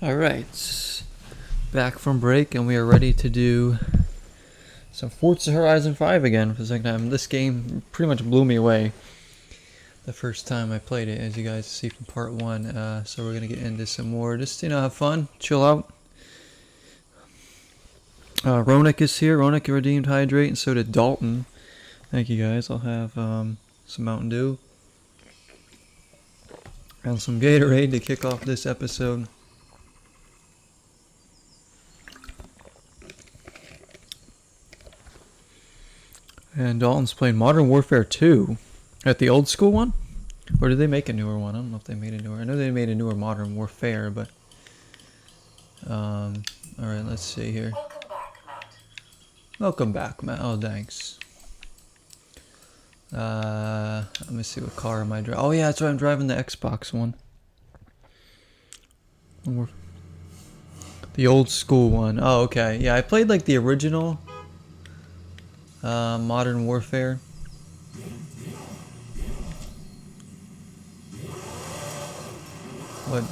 Alright, back from break and we are ready to do some Forza Horizon 5 again for the second time. This game pretty much blew me away the first time I played it, as you guys see from part 1. So we're going to get into some more, just, have fun, chill out. Ronak is here. Ronak redeemed Hydrate, and so did Dalton. Thank you guys. I'll have some Mountain Dew and some Gatorade to kick off this episode. And Dalton's playing Modern Warfare 2 at the old school one? Or did they make a newer one? I don't know if they made a newer. I know they made a newer Modern Warfare, but alright, let's see here. Welcome back, Matt. Welcome back, Matt. Oh, thanks. Let me see, what car am I driving? Oh yeah, that's right, I'm driving the Xbox one. The old school one. Oh, okay. Yeah, I played like the original Modern Warfare. What?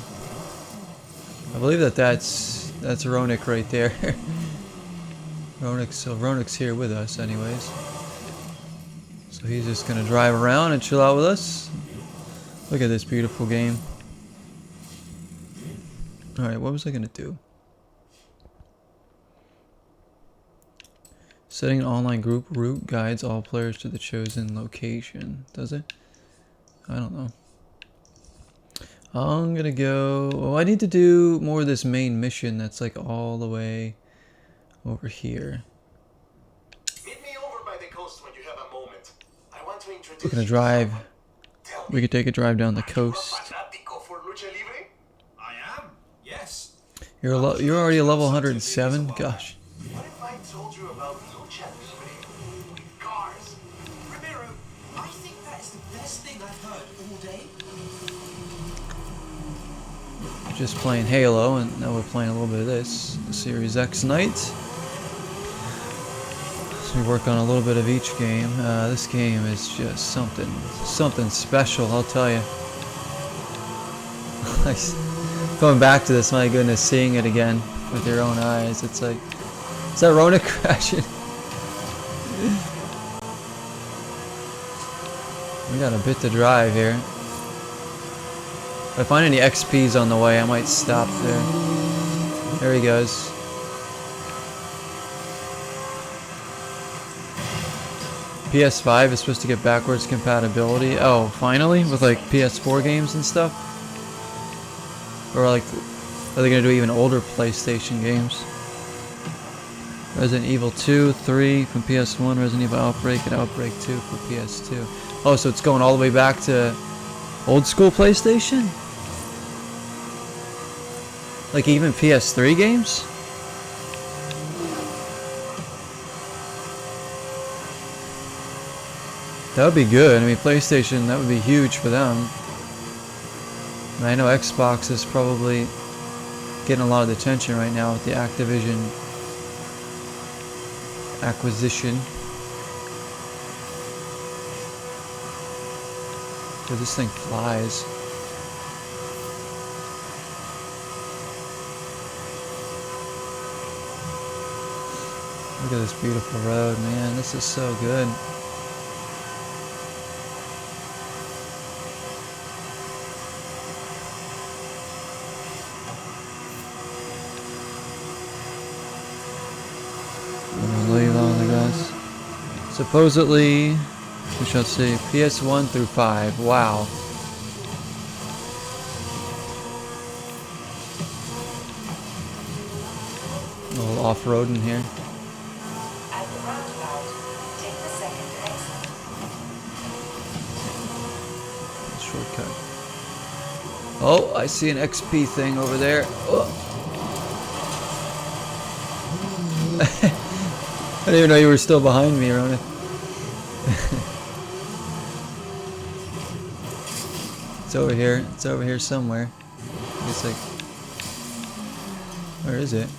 I believe that's Ronak right there. Ronak's here with us anyways. So he's just gonna drive around and chill out with us. Look at this beautiful game. Alright, what was I gonna do? Setting an online group route guides all players to the chosen location. Does it? I don't know. I'm gonna go... Oh, I need to do more of this main mission that's like all the way over here. Meet me over by the coast when you have a moment. I want to introduce We're gonna drive. We could take a drive down the you coast. fanático for lucha libre? I am. Yes. You're already a level 107? Gosh. What if I told you about lucha libre with cars? Riviera, I think that is the best thing I've heard all day. Just playing Halo, and now we're playing a little bit of this. The Series X Night. So we work on a little bit of each game. This game is just something special, I'll tell you. Going back to this, my goodness, seeing it again with your own eyes, it's like, is that Ronak crashing? We got a bit to drive here. If I find any XPs on the way, I might stop there. There he goes. PS5 is supposed to get backwards compatibility. Oh, finally? With like PS4 games and stuff? Or like, are they gonna do even older PlayStation games? Resident Evil 2, 3 from PS1, Resident Evil Outbreak, and Outbreak 2 for PS2. Oh, so it's going all the way back to old school PlayStation? Like even PS3 games? That would be good. I mean, PlayStation, that would be huge for them. And I know Xbox is probably getting a lot of the attention right now with the Activision acquisition. Dude, this thing flies. Look at this beautiful road, man. This is so good. Supposedly, we shall see PS1 through 5. Wow. A little off-roading here. At the roundabout, take the second exit. Shortcut. Oh, I see an XP thing over there. Oh. I didn't even know you were still behind me, Ronan. It's over here. It's over here somewhere. It's like, where is it?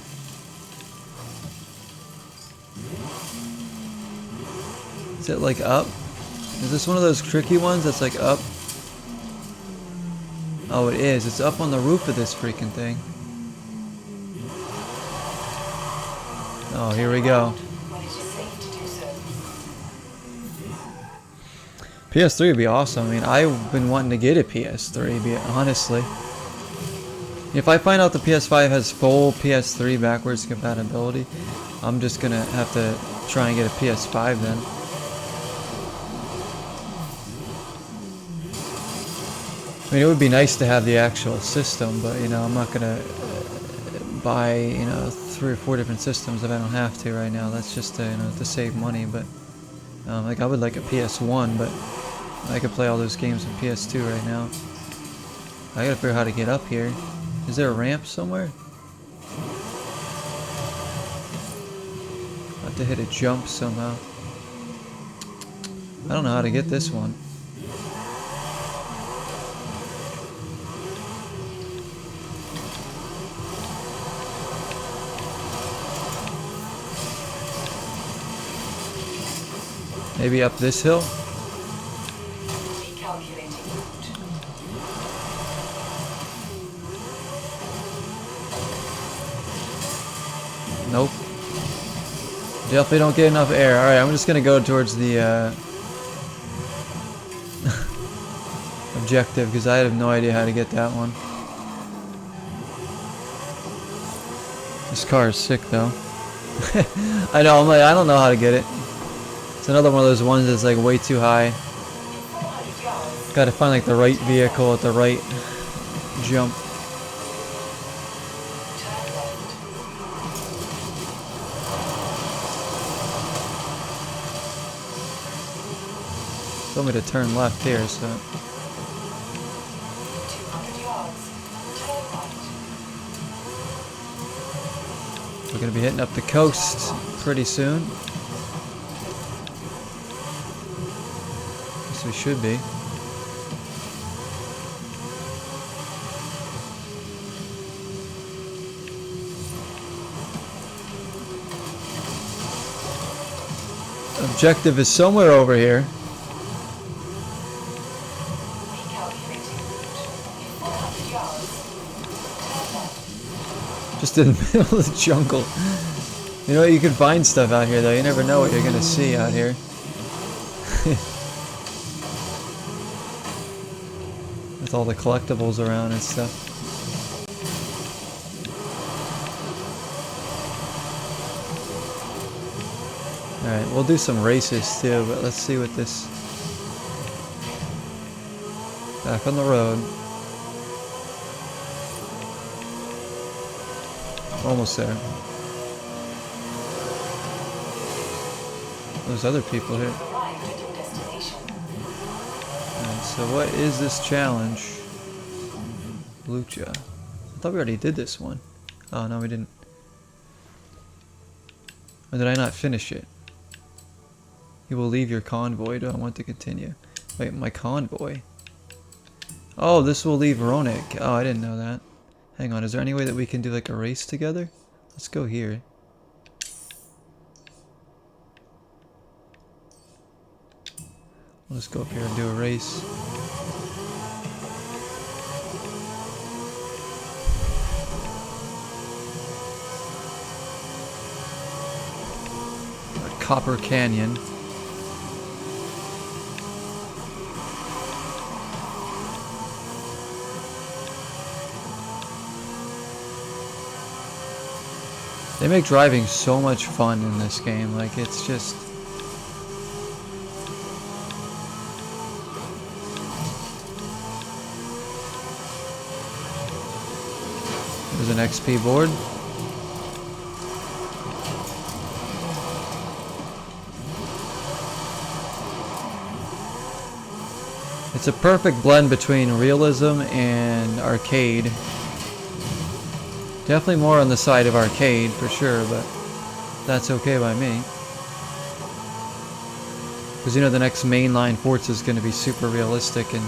Is it like up? Is this one of those tricky ones that's like up? Oh, it is. It's up on the roof of this freaking thing. Oh, here we go. when it is safe to do so. PS3 would be awesome. I mean, I've been wanting to get a PS3, honestly. If I find out the PS5 has full PS3 backwards compatibility, I'm just gonna have to try and get a PS5 then. I mean, it would be nice to have the actual system, but, you know, I'm not gonna buy, you know, 3 or 4 different systems if I don't have to right now. That's just to, you know, to save money, but, like, I would like a PS1, but I could play all those games on PS2 right now. I gotta figure out how to get up here. Is there a ramp somewhere? I have to hit a jump somehow. I don't know how to get this one. Maybe up this hill? Recalculating route. Nope. Definitely don't get enough air. Alright, I'm just gonna go towards the objective because I have no idea how to get that one. This car is sick though. I know, I'm like, I don't know how to get it. It's another one of those ones that's like way too high. 400 yards. Gotta find like the right vehicle at the right jump. Turn left. Told me to turn left here, so 200 yards. Turn right. we're gonna be hitting up the coast pretty soon. Guess we should be. Objective is somewhere over here. Recalculating route. 400 yards. Turn left. Just in the middle of the jungle. You know what? You can find stuff out here though. You never know what you're gonna see out here. With all the collectibles around and stuff. Alright, we'll do some races too, but let's see what this... Back on the road. Almost there. There's other people here. You've arrived at your destination. Alright, so what is this challenge? Lucha. I thought we already did this one. Oh, no we didn't. Or did I not finish it? You will leave your convoy. Do I want to continue? Wait, my convoy? Oh, this will leave Ronik. Oh, I didn't know that. Hang on, is there any way that we can do like a race together? Let's go here. We'll just go up here and do a race. Copper Canyon. They make driving so much fun in this game, like it's just... There's an XP board. It's a perfect blend between realism and arcade. Definitely more on the side of arcade for sure, but that's okay by me. Because you know the next mainline Forza is going to be super realistic and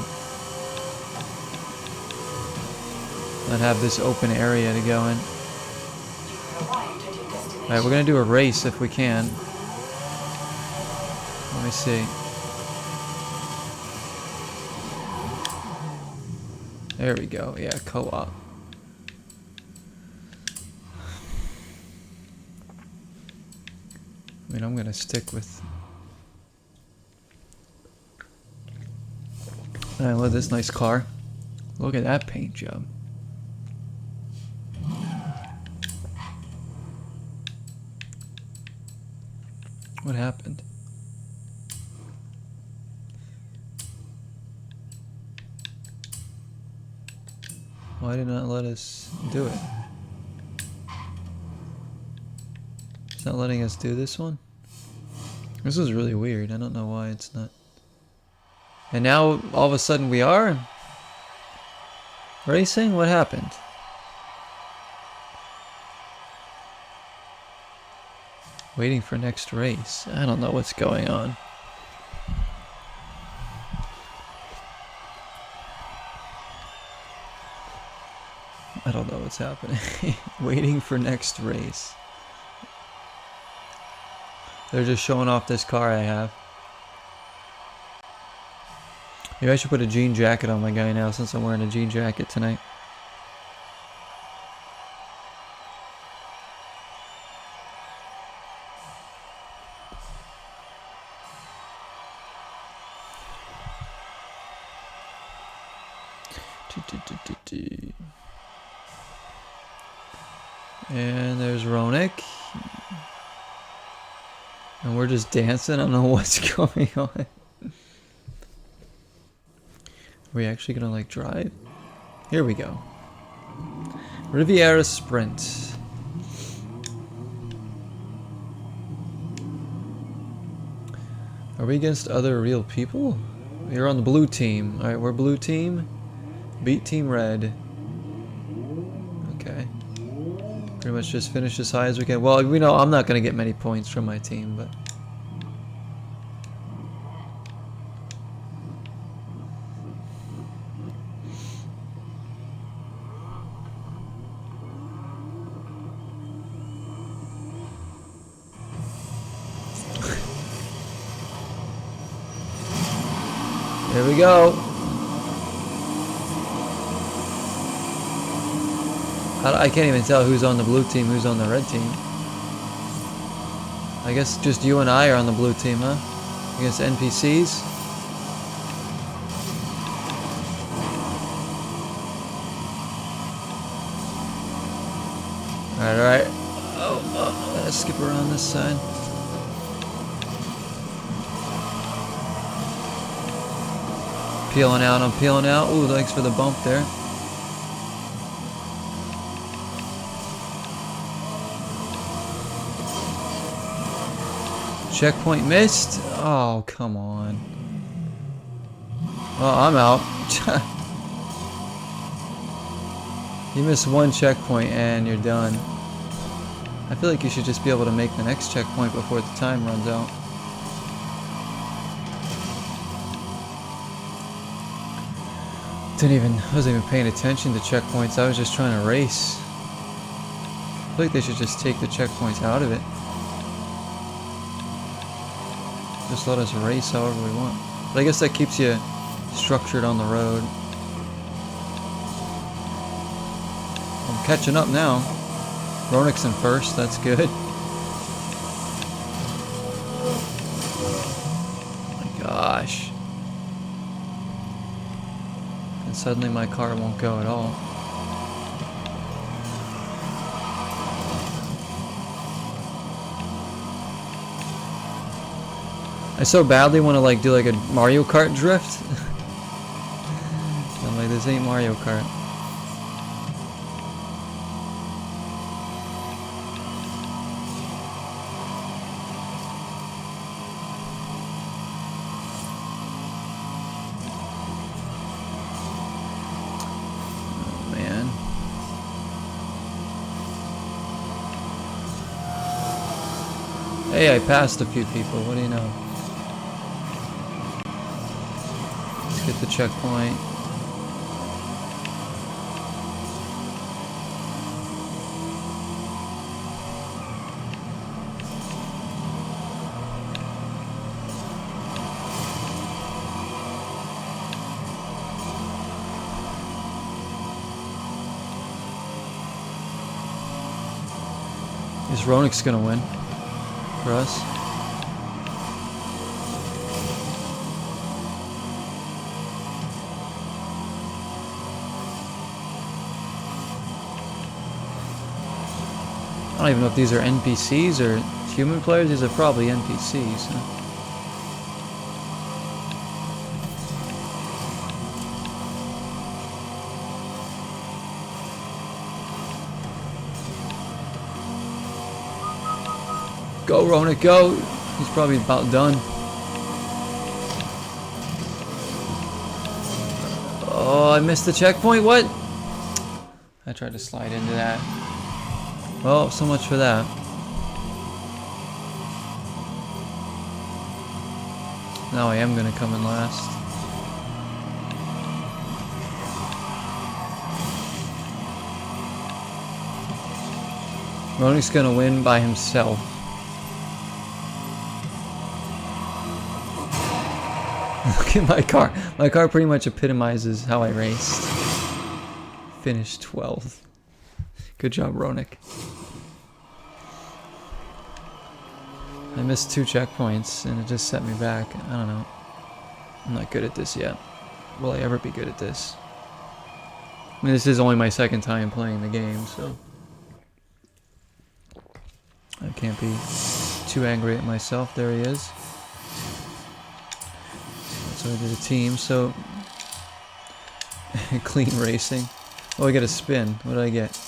have this open area to go in. You've arrived at your destination. Alright, we're going to do a race if we can. Let me see. There we go. Yeah, co-op. I mean, I'm gonna stick with. I love this nice car. Look at that paint job. What happened? Why did it not let us do it? It's not letting us do this one? This is really weird. I don't know why it's not. And now, all of a sudden, we are racing? What happened? Waiting for next race. I don't know what's going on. I don't know what's happening. Waiting for next race. They're just showing off this car I have. Maybe I should put a jean jacket on my guy now since I'm wearing a jean jacket tonight. And there's Ronik. And we're just dancing. I don't know what's going on. Are we actually gonna like drive? Here we go. Riviera Sprint. Are we against other real people? You're on the blue team. Alright, we're blue team. Beat team red. Okay. Pretty much just finish as high as we can. Well, we know I'm not going to get many points from my team, but... Here we go. I can't even tell who's on the blue team, who's on the red team. I guess just you and I are on the blue team, huh? Against NPCs? Alright. Oh, let's skip around this side. Peeling out, I'm peeling out. Ooh, thanks for the bump there. Checkpoint missed? Oh, come on. Well, I'm out. You miss one checkpoint and you're done. I feel like you should just be able to make the next checkpoint before the time runs out. I wasn't even paying attention to checkpoints. I was just trying to race. I feel like they should just take the checkpoints out of it. Just let us race however we want. But I guess that keeps you structured on the road. I'm catching up now. Ronik's in first, that's good. Oh my gosh. And suddenly my car won't go at all. I so badly want to like do like a Mario Kart drift. I'm like, this ain't Mario Kart. Oh man. Hey, I passed a few people. What do you know? Get the checkpoint. Is Ronik's gonna win for us? don't even know if these are NPCs or human players. These are probably NPCs. Huh? Go, Ronick, go! He's probably about done. Oh, I missed the checkpoint. What? I tried to slide into that. Well, so much for that. Now I am gonna come in last. Ronick's gonna win by himself. Look at my car. My car pretty much epitomizes how I raced. Finished 12th. Good job, Ronick. I missed 2 checkpoints and it just set me back. I don't know. I'm not good at this yet. Will I ever be good at this? I mean, this is only my 2nd time playing the game, so I can't be too angry at myself. There he is. So I did a team, so clean racing. Oh, I got a spin. What did I get?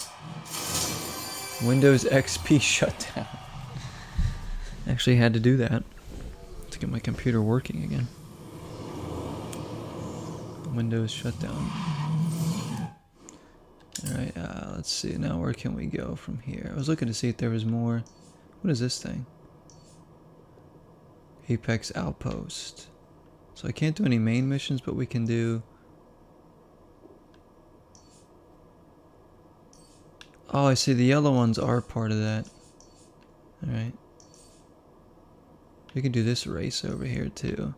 Windows XP shutdown. Actually had to do that to get my computer working again. Windows shutdown. Alright, let's see. Now where can we go from here? I was looking to see if there was more. What is this thing? Apex Outpost. So I can't do any main missions, but we can do... Oh, I see. The yellow ones are part of that. Alright. We can do this race over here, too.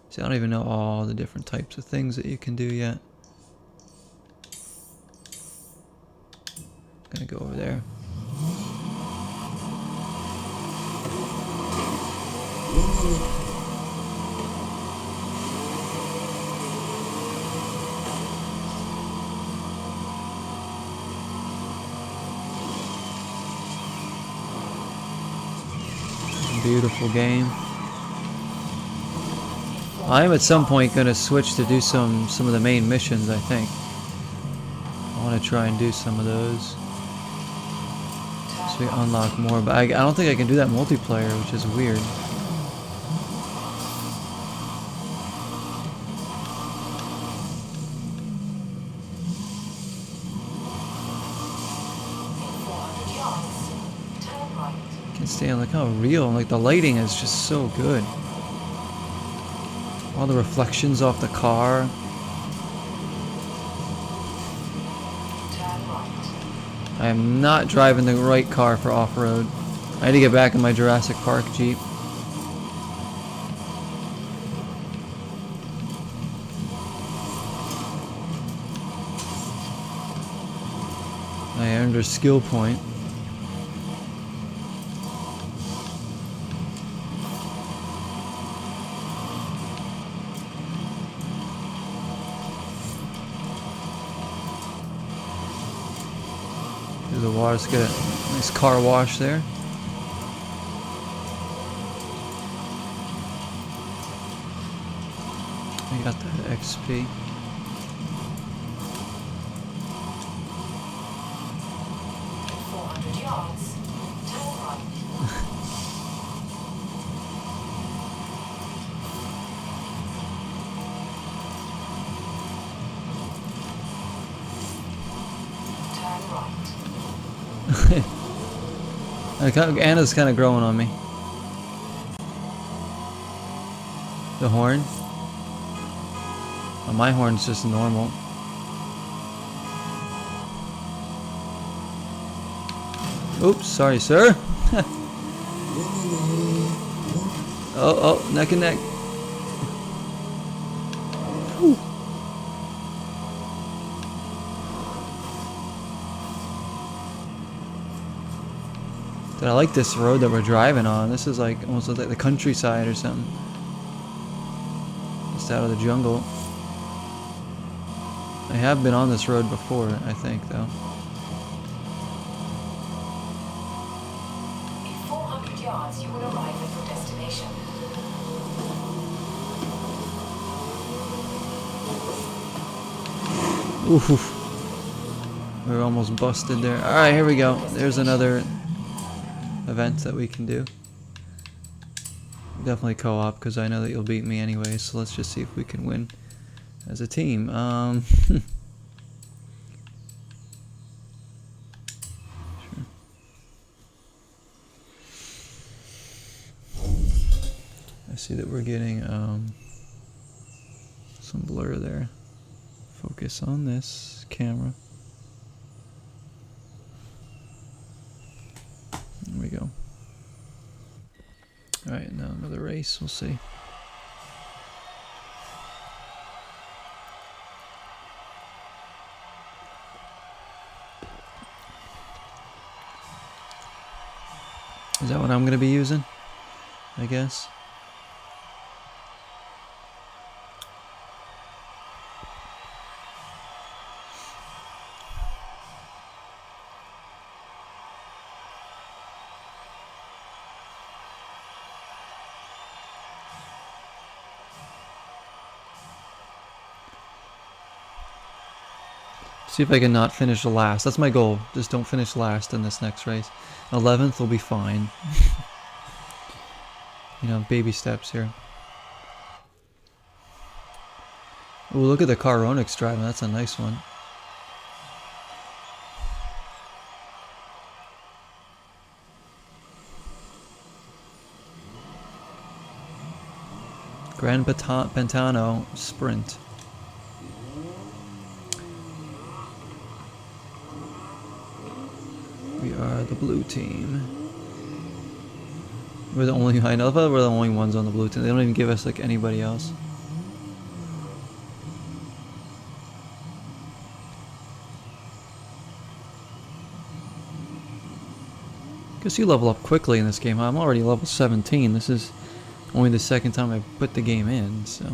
See, I don't even know all the different types of things that you can do yet. I'm gonna go over there. Beautiful game. I am at some point going to switch to do some of the main missions, I think. I want to try and do some of those. So we unlock more, but I don't think I can do that multiplayer, which is weird. Can't stand, like, how real, like the lighting is just so good. All the reflections off the car. I am not driving the right car for off-road. I had to get back in my Jurassic Park Jeep. I earned a skill point. The water's got a nice car wash there. I got that XP. Anna's kind of growing on me. The horn? Oh, my horn's just normal. Oops, sorry, sir. Oh, neck and neck. Whew. Dude, I like this road that we're driving on. This is like almost like the countryside or something. Just out of the jungle. I have been on this road before, I think, though. In 400 yards, you will arrive at your destination. Oof. We're almost busted there. Alright, here we go. There's another event that we can do. Definitely co-op, because I know that you'll beat me anyway, so let's just see if we can win as a team. Sure. I see that we're getting some blur there. Focus on this camera. There we go. Alright, now another race, we'll see. Is that what I'm going to be using? I guess. See if I can not finish last. That's my goal. Just don't finish last in this next race. 11th will be fine. You know, baby steps here. Ooh, look at the car Ronix driving. That's a nice one. Grand Pantano Sprint. We are the blue team. We're the only, I know that we're the only ones on the blue team. They don't even give us like anybody else. Guess you level up quickly in this game, huh? I'm already level 17. This is only the second time I put the game in, so.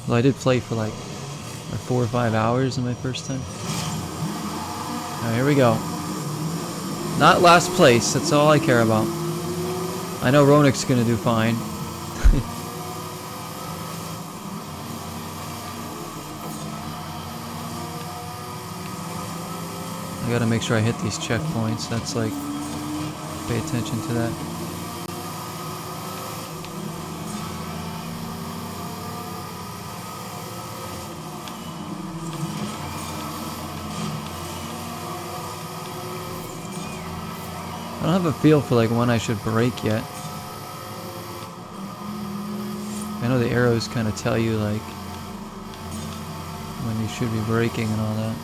Well, I did play for like 4 or 5 hours in my first time. Alright, here we go. Not last place, that's all I care about. I know Ronix is gonna do fine. I gotta make sure I hit these checkpoints, that's like, pay attention to that. I don't have a feel for like when I should brake yet. I know the arrows kind of tell you like when you should be braking and all that.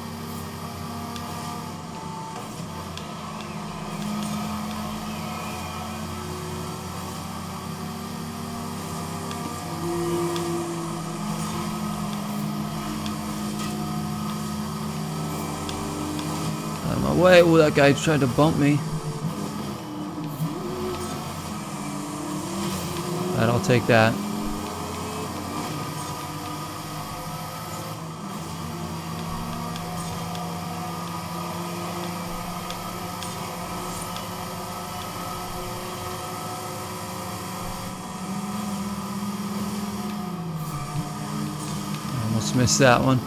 Out of my way. Oh, that guy tried to bump me. Alright, I'll take that. I almost missed that one.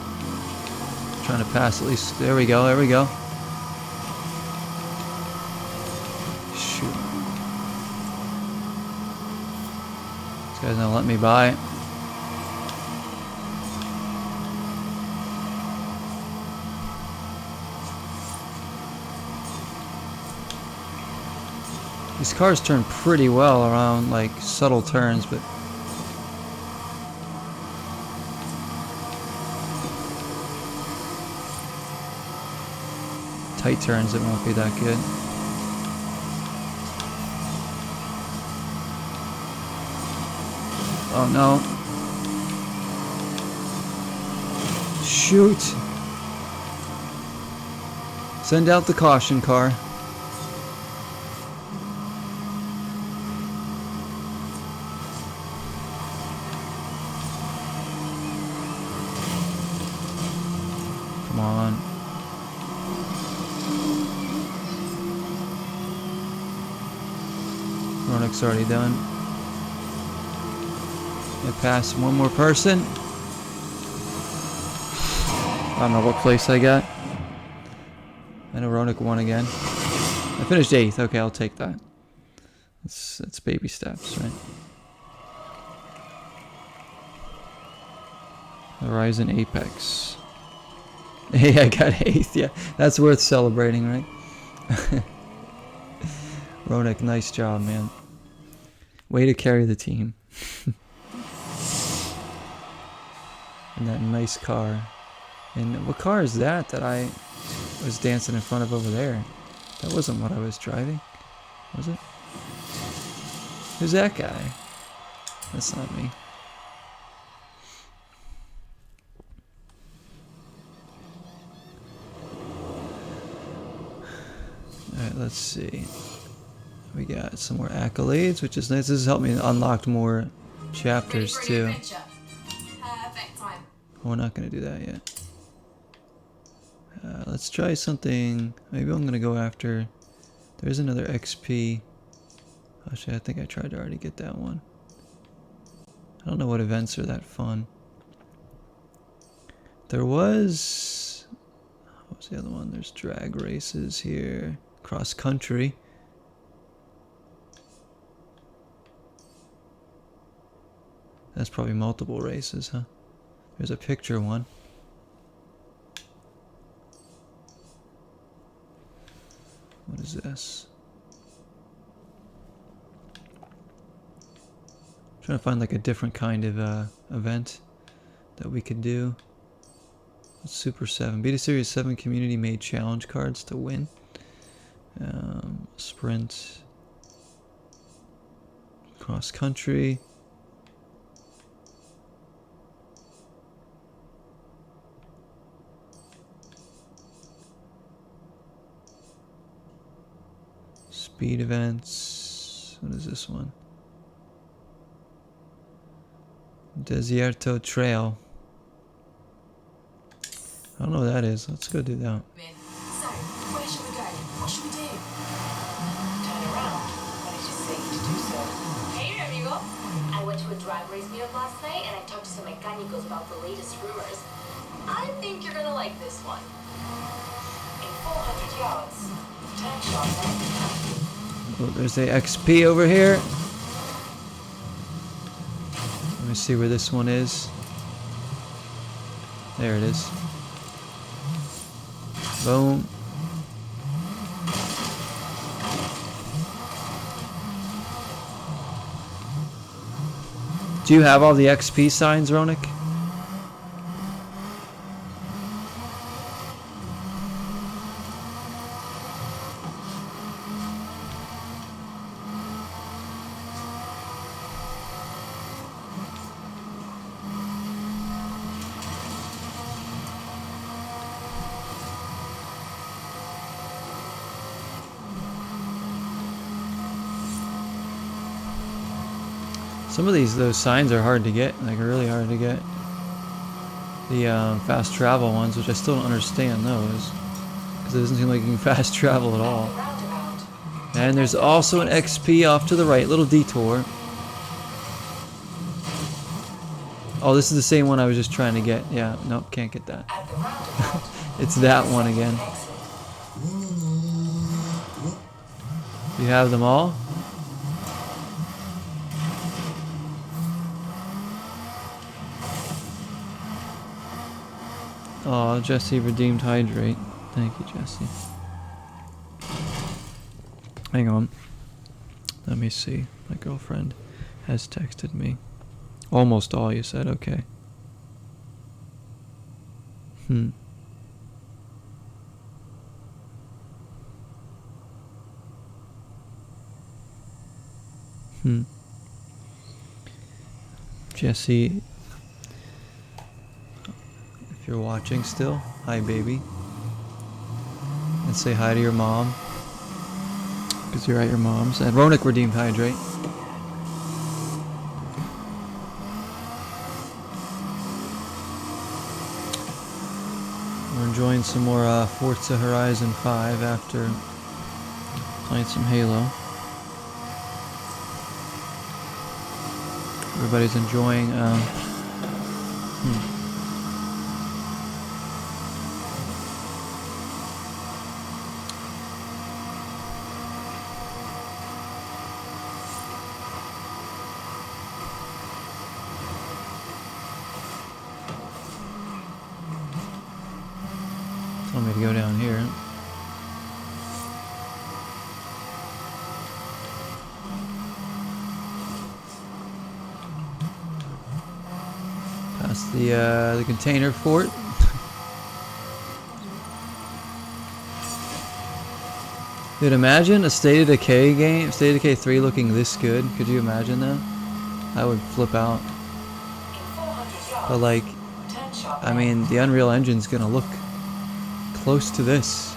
Trying to pass at least. There we go, there we go. Shoot. This guy's gonna let me by. These cars turn pretty well around like subtle turns, but tight turns it won't be that good. Oh no. Shoot. Send out the caution car. Come on. Ronik's already done. I passed one more person. I don't know what place I got. I know Ronik won again. I finished 8th. Okay, I'll take that. That's baby steps, right? Horizon Apex. Hey, I got 8th. Yeah, that's worth celebrating, right? Ronik, nice job, man. Way to carry the team. And that nice car. And what car is that I was dancing in front of over there? That wasn't what I was driving, was it? Who's that guy? That's not me. Alright, let's see. We got some more accolades, which is nice. This has helped me unlock more chapters too. Perfect time. Oh, we're not going to do that yet. Let's try something. Maybe I'm going to go after... There's another XP. Actually, I think I tried to already get that one. I don't know what events are that fun. There was... What was the other one? There's drag races here. Cross country. That's probably multiple races, huh? There's a picture one. What is this? I'm trying to find like a different kind of event that we could do. Super 7. Beat a Series 7 community made challenge cards to win. Sprint. Cross country. Speed events. What is this one? Desierto Trail. I don't know what that is. Let's go do that. So, where should we go? What should we do? Turn around when it is safe to do so. Hey, amigo. I went to a drag race meetup last night and I talked to some mechanicos about the latest rumors. I think you're gonna like this one. In 400 yards, turn sharp left. Oh, there's the XP over here. Let me see where this one is. There it is. Boom. Do you have all the XP signs, Ronik? Some of those signs are hard to get, like really hard to get. The fast travel ones, which I still don't understand those, because it doesn't seem like you can fast travel at all. And there's also an XP off to the right, little detour. Oh, this is the same one I was just trying to get. Yeah, nope, can't get that. At the roundabout, It's that one again. exit. You have them all? Oh, Jesse redeemed hydrate. Thank you, Jesse. Hang on. Let me see. My girlfriend has texted me. Almost all, you said. Okay. Jesse, if you're watching still, hi baby. And say hi to your mom, because you're at your mom's. And Ronik redeemed hydrate. We're enjoying some more Forza Horizon 5 after playing some Halo. Everybody's enjoying telling me to go down here. Past the container fort. Dude, imagine a State of Decay game, State of Decay 3 looking this good. Could you imagine that? I would flip out. In 400 yards, But like, turn sharp I mean, the Unreal Engine's gonna look close to this,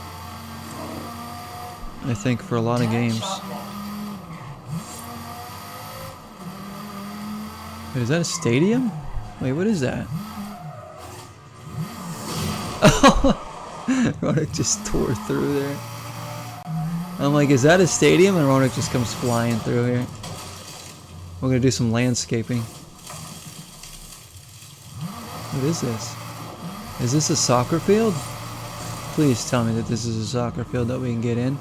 I think, for a lot of games. Wait, is that a stadium? Wait, what is that? Ronak just tore through there. I'm like, is that a stadium? And Ronak just comes flying through here. We're gonna do some landscaping. What is this? Is this a soccer field? Please tell me that this is a soccer field that we can get in.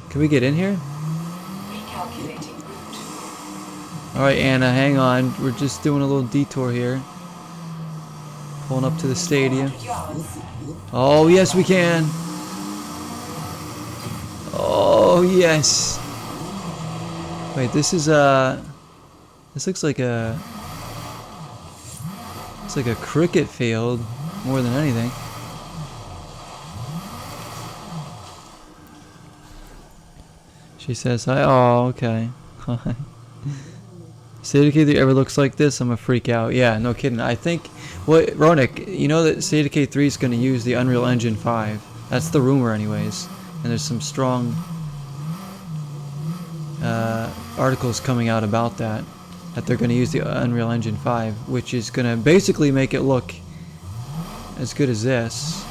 Can we get in here? recalculating route. Alright, Anna, hang on. We're just doing a little detour here. Pulling up to the stadium. 400 yards. Oh, yes, we can. Oh, yes. Wait, this is this looks like a... It's like a cricket field, more than anything. She says hi. Oh, okay. State of Decay 3 ever looks like this, I'm gonna freak out. Yeah, no kidding. I think, what, Ronak, you know that State of Decay 3 is gonna use the Unreal Engine 5. That's the rumor, anyways. And there's some strong articles coming out about that. That they're gonna use the Unreal Engine 5, which is gonna basically make it look as good as this.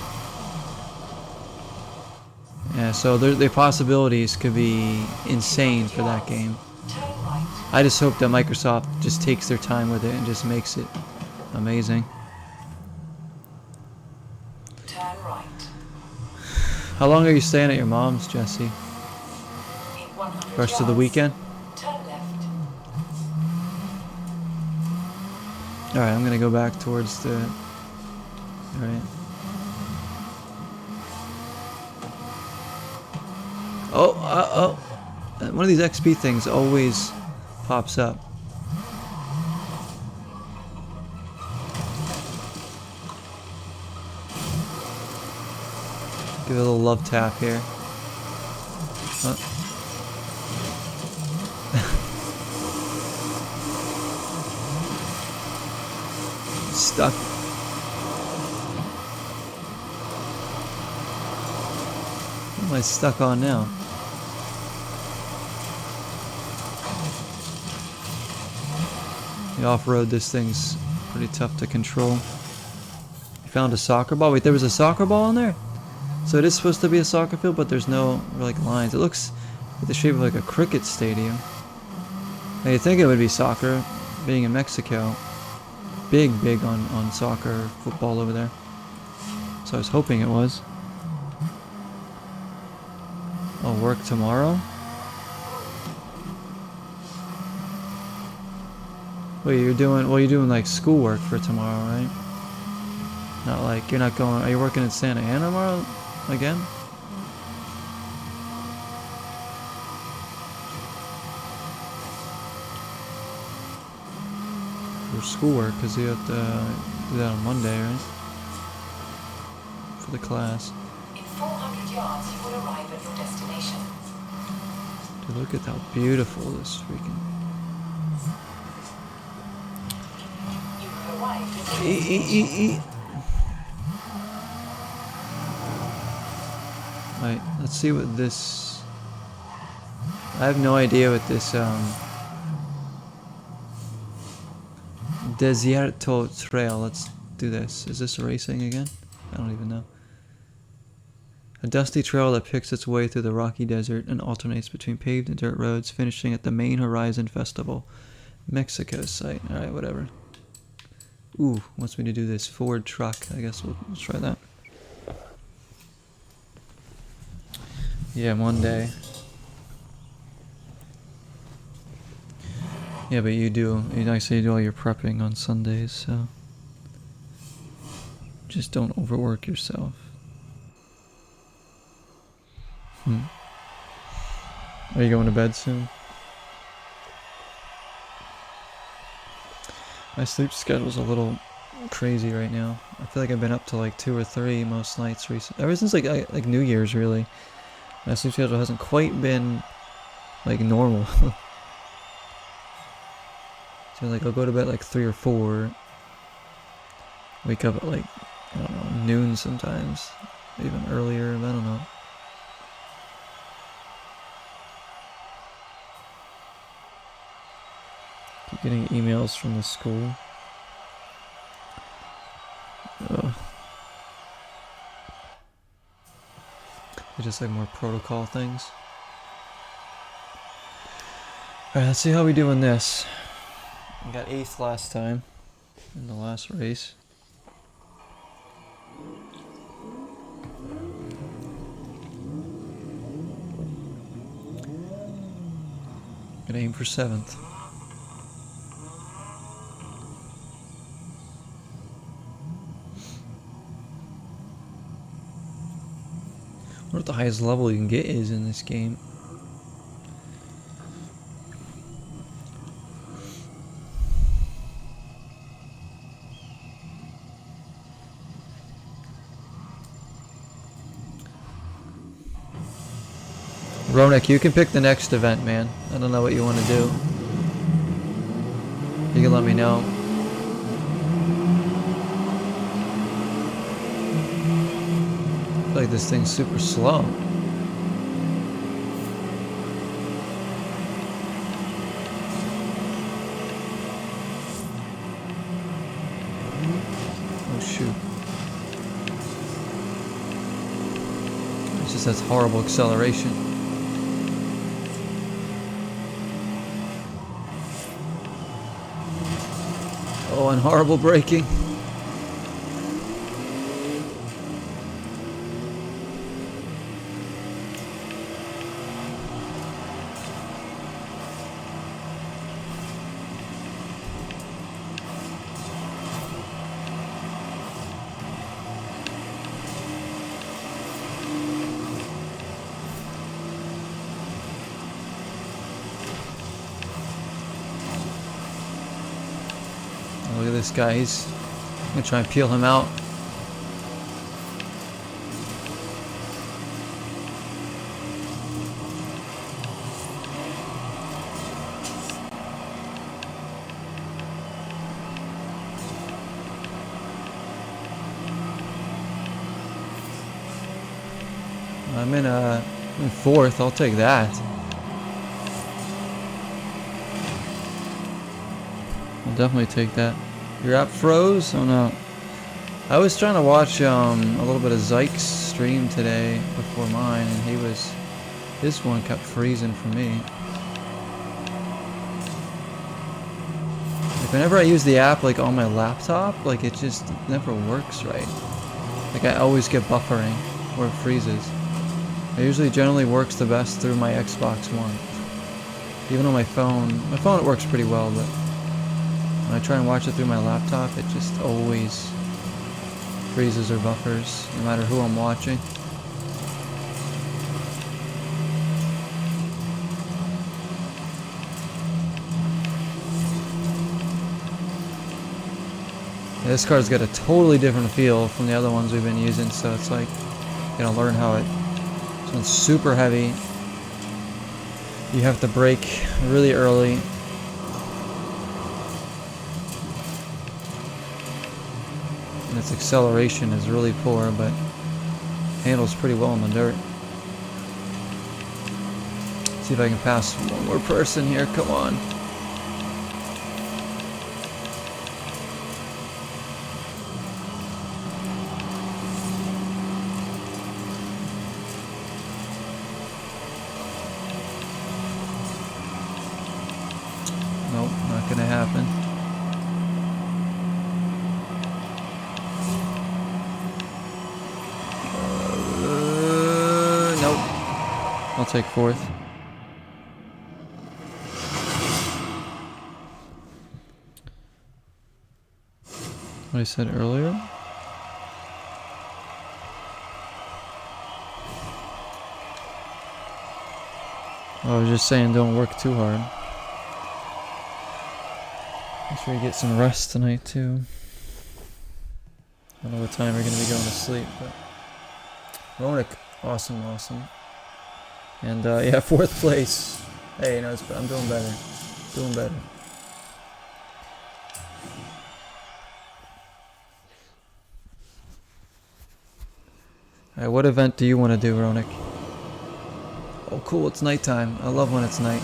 Yeah, so the possibilities could be insane for that game. Turn right. I just hope that Microsoft just takes their time with it and just makes it amazing. Turn right. How long are you staying at your mom's, Jesse? In 100 Rest of the yards, weekend? turn left. Alright, I'm gonna go back towards the... Alright. Oh! One of these XP things always pops up. Give it a little love tap here. Stuck. What am I stuck on now? The off-road, this thing's pretty tough to control. You found a soccer ball? Wait, there was a soccer ball in there? So it is supposed to be a soccer field, but there's no like lines. It looks like the shape of like a cricket stadium. Now you'd think it would be soccer, being in Mexico. Big on soccer, football over there. So I was hoping it was. I'll work tomorrow? Wait, you're doing like schoolwork for tomorrow, right? Not like, you're not going, are you working in Santa Ana tomorrow again? For schoolwork, because you have to do that on Monday, right? For the class. In 400 yards, you will arrive at your destination. Dude, look at how beautiful this freaking... You have arrived at your destination. Wait, let's see what this... I have no idea what this, Desierto Trail, let's do this. Is this racing again? I don't even know. A dusty trail that picks its way through the rocky desert and alternates between paved and dirt roads, finishing at the Main Horizon Festival, Mexico site. Alright, whatever. Ooh, wants me to do this Ford truck. I guess we'll try that. Yeah, one day. Yeah, but you actually do all your prepping on Sundays, so just don't overwork yourself. Are you going to bed soon? My sleep schedule's a little crazy right now. I feel like I've been up to like 2 or 3 most nights recently. Ever since like New Year's, really. My sleep schedule hasn't quite been like normal. So like I'll go to bed like 3 or 4. Wake up at like, I don't know, noon sometimes. Even earlier, I don't know. Keep getting emails from the school. They're just like more protocol things. Alright, let's see how we do in this. I got 8th last time in the last race. Gonna aim for 7th. I wonder what the highest level you can get is in this game. Ronak, you can pick the next event, man. I don't know what you want to do. You can let me know. I feel like this thing's super slow. Oh shoot. It just has horrible acceleration. Oh, and horrible braking. Look at this guy, I'm gonna try and peel him out. I'm in 4th, I'll take that. I'll definitely take that. Your app froze? Oh no. I was trying to watch a little bit of Zyke's stream today before mine, and this one kept freezing for me. Like whenever I use the app like on my laptop, like it just never works right. Like I always get buffering or it freezes. It usually generally works the best through my Xbox One. Even on my phone it works pretty well, but when I try and watch it through my laptop, it just always freezes or buffers, no matter who I'm watching. Yeah, this car's got a totally different feel from the other ones we've been using, so it's like, you know, learn how this one's super heavy. You have to brake really early. And its acceleration is really poor, but handles pretty well in the dirt. See if I can pass one more person here. Come on. take fourth. What I said earlier? I was just saying don't work too hard. Make sure you get some rest tonight too. I don't know what time we're gonna be going to sleep, but Ronak, awesome. And yeah, fourth place. Hey, you know, I'm doing better. Doing better. Alright, what event do you want to do, Ronak? Oh cool, it's nighttime. I love when it's night.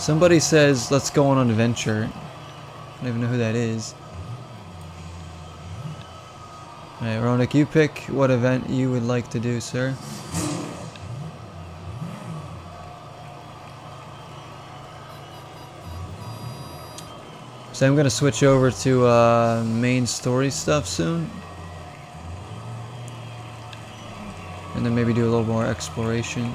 Somebody says, let's go on an adventure. I don't even know who that is. Alright, Ronak, you pick what event you would like to do, sir. So I'm gonna switch over to main story stuff soon. And then maybe do a little more exploration.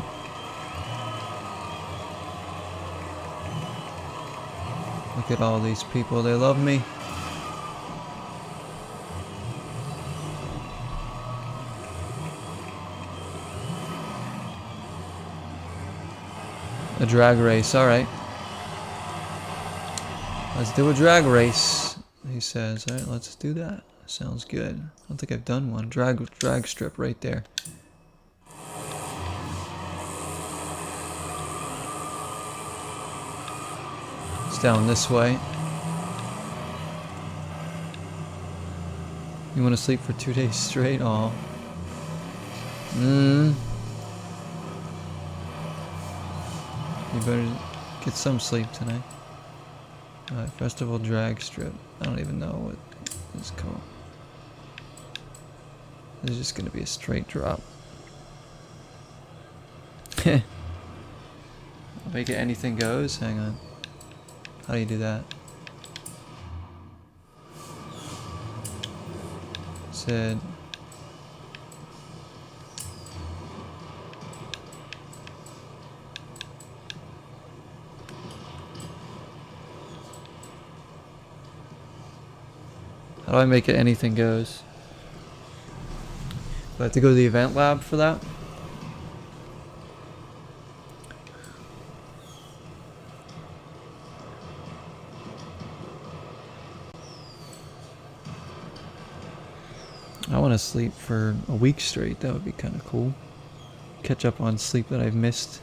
Look at all these people, they love me. A drag race, alright. Let's do a drag race, he says. Alright, let's do that. Sounds good. I don't think I've done one. Drag strip right there. It's down this way. You want to sleep for 2 days straight? Aw. You better get some sleep tonight. Festival drag strip. I don't even know what it's called. This is just gonna be a straight drop. I'll make it anything goes. Hang on. How do you do that? Said. How do I make it anything goes? Do I have to go to the event lab for that? I want to sleep for a week straight. That would be kind of cool. Catch up on sleep that I've missed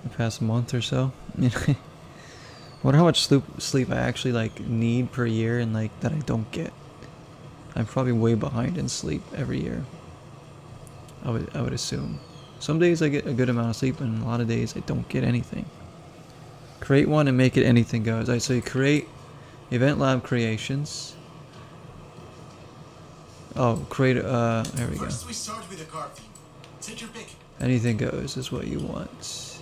the past month or so. Wonder how much sleep I actually like need per year and like that I don't get. I'm probably way behind in sleep every year. I would assume. Some days I get a good amount of sleep and a lot of days I don't get anything. Create one and make it anything goes. Alright, so you create event lab creations. Oh, create there we go. First we start with a car theme. Take your pick. Anything goes is what you want.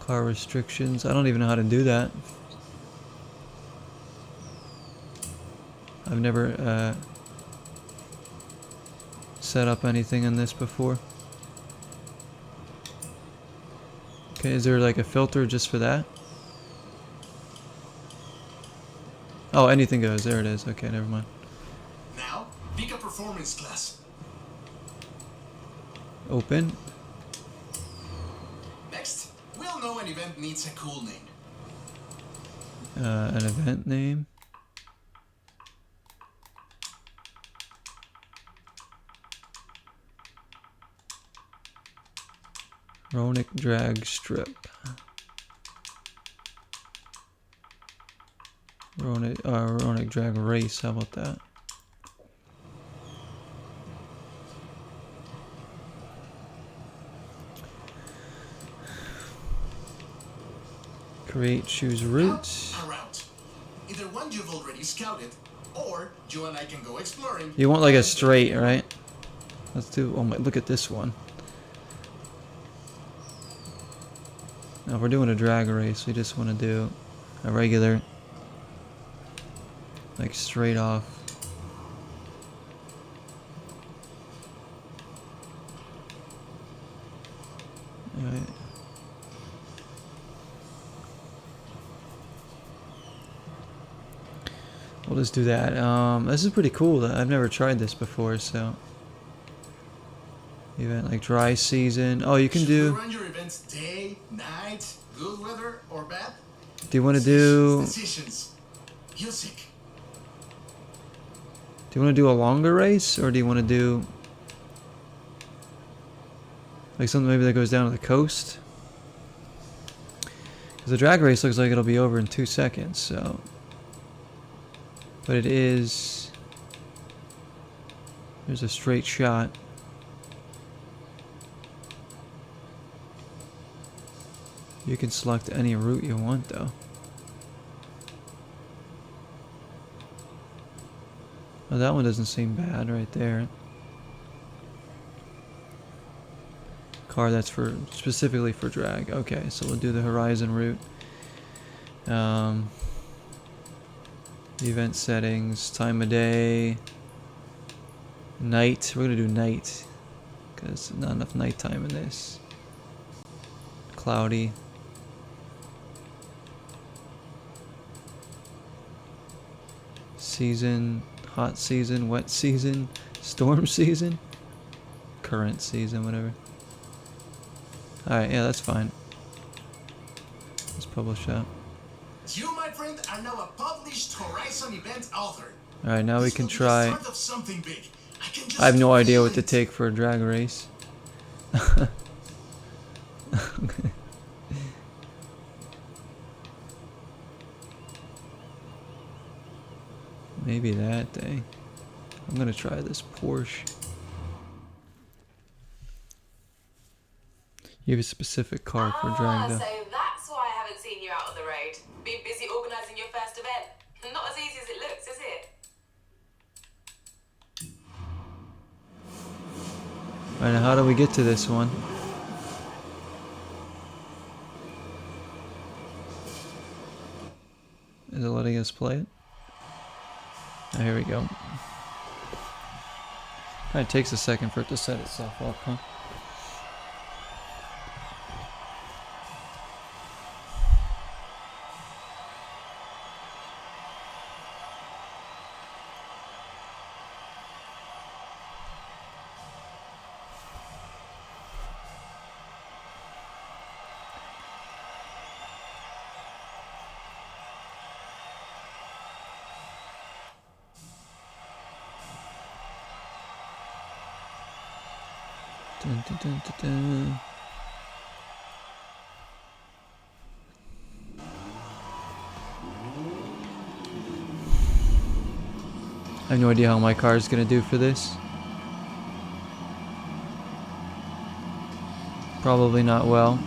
Car restrictions. I don't even know how to do that. I've never set up anything in this before. Okay, is there like a filter just for that? Oh, anything goes. There it is. Okay, never mind. Now, pick a performance class. Open. Next, we all know an event needs a cool name. An event name. Ronak drag strip. Ronak drag race. How about that? Create, choose route. A route. Either one you've already scouted, or you and I can go exploring. You want like a straight, right? Let's do. Oh my! Look at this one. Now if we're doing a drag race, we just want to do a regular Like straight off. Alright. We'll just do that. This is pretty cool. I've never tried this before, so. Event like dry season. Oh, you can Should do. we run your events day, night, good weather, or bad? Do you want to do? Decisions. Music. Do you want to do a longer race, or do you want to do like something maybe that goes down to the coast? Because the drag race looks like it'll be over in 2 seconds, so. But it is. There's a straight shot. You can select any route you want, though. Oh, that one doesn't seem bad right there. Car that's for specifically for drag. Okay, so we'll do the horizon route. Event settings, time of day, night. We're gonna do night because not enough nighttime in this. Cloudy. Season, hot season, wet season, storm season, current season, whatever. Alright, yeah, that's fine. Let's publish that. You, my friend, are now a published Horizon event author. Alright, now we This can will be the try. start of something big. I can just I have no idea feel what to it. take for a drag race. Okay. Maybe that day. I'm gonna try this Porsche. You have a specific car for drag though. So that's why I haven't seen you out on the road. Been busy organising your first event. Not as easy as it looks, is it? Alright, now how do we get to this one? Is it letting us play it? Oh, here we go. Kinda takes a second for it to set itself up, huh? Dun, dun, dun, dun, dun. I have no idea how my car is gonna do for this. Probably not well.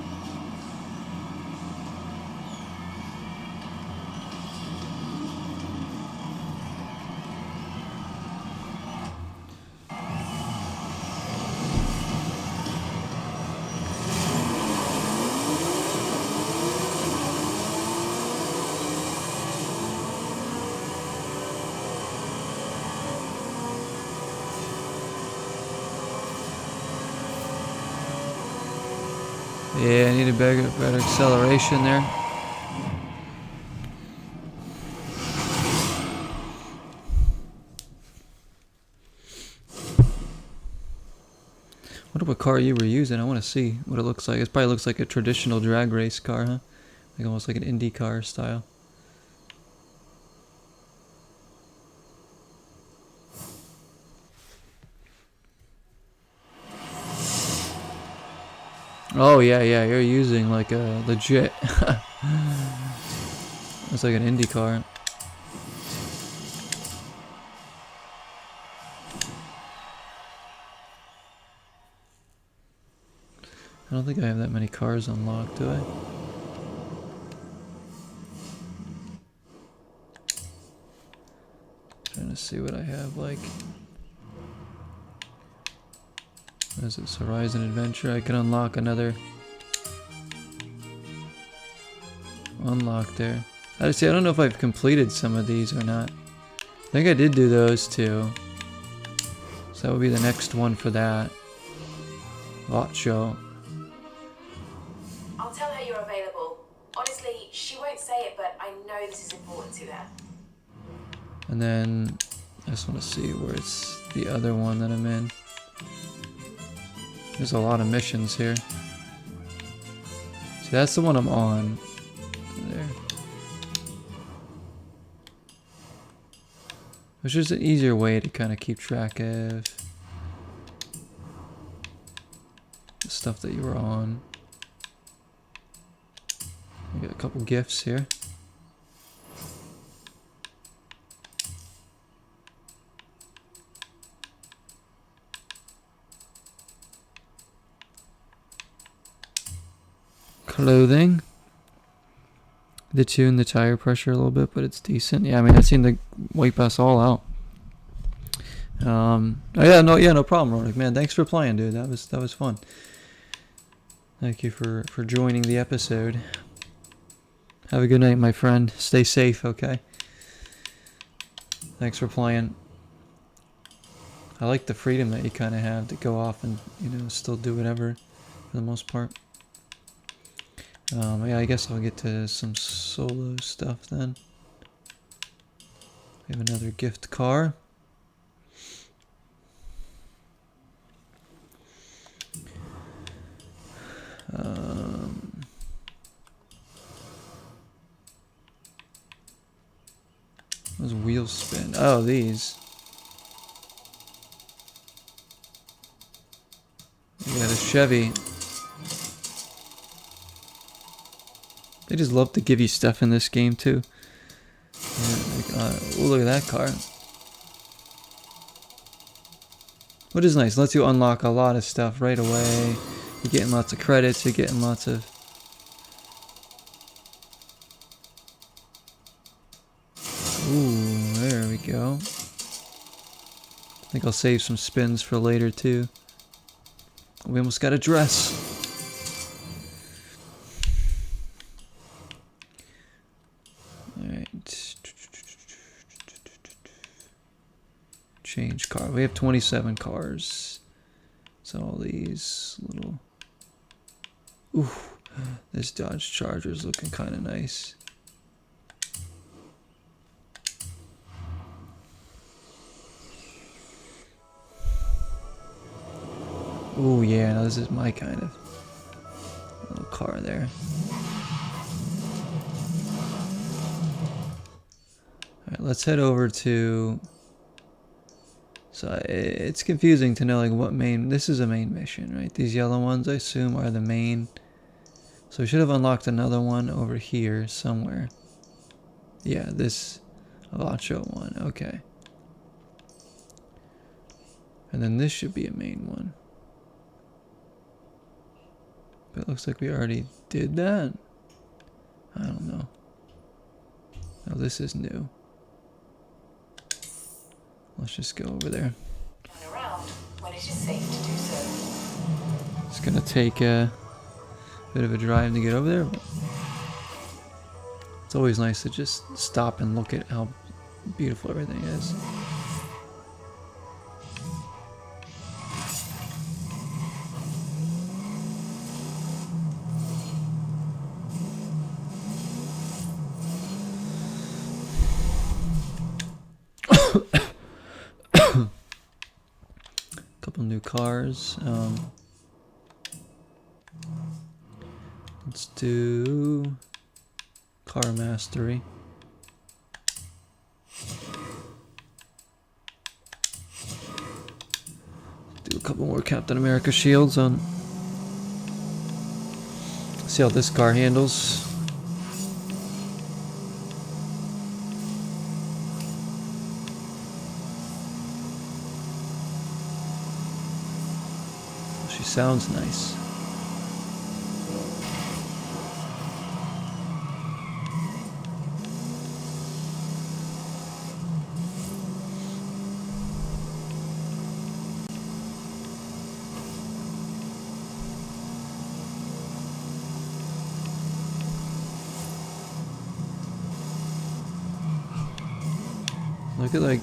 Yeah, I need a better acceleration there. Wonder what car you were using. I want to see what it looks like. It probably looks like a traditional drag race car, huh? Like almost like an Indy car style. Oh yeah, you're using like a legit. It's like an Indy car. I don't think I have that many cars unlocked, do I? Trying to see what I have like. What is this? Horizon Adventure. I can unlock another. Unlock there. I see. I don't know if I've completed some of these or not. I think I did do those two. So that would be the next one for that. Vacho. I'll tell her you're available. Honestly, she won't say it, but I know this is important to her. And then I just want to see where it's the other one that I'm in. There's a lot of missions here. See, that's the one I'm on. There. Which is an easier way to kind of keep track of the stuff that you were on. We got a couple gifts here. Clothing. The tune the tire pressure a little bit, but it's decent. Yeah, I mean, that seemed to wipe us all out. Oh yeah, no problem, Rodik. Man, thanks for playing, dude. That was fun. Thank you for joining the episode. Have a good night, my friend. Stay safe, okay? Thanks for playing. I like the freedom that you kind of have to go off and, you know, still do whatever for the most part. Yeah, I guess I'll get to some solo stuff then. We have another gift car. Those wheels spin. Oh, these. Yeah, the Chevy. They just love to give you stuff in this game too. Yeah, like, oh, look at that car. What is nice, lets you unlock a lot of stuff right away. You're getting lots of credits, you're getting lots of... Ooh, there we go. I think I'll save some spins for later too. We almost got a dress. Change car. We have 27 cars. So all these little... Ooh, this Dodge Charger is looking kind of nice. Ooh, yeah, no, this is my kind of little car there. Alright, let's head over to... So it's confusing to know like what main... This is a main mission, right? These yellow ones I assume are the main. So we should have unlocked another one over here somewhere. Yeah, this Vacho one, okay. And then this should be a main one. But it looks like we already did that. I don't know. No, this is new. Let's just go over there. Around when it is safe to do so. It's gonna take a bit of a drive to get over there, but it's always nice to just stop and look at how beautiful everything is. Couple new cars. Let's do car mastery. Do a couple more Captain America shields on. See how this car handles. She sounds nice. Look at like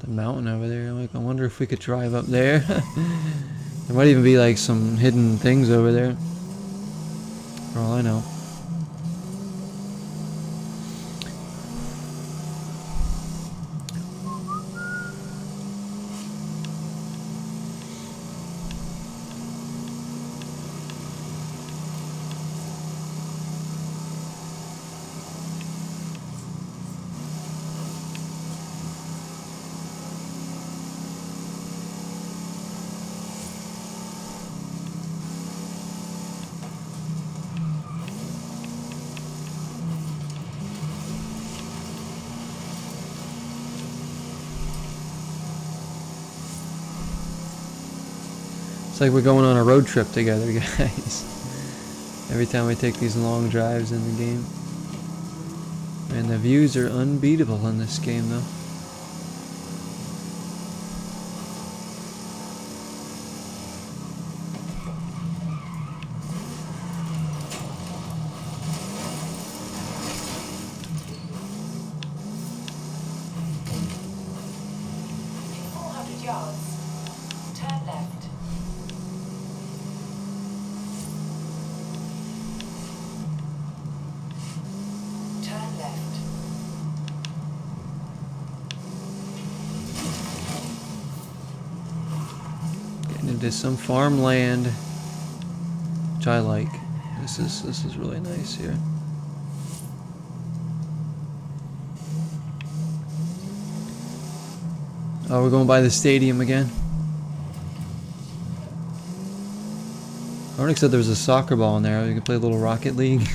the mountain over there. Like, I wonder if we could drive up there. There might even be like some hidden things over there. For all I know. It's like we're going on a road trip together, guys. Every time we take these long drives in the game. And the views are unbeatable in this game, though. In 400 yards, turn left. Turn left. Getting into some farmland, which I like. This is really nice here. Oh, we're going by the stadium again. Arnick said there was a soccer ball in there. We could play a little Rocket League.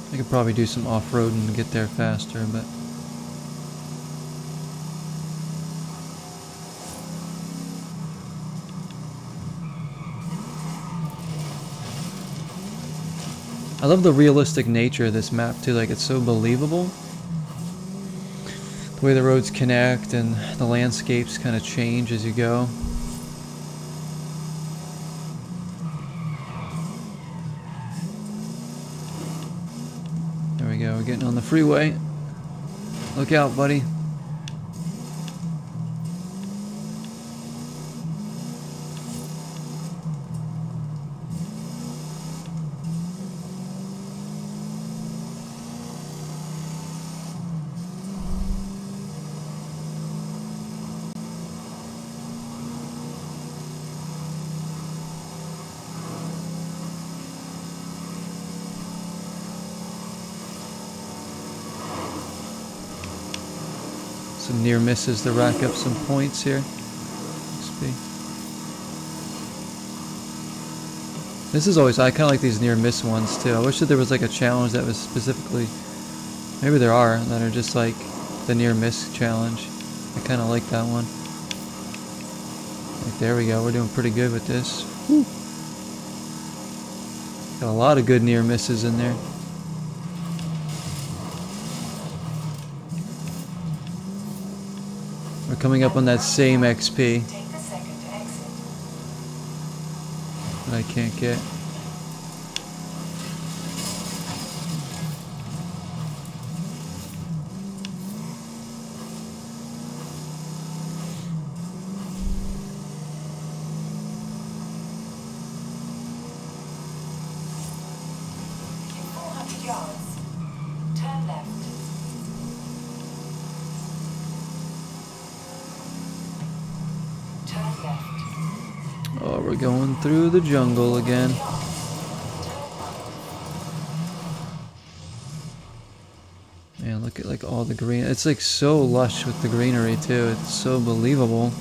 I could probably do some off-road and get there faster, but I love the realistic nature of this map too. Like, it's so believable. The way the roads connect and the landscapes kind of change as you go. There we go, we're getting on the freeway. Look out, buddy. Some near misses to rack up some points here. This is always, I kind of like these near miss ones too. I wish that there was like a challenge that was specifically, maybe there are, that are just like the near miss challenge. I kind of like that one. Like, there we go, we're doing pretty good with this. Woo. Got a lot of good near misses in there. We're coming up on that same XP Take the second exit. that I can't get. In 400 yards, turn left. Turn left. Oh, we're going through the jungle again. Man, look at like all the green. It's like so lush with the greenery too. It's so believable.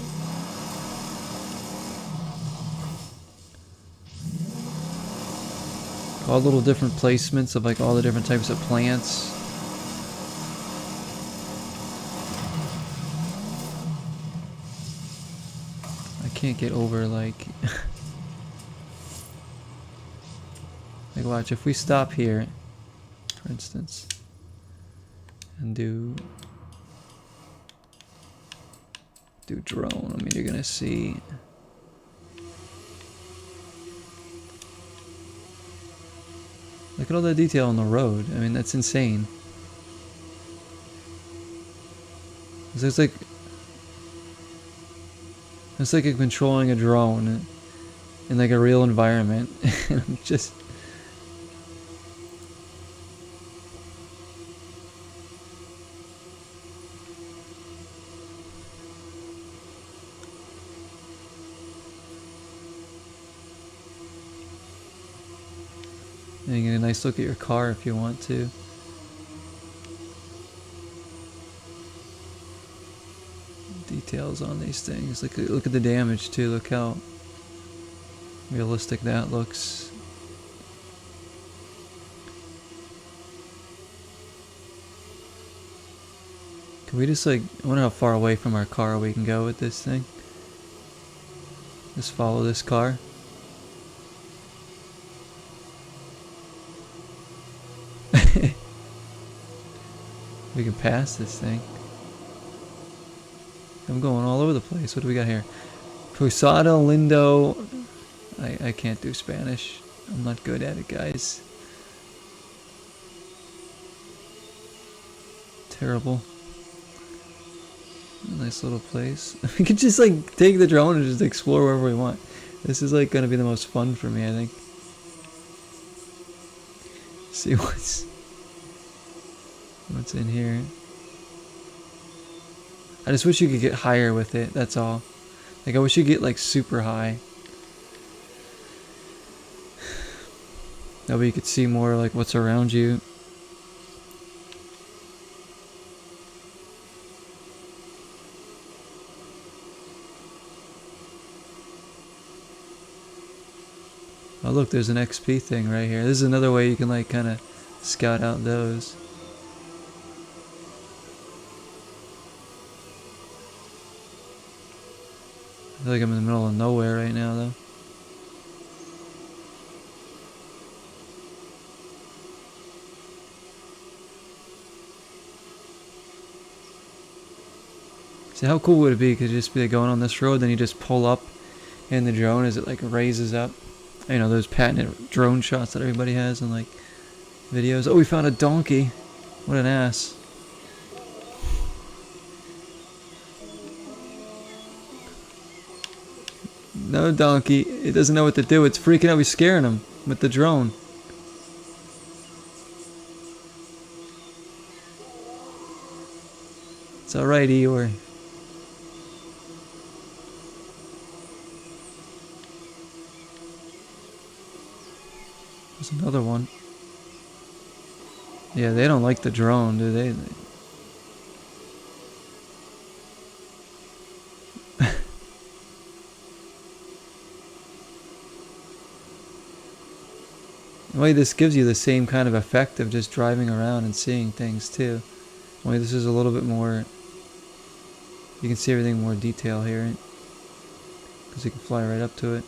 All little different placements of like all the different types of plants. can't get over like like watch, if we stop here for instance and do drone, I mean you're gonna see look at all that detail on the road. I mean that's insane. It's like you're controlling a drone in like a real environment. Just and you get a nice look at your car if you want to. Details on these things. Look at the damage too. Look how realistic that looks. Can we just like, I wonder how far away from our car we can go with this thing. Just follow this car. We can pass this thing. I'm going all over the place. What do we got here? Posada, Lindo. I can't do Spanish. I'm not good at it, guys. Terrible. Nice little place. We could just like take the drone and just explore wherever we want. This is like gonna be the most fun for me, I think. See what's in here. I just wish you could get higher with it, that's all. Like I wish you could get like super high. That way you could see more like what's around you. Oh look, there's an XP thing right here. This is another way you can like kind of scout out those. I feel like I'm in the middle of nowhere right now though. See how cool would it be? Could it just be like going on this road, then you just pull up in the drone as it like raises up. You know, those patented drone shots that everybody has in like videos. Oh, we found a donkey. What an ass. No donkey. It doesn't know what to do. It's freaking out. We're scaring him with the drone. It's alright, Eeyore. There's another one. Yeah, they don't like the drone, do they? Well, this gives you the same kind of effect of just driving around and seeing things too. Only this is a little bit more, you can see everything more detail here, because you can fly right up to it.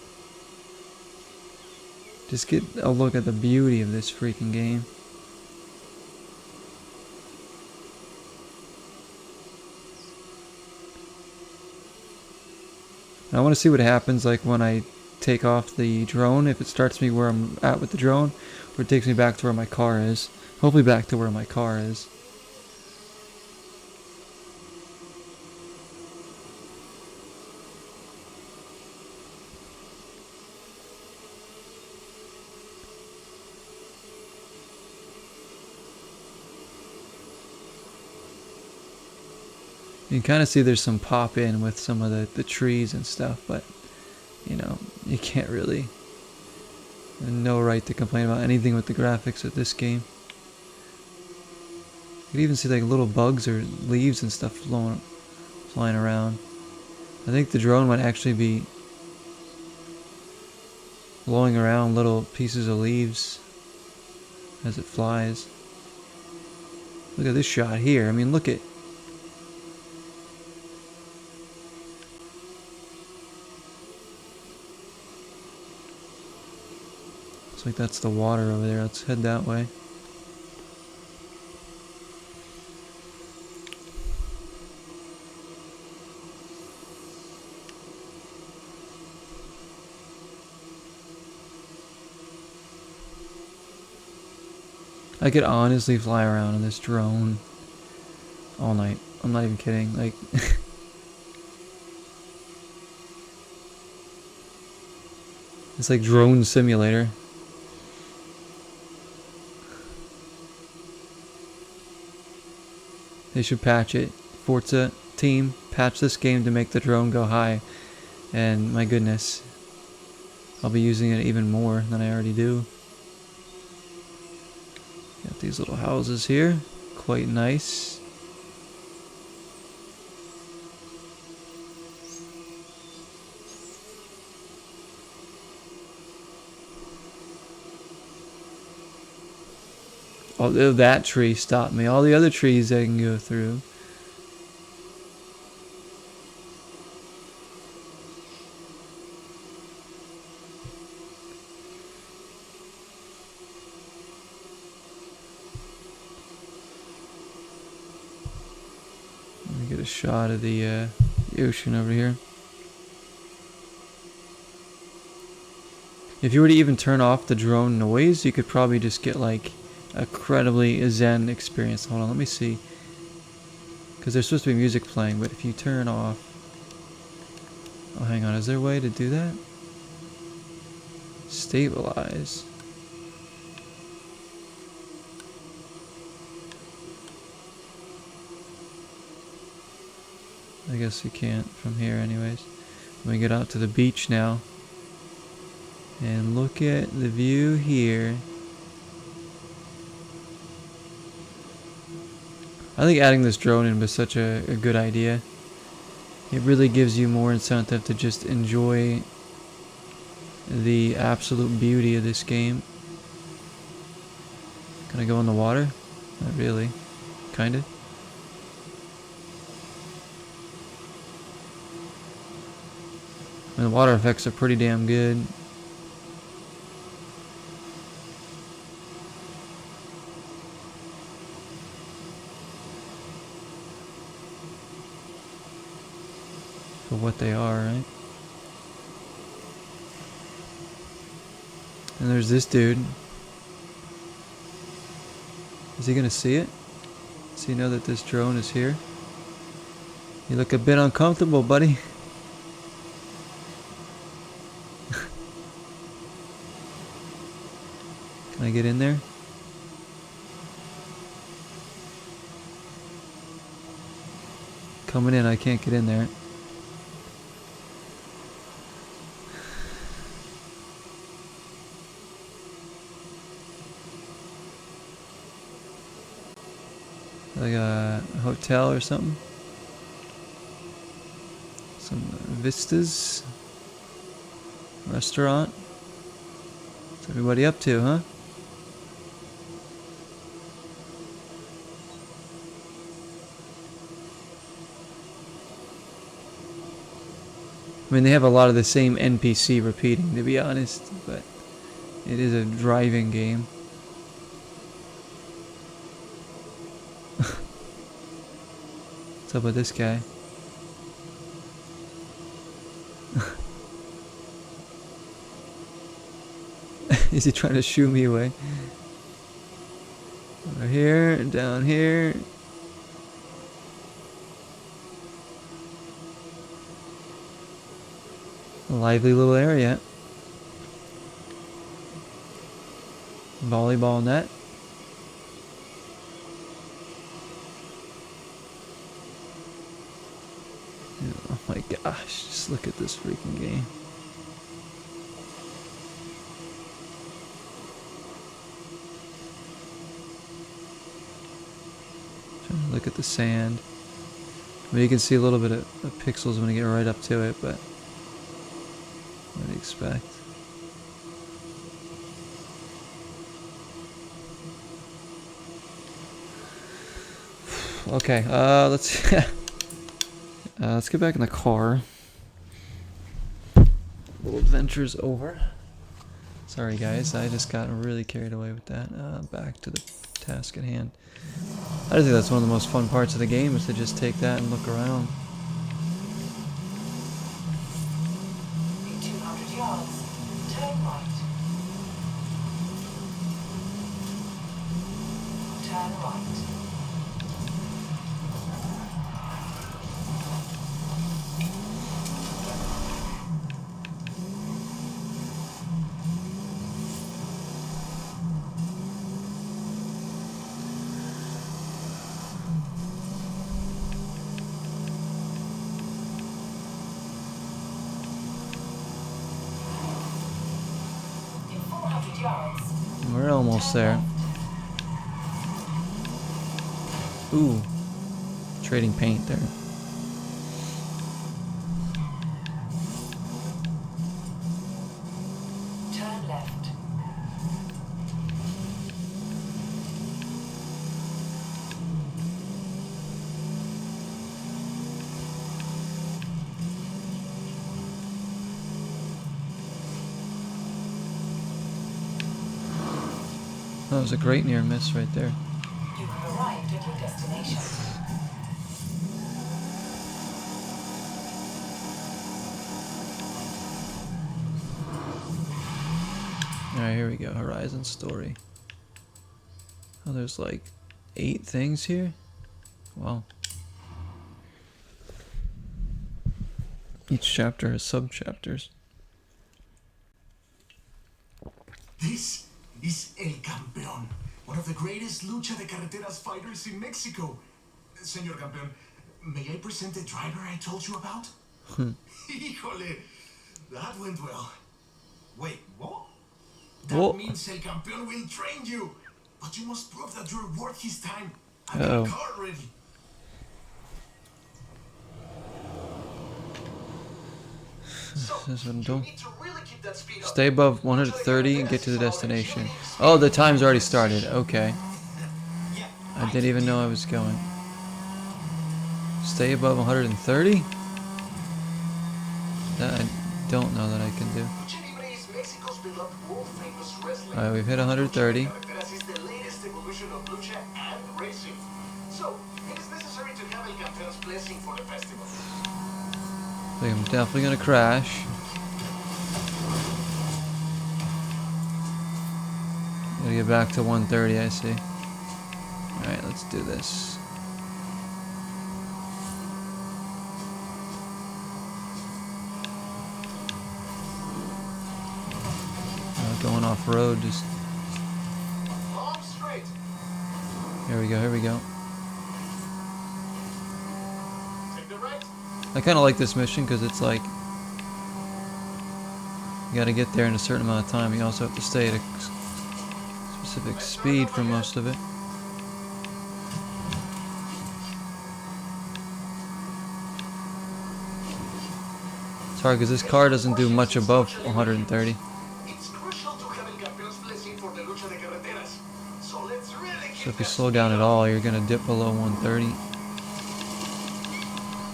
Just get a look at the beauty of this freaking game. I want to see what happens like when I take off the drone, if it starts me where I'm at with the drone, or it takes me back to where my car is. Hopefully back to where my car is. You can kind of see there's some pop in with some of the trees and stuff, but you know, you can't really, no right to complain about anything with the graphics of this game. You can even see like little bugs or leaves and stuff flying around. I think the drone might actually be blowing around little pieces of leaves as it flies. Look at this shot here. I mean, look at, Looks like that's the water over there. Let's head that way. I could honestly fly around in this drone all night. I'm not even kidding. Like, it's like drone simulator. They should patch it. Forza team, patch this game to make the drone go high. And my goodness, I'll be using it even more than I already do. Got these little houses here, quite nice. Although that tree stopped me, all the other trees I can go through. Let me get a shot of the ocean over here. If you were to even turn off the drone noise, you could probably just get like a incredibly zen experience. Hold on, let me see. Because there's supposed to be music playing, but if you turn off... Oh, hang on, is there a way to do that? Stabilize. I guess you can't from here anyways. Let me get out to the beach now. And look at the view here. I think adding this drone in was such a good idea. It really gives you more incentive to just enjoy the absolute beauty of this game. Can I go in the water? Not really. Kinda. I mean, the water effects are pretty damn good. For what they are, right? And there's this dude. Is he gonna see it? Does he know that this drone is here? You look a bit uncomfortable, buddy. Can I get in there? Coming in, I can't get in there. Like a hotel or something. Some vistas. Restaurant. What's everybody up to, huh? I mean, they have a lot of the same NPC repeating, to be honest, but it is a driving game. What's up with this guy? Is he trying to shoo me away? Over here, down here. A lively little area. Volleyball net. Oh my gosh, just look at this freaking game. Trying to look at the sand. I mean, you can see a little bit of pixels when you get right up to it, but what do you expect? Okay, let's get back in the car. Little adventure's over. Sorry guys, I just got really carried away with that. Back to the task at hand. I think that's one of the most fun parts of the game, is to just take that and look around. In 200 yards, turn right. Turn right. In 400 yards, We're almost there. Ooh, trading paint there. turn left. That was a great near miss right there. You have arrived at your destination. Alright, here we go. Horizon story. Oh, there's like 8 things here? Wow. Each chapter has sub-chapters. This is El Campeón, one of the greatest lucha de carreteras fighters in Mexico. Señor Campeón, may I present the driver I told you about? Híjole, that went well. Wait, what? That What? means El Campeón will train you, but you must prove that you're worth his time. I've Uh-oh. got a car ready. This one don't. Need to really keep that speed up. Stay above 130 and get to the destination. Oh, the time's already started. Okay. I didn't even know I was going. Stay above 130? That I don't know that I can do. Lucha Libre is Mexico's beloved world-famous wrestling. Alright, we've hit 130. Carreteras is the latest evolution of lucha and racing. So, it is necessary to have El Campeón's blessing for the festival. I think I'm definitely gonna crash. Gotta get back to 130, I see. Alright, let's do this. Going off road, just Long straight. here we go, here we go. Take the right. I kind of like this mission because it's like you got to get there in a certain amount of time. You also have to stay at a specific speed for most of it. It's hard because this car doesn't do much above 130. It's crucial to have El Campeón's blessing for the lucha de carreteras. So let's really keep So if you that slow speed down at up. all, you're gonna dip below 130.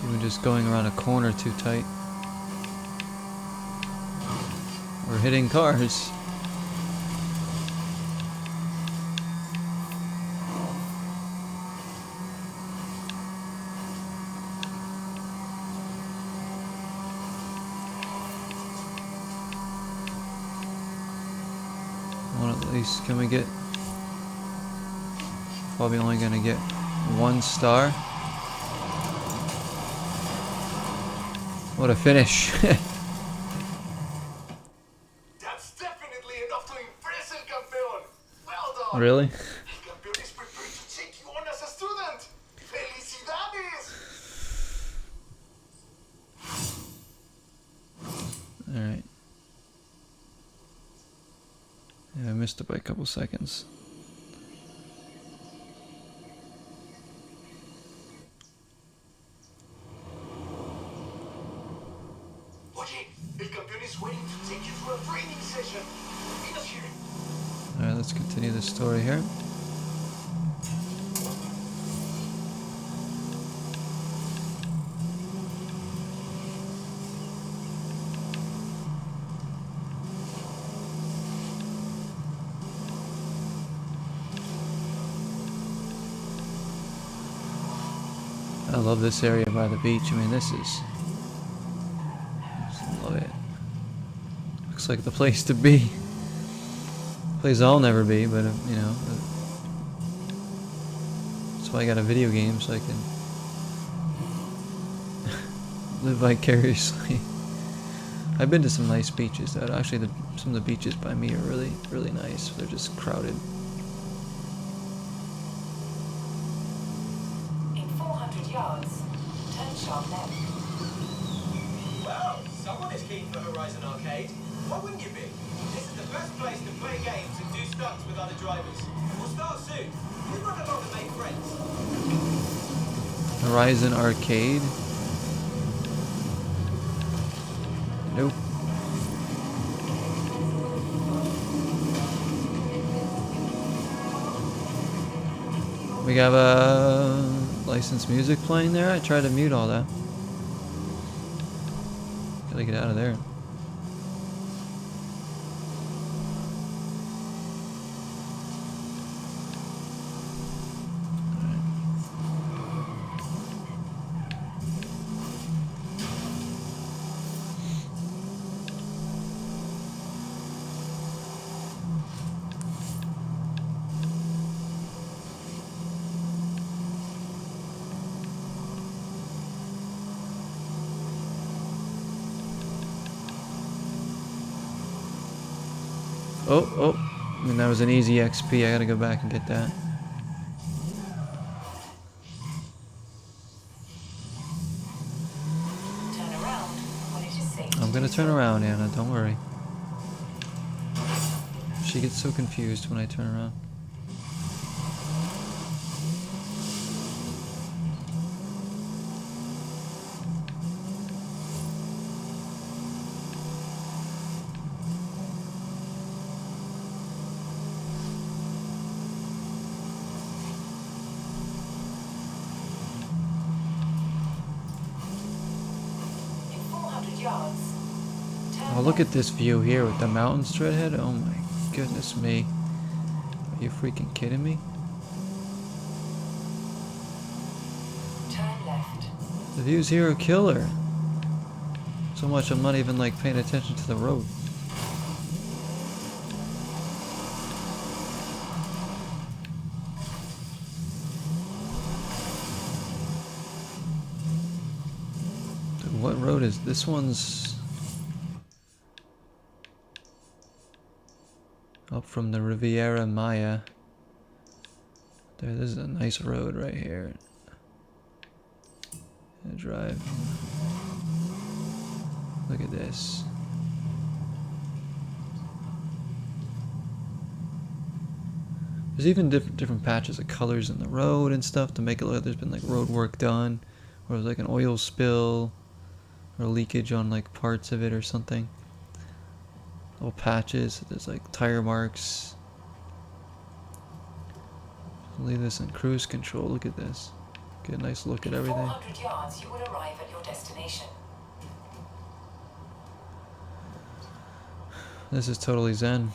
Even just going around a corner too tight. We're hitting cars. Well, at least can we get? Probably only gonna get 1 star. What a finish. That's definitely enough to impress El Campeón. Well done. Really? El Campeón is prepared to take you on as a student. Felicidades. Alright. Yeah, I missed it by a couple seconds. Oye, El Campeón is waiting to take you through a training session. Meet us here. Alright, let's continue the story here. I love this area by the beach. I mean, this is... Just love it. Looks like the place to be. Place I'll never be, but you know... That's why I got a video game, so I can... live vicariously. I've been to some nice beaches. Actually, some of the beaches by me are really, really nice. They're just crowded. In 400 yards, turn sharp left. Well, someone is keen for Horizon Arcade. Why wouldn't you be? This is the best place to play games and do stunts with other drivers. We'll start soon. We run along and make friends. Horizon Arcade? Nope. We have licensed music playing there. I tried to mute all that. Gotta get out of there. Oh, I mean, that was an easy XP. I gotta go back and get that. Turn around when it is safe. I'm gonna turn around, Anna, don't worry. She gets so confused when I turn around. Yards. Oh, look at this view here with the mountains straight ahead. Oh my goodness me. Are you freaking kidding me? Turn left. The views here are killer. So much I'm not even like paying attention to the road. Dude, what road is this? One's up from the Riviera Maya. There, this is a nice road right here. Drive. Look at this. There's even different patches of colors in the road and stuff to make it look like there's been like road work done, or there's like an oil spill or leakage on like parts of it or something. Little patches. There's like tire marks. Leave this in cruise control. Look at this. Get a nice look at everything. 400 yards, you will arrive at your destination. This is totally zen.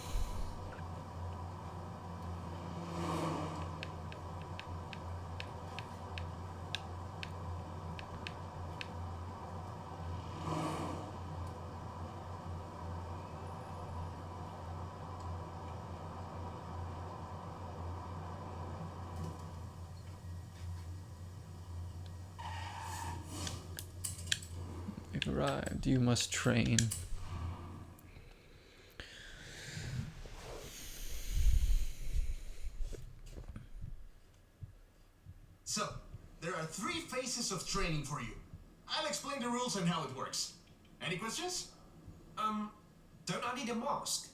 You've arrived. You must train. So, there are 3 phases of training for you. I'll explain the rules and how it works. Any questions? Don't I need a mask?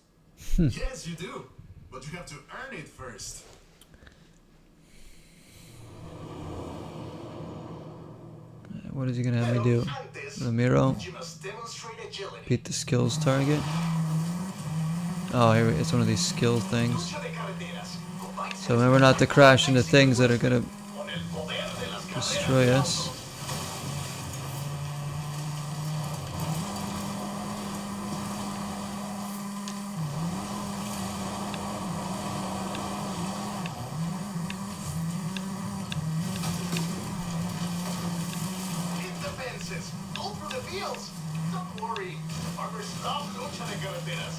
Yes, you do. But you have to earn it first. What is he gonna have me do? Ramiro? You must demonstrate agility. Beat the skills target? Oh, here it's one of these skills things. Lucha de carreteras. Combines So remember not to crash into things that are gonna destroy us. all through the fields. Don't worry, farmers love lucha de carreteras.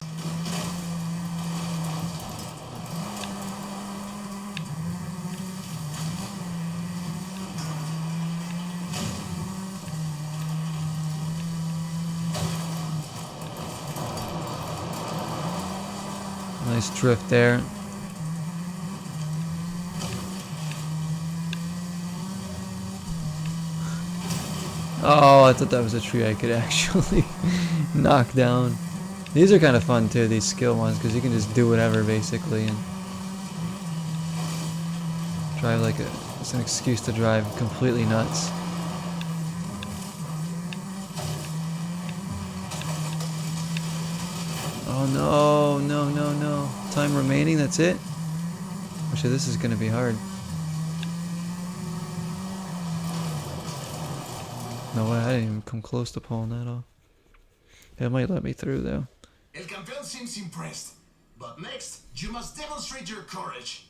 Nice drift there. Oh, I thought that was a tree I could actually knock down. These are kind of fun too, these skill ones, because you can just do whatever basically and drive like it's an excuse to drive completely nuts. Oh no, no, no, no. Time remaining, that's it? Actually, this is going to be hard. No way, I didn't even come close to pulling that off. It might let me through though. El Campeón seems impressed. But next, you must demonstrate your courage.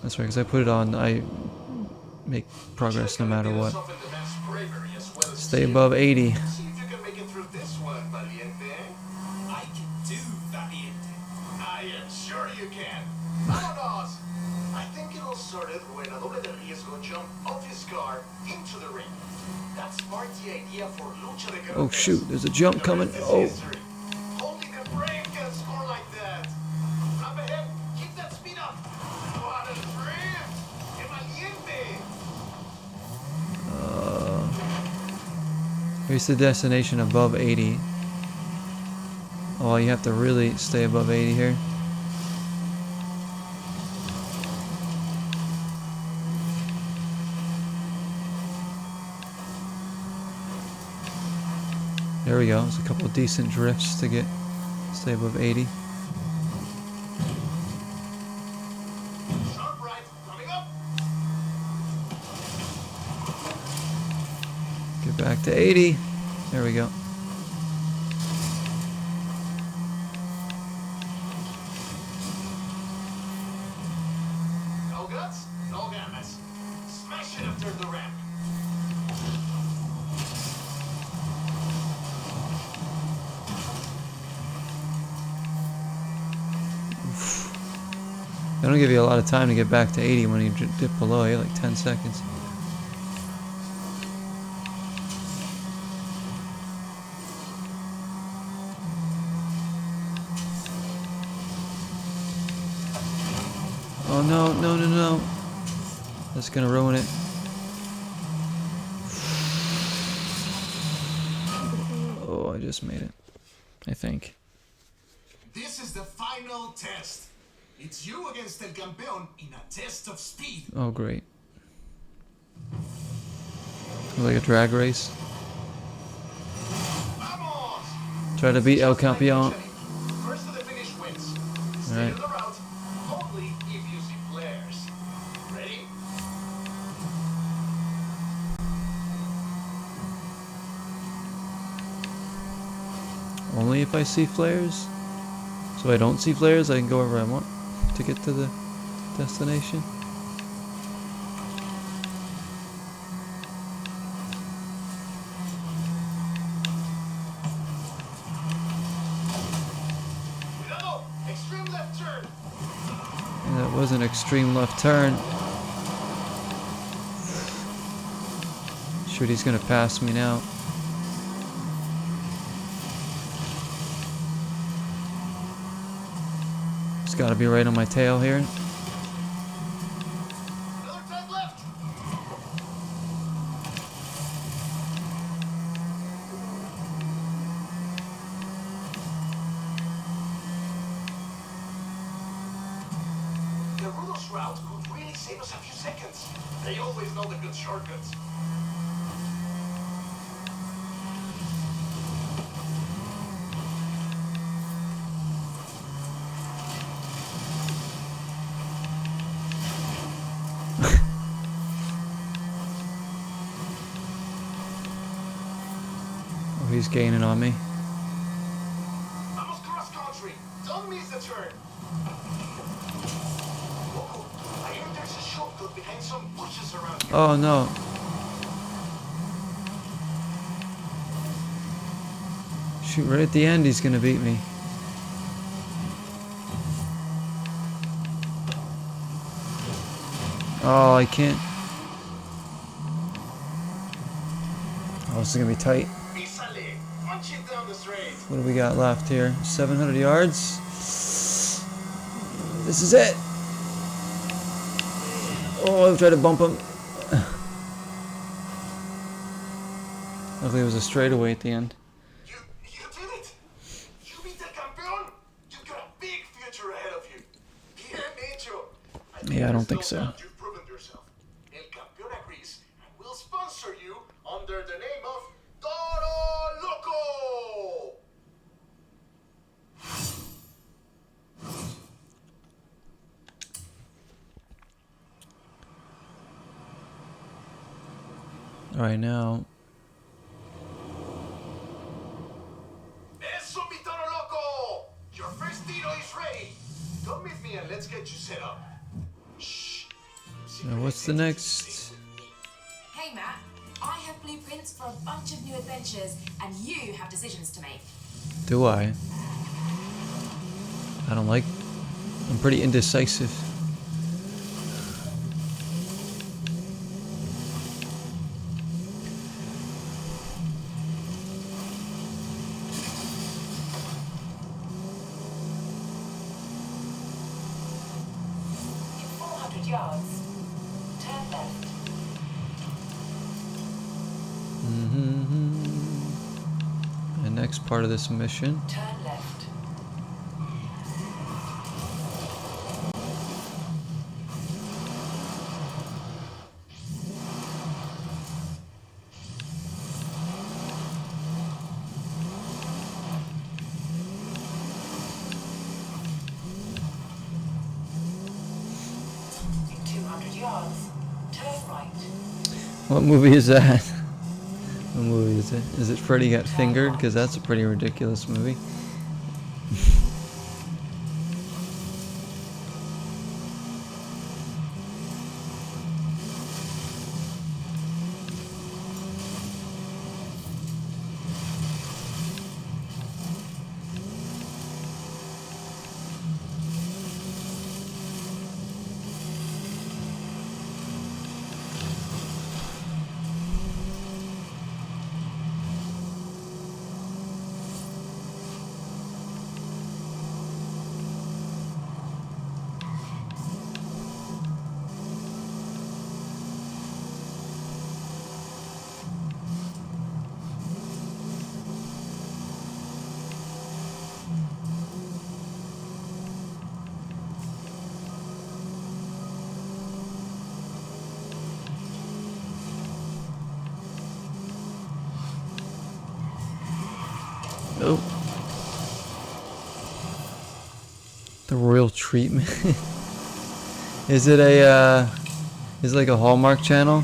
That's right, because I put it on, I make progress no matter what. Stay above 80. See if you can make it through this one, Valiente. I can do Valiente. I am sure you can. Vámonos! I think it all started when a doble de riesgo jumped off his car into the ring. That sparked the idea for lucha de carreteras. Oh shoot, there's a jump coming. The rest is Oh. history. Only the brain can score like that. Up ahead, keep that speed up. What a drift! ¡Qué valiente! Here's the destination above 80. Oh, you have to really stay above 80 here. There we go. There's a couple of decent drifts to stay above 80. Sharp right, coming up. Get back to 80. There we go. No guts, no ganas. Smash it after the ramp. They don't give you a lot of time to get back to 80 when you dip below. You have like 10 seconds. Oh no, no, no, no. That's gonna ruin it. Oh, I just made it. I think. This is the final test. It's you against El Campeón in a test of speed. Oh, great. Like a drag race. Vamos! Try to beat El Campeón. First to the finish wins. Stay Alright. on the route, only if you see flares. Ready? Only if I see flares? So I don't see flares, I can go wherever I want to get to the destination. Cuidado! Extreme left turn. And that was an extreme left turn. Shoot, he's gonna pass me now. It's gotta be right on my tail here. Another time left. The Rudos route could really save us a few seconds. They always know the good shortcuts. Oh, he's gaining on me. Vamos cross country. Don't miss the turn. Whoa, I hear there's a shortcut behind some bushes around here. Oh no. Shoot, right at the end he's gonna beat me. Oh, I can't. Oh, this is gonna be tight. Písale. Punch it down the straight. What do we got left here? 700 yards. This is it. Oh, I've tried to bump him. Luckily it was a straightaway at the end. You did it. You beat the campeón. You've got a big future ahead of you. Bien hecho. Yeah, I don't think there's so. no doubt you've proven yourself. El campeón agrees and will sponsor you under the name of Toro Loco. All right, now. Eso, mi Toro Loco. Your first tiro is ready. Come with me and let's get you set up. Shh. Now what's the next? Hey, Matt. I have blueprints for a bunch of new adventures, and you have decisions to make. Do I? I don't like. I'm pretty indecisive. In 400 yards, turn left. The next part of this mission. Turn left. In 200 yards, turn right. What movie is that? What movie is it? Is it Freddy Got Fingered? Because that's a pretty ridiculous movie. Oh. The royal treatment. Is it a is it like a Hallmark Channel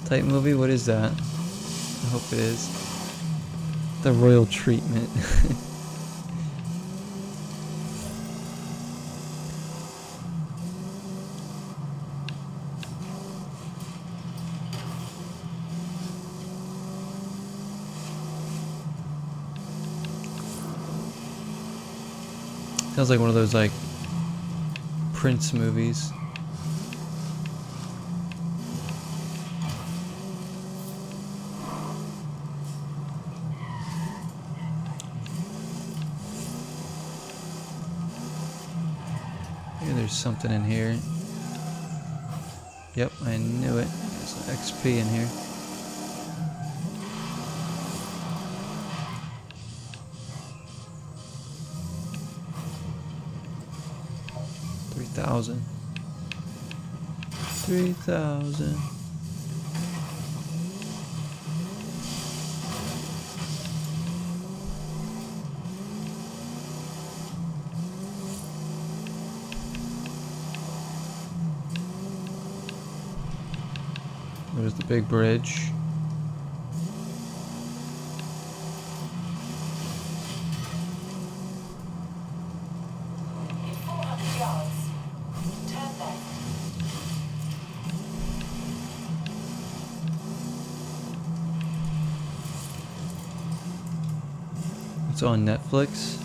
type movie? What is that? I hope it is. The royal treatment. Sounds like one of those like Prince movies. Maybe there's something in here. Yep, I knew it. There's an XP in here. $3,000. $3,000. There's the big bridge. In 400 yards, turn left. It's on Netflix.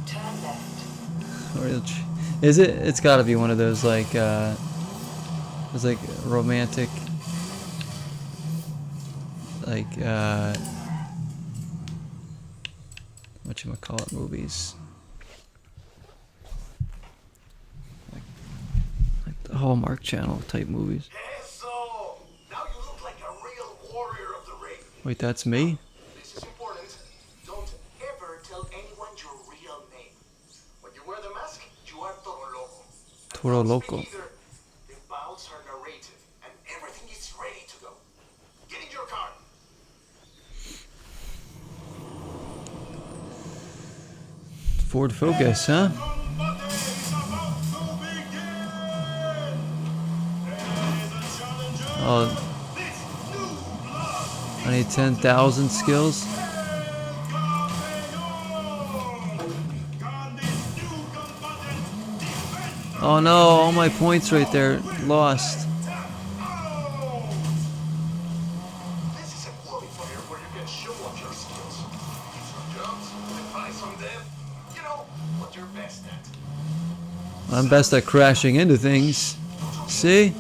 Turn left. Is it? It's got to be one of those like it's like romantic, like whatchamacallit movies. Like the Hallmark Channel type movies. Eso! Now you look like a real warrior of the ring. Wait, that's me? This is important. Don't ever tell anyone your real name. When you wear the mask, you are Toro Loco. And Toro don't Loco. speak either. The bouts are narrated, and everything is ready to go. Get in your car. Ford Focus, huh? Oh, I need 10,000 skills. Oh no, all my points right there lost. This is a qualifier where you can show off your skills. Hit some jumps, advice on them. You know what you're best at. I'm best at crashing into things. See?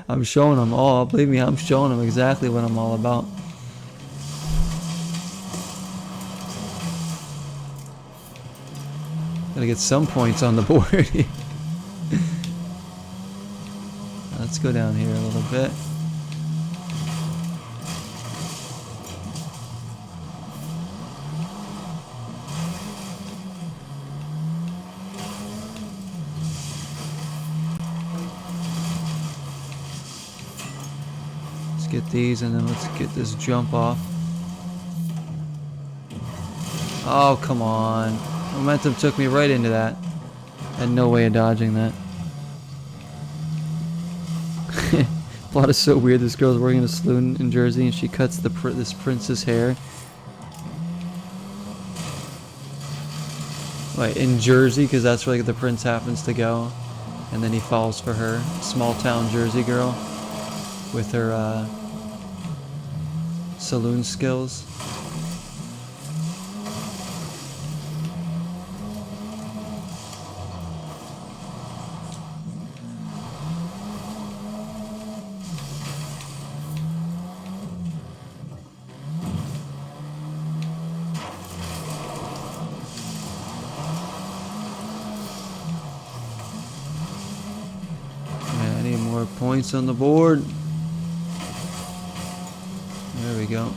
I'm showing them all. Believe me, I'm showing them exactly what I'm all about. Gotta get some points on the board. Let's go down here a little bit. Let's get these and then let's get this jump off. Oh, come on. Momentum took me right into that. Had no way of dodging that. Plot is so weird. This girl's working in a saloon in Jersey and she cuts this prince's hair. Wait, in Jersey? Because that's where like, the prince happens to go. And then he falls for her. Small town Jersey girl. With her saloon skills. Yeah, I need more points on the board. There we go.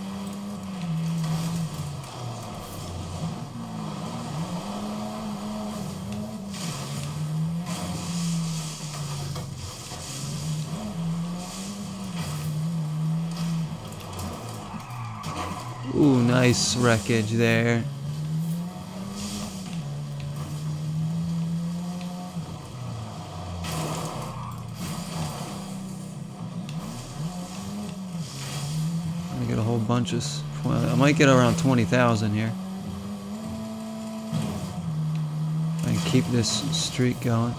Ooh, nice wreckage there. I get a whole bunch of. I might get around 20,000 here. I can keep this streak going.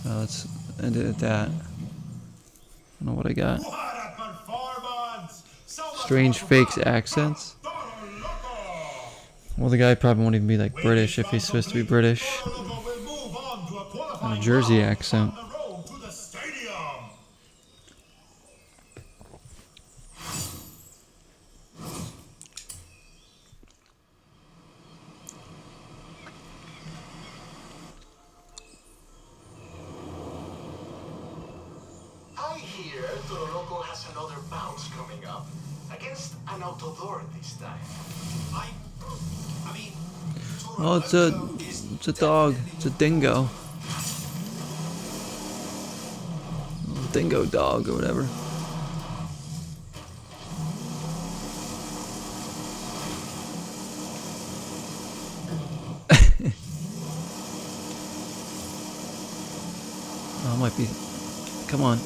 Let's end it at that. I don't know what I got. Strange fakes accents. Well, the guy probably won't even be like British if he's supposed to be British. And a Jersey accent. I hear Toro Loco has another bout coming up against an outdoor this time. I mean, Oh, it's a dog. It's a dingo. Dingo dog or whatever. Oh, it might be. Come on.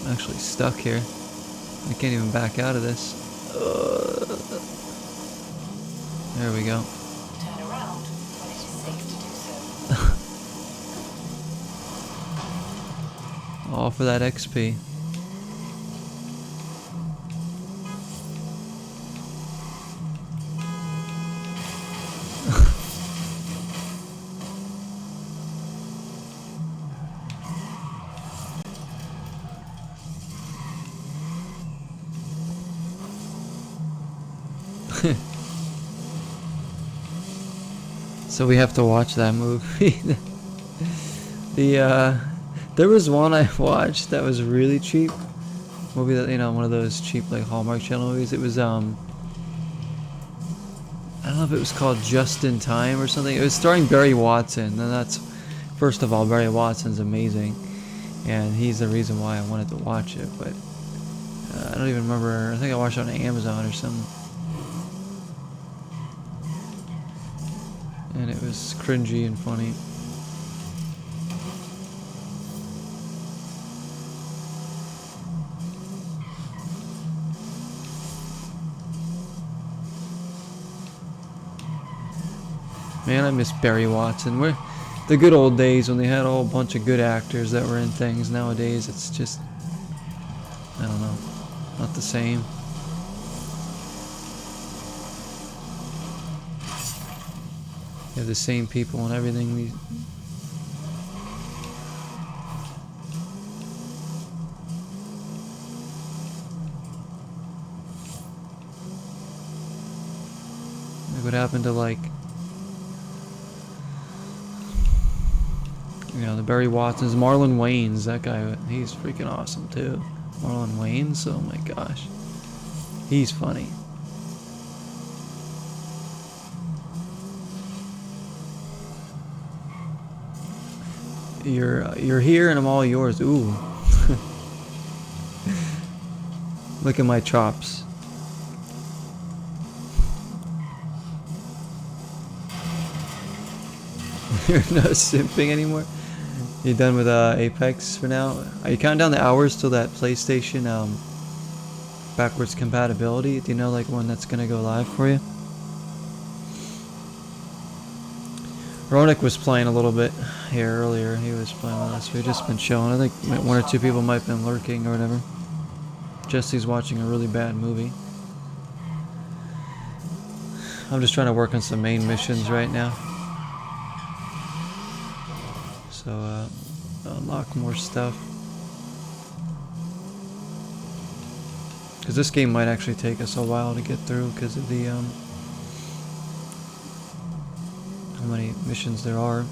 I'm actually stuck here. I can't even back out of this. There we go. Turn around when it is safe to do All for that XP. So we have to watch that movie. There was one I watched that was really cheap. Movie that, you know, one of those cheap like Hallmark Channel movies. It was I don't know if it was called Just in Time or something. It was starring Barry Watson, and that's, first of all, Barry Watson's amazing, and he's the reason why I wanted to watch it. But I don't even remember. I think I watched it on Amazon or something. And it was cringy and funny. Man, I miss Barry Watson. We're the good old days when they had a whole bunch of good actors that were in things. Nowadays, it's just, I don't know, not the same. You have the same people and everything. Like what happened to, like, you know, the Barry Watsons, Marlon Wayans, that guy, he's freaking awesome too. Marlon Wayans, oh my gosh. He's funny. You're here and I'm all yours. Ooh. Look at my chops. You're not simping anymore? You done with Apex for now? Are you counting down the hours till that PlayStation backwards compatibility? Do you know like when that's gonna go live for you? Ronick was playing a little bit here earlier. He was playing with us. We've just been chilling. I think one or two people might have been lurking or whatever. Jesse's watching a really bad movie. I'm just trying to work on some main missions right now. So, unlock more stuff. Because this game might actually take us a while to get through because of the, how many missions there are.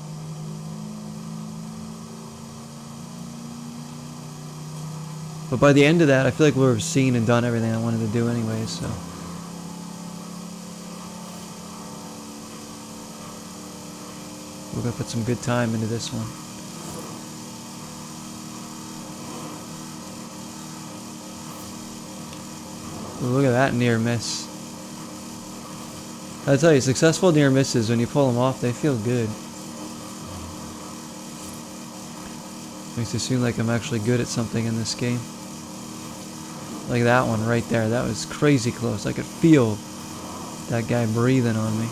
But by the end of that, I feel like we'll have seen and done everything I wanted to do anyway, so. We're gonna put some good time into this one. Ooh, look at that near miss. I tell you, successful near misses, when you pull them off, they feel good. Makes it seem like I'm actually good at something in this game. Like that one right there, that was crazy close. I could feel that guy breathing on me.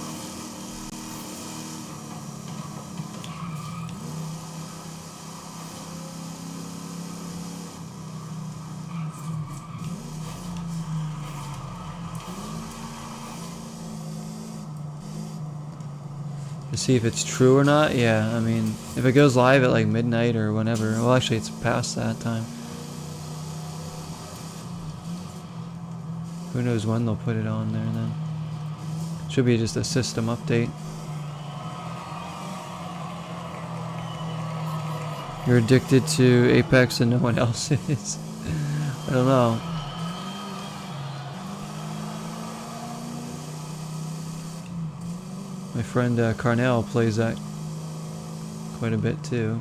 To see if it's true or not, yeah, I mean, if it goes live at like midnight or whenever, well actually it's past that time. Who knows when they'll put it on there then. Should be just a system update. You're addicted to Apex and no one else is. I don't know. My friend Carnell plays that quite a bit too.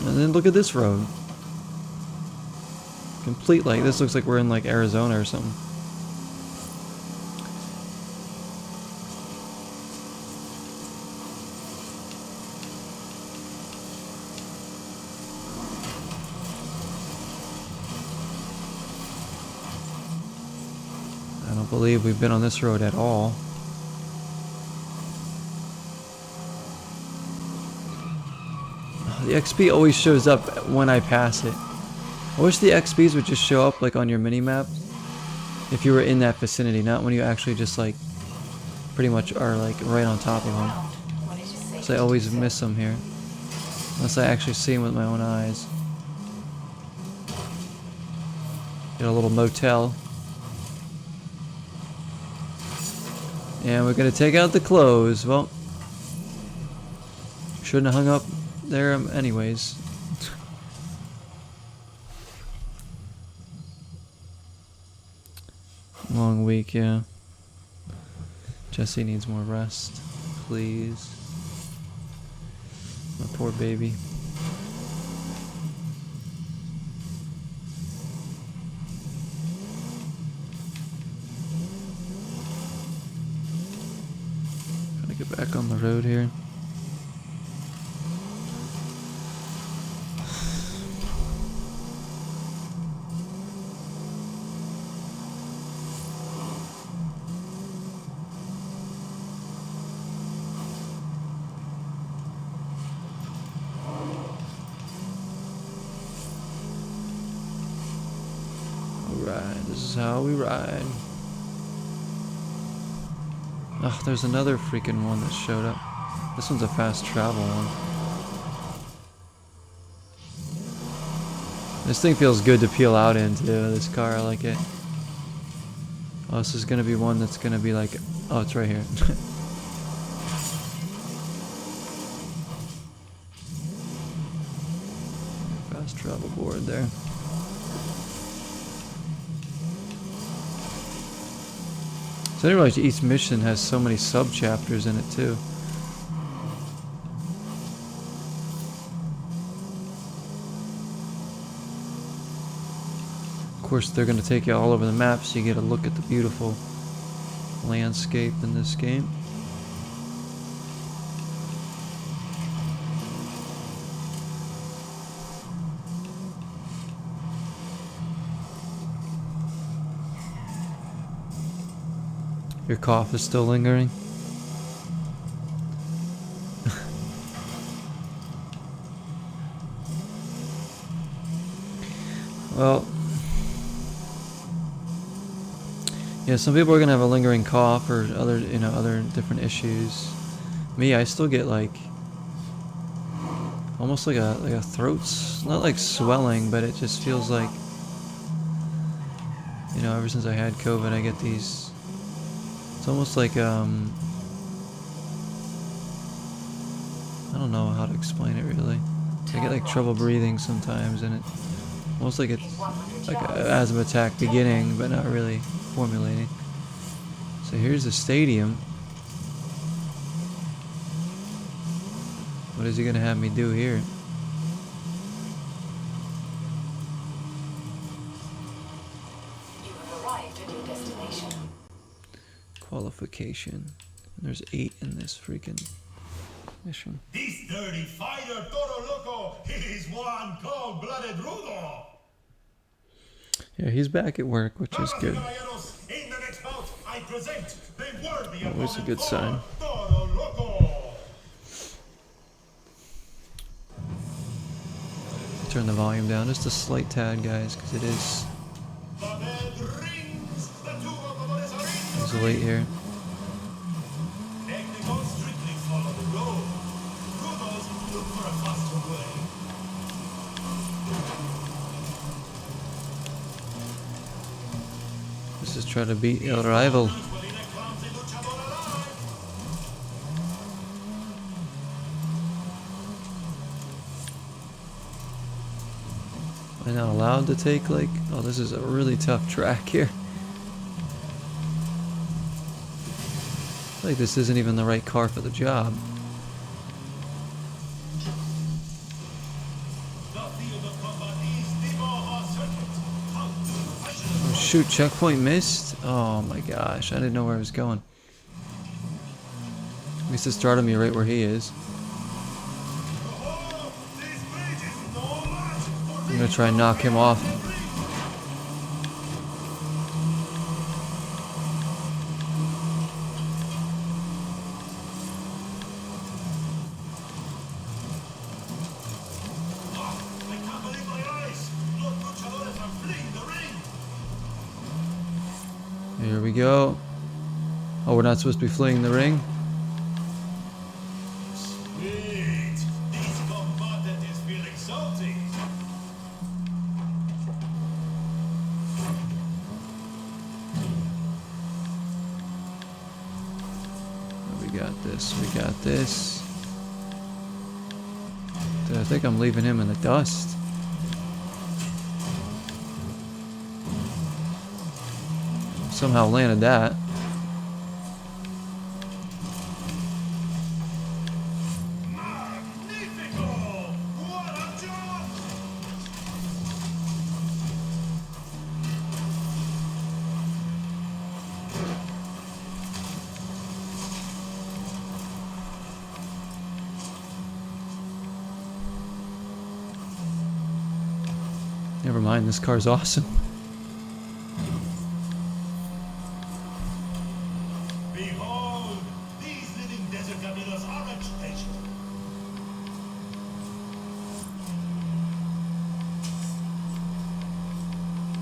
And then look at this road. complete, like, this looks like we're in, like, Arizona or something. I don't believe we've been on this road at all. The XP always shows up when I pass it. I wish the XPs would just show up like on your mini-map if you were in that vicinity, not when you actually just like pretty much are like right on top of them. So I always miss them here. Unless I actually see them with my own eyes. Get a little motel. And we're gonna take out the clothes. Well, shouldn't have hung up there anyways. Long week, yeah. Jesse needs more rest, please. My poor baby. Trying to get back on the road here. This is how we ride. Oh, there's another freaking one that showed up. This one's a fast travel one. This thing feels good to peel out into, this car, I like it. Oh, this is gonna be one that's gonna be like, oh, it's right here. Fast travel board there. So I didn't realize each mission has so many sub-chapters in it too. Of course, they're going to take you all over the map so you get a look at the beautiful landscape in this game. Your cough is still lingering? Well, yeah, some people are gonna have a lingering cough or other, other different issues. Me, I still get like almost like a throat's not like swelling, but it just feels like, ever since I had COVID, I get these. It's almost like, I don't know how to explain it really. I get like trouble breathing sometimes, and it almost like it's like an asthma attack beginning, but not really formulating. So here's the stadium. What is he gonna have me do here? Qualification. There's 8 in this freaking mission. This dirty fighter, Toro Loco, is one cold-blooded rudo. Yeah, he's back at work, which is good. In the next bout, I present the worthy Always a good sign. Toro Loco. Turn the volume down just a slight tad, guys, because it is. It's late here. This is trying to beat your rival. Am I not allowed to take like? Oh, this is a really tough track here. I feel like this isn't even the right car for the job. shoot, checkpoint missed? Oh my gosh, I didn't know where I was going. At least it started me right where he is. I'm gonna try and knock him off. Here we go. Oh, we're not supposed to be fleeing the ring? Sweet. This combatant is feeling salty. We got this, we got this. Dude, I think I'm leaving him in the dust. Somehow landed that. Magnifico! What a job! Never mind, this car's awesome. Behold, these living desert caminos are a treasure.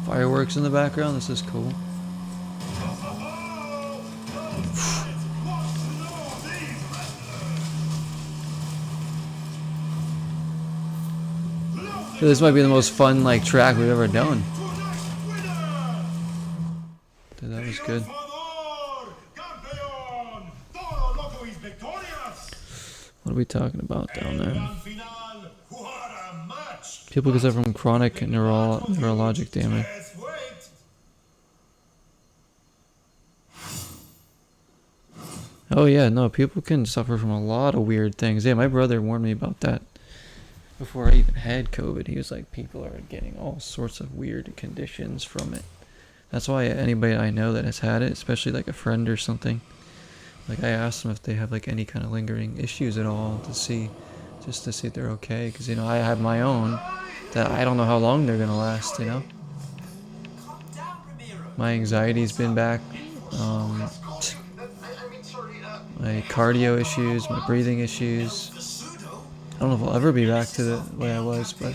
Fireworks in the background, this is cool. This might be the most fun like track we've ever done. Dude, that was good. What are we talking about down there? People get suffer from chronic neurologic damage. Oh yeah, no, people can suffer from a lot of weird things. Yeah, my brother warned me about that before I even had COVID. He was like, people are getting all sorts of weird conditions from it. That's why anybody I know that has had it, especially like a friend or something, like I asked them if they have like any kind of lingering issues at all to see, just to see if they're okay. Because, you know, I have my own that I don't know how long they're going to last, you know. My anxiety's been back. My cardio issues, my breathing issues. I don't know if I'll ever be back to the way I was, but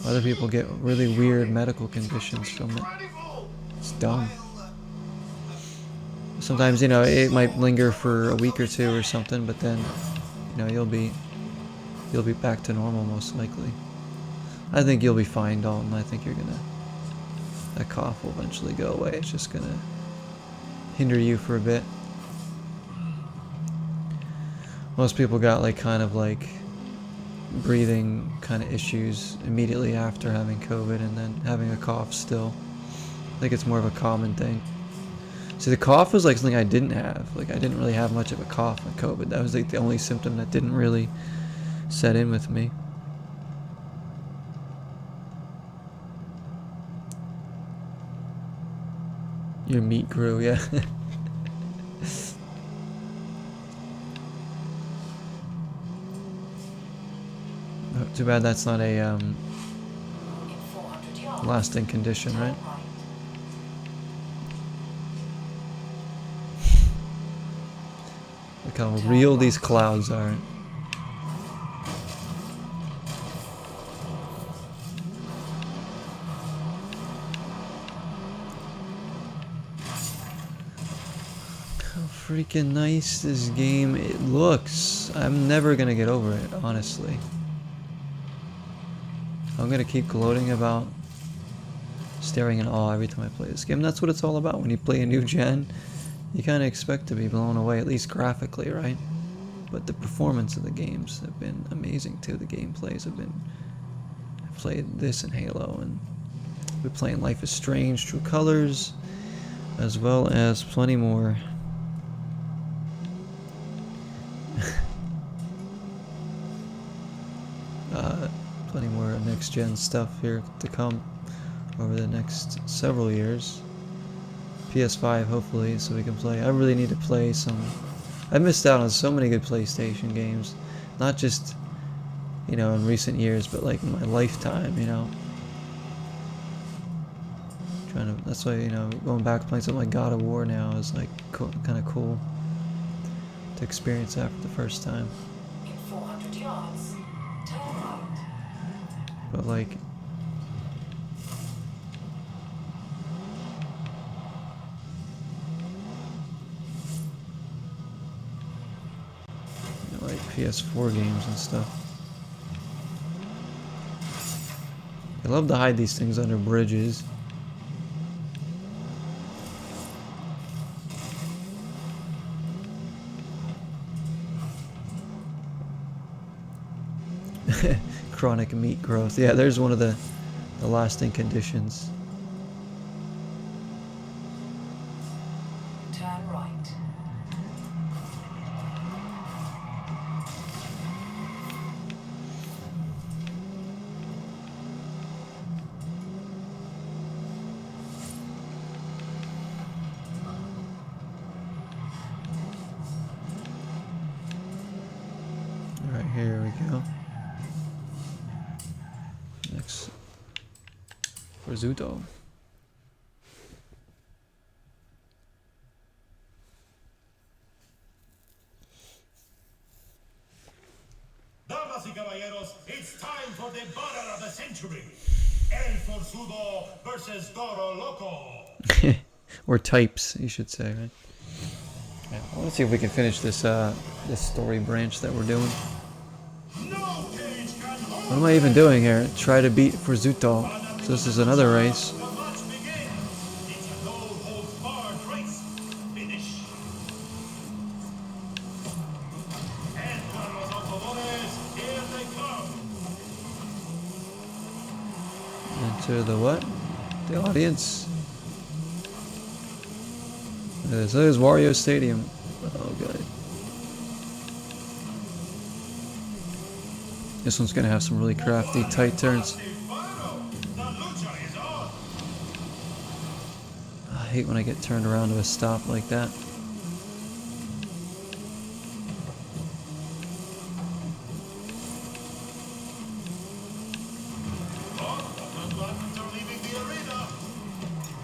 other people get really weird medical conditions from it. It's dumb. Sometimes, you know, it might linger for a week or two or something, but then, you know, you'll be back to normal most likely. I think you'll be fine, Dalton. I think that cough will eventually go away. It's just gonna hinder you for a bit. Most people got like kind of like breathing kind of issues immediately after having COVID and then having a cough still. I think it's more of a common thing. See, the cough was like something I didn't have. Like, I didn't really have much of a cough with COVID. That was like the only symptom that didn't really set in with me. Your meat grew, yeah. Too bad that's not a In 400 yards. lasting condition, right? Look how real these clouds are. How freaking nice this game it looks. I'm never gonna get over it, honestly. I'm gonna keep gloating about staring in awe every time I play this game. That's what it's all about. When you play a new gen, you kind of expect to be blown away, at least graphically, right? But the performance of the games have been amazing too. The gameplays have been... I've played this in Halo, and we're playing Life is Strange, True Colors, as well as plenty more. Plenty more next gen stuff here to come. over the next several years. PS5 hopefully, so we can play. I really need to play some. I missed out on so many good PlayStation games, not just, you know, in recent years, but like in my lifetime, you know. That's why, you know, going back playing something like God of War now is like kind of cool to experience that for the first time. In 400 yards, turn right. But like, you know, like PS4 games and stuff. They love to hide these things under bridges. Chronic meat growth. Yeah, there's one of the lasting conditions. Turn right. Alright, here we go. Next. Forzuto. Damas y caballeros, it's time for the battle of the century. El Forzudo versus Toro Loco. Or types, you should say, right? Yeah, I want to see if we can finish this this story branch that we're doing. No cage can hold. What am I even doing here? Try to beat Forzuto. So this is another race. The match begins. It's a no-holds-barred race. Finish. And para los autodores, here they come. Enter the what? The audience. There's Wario Stadium. Oh god. This one's gonna have some really crafty tight turns. I hate when I get turned around to a stop like that.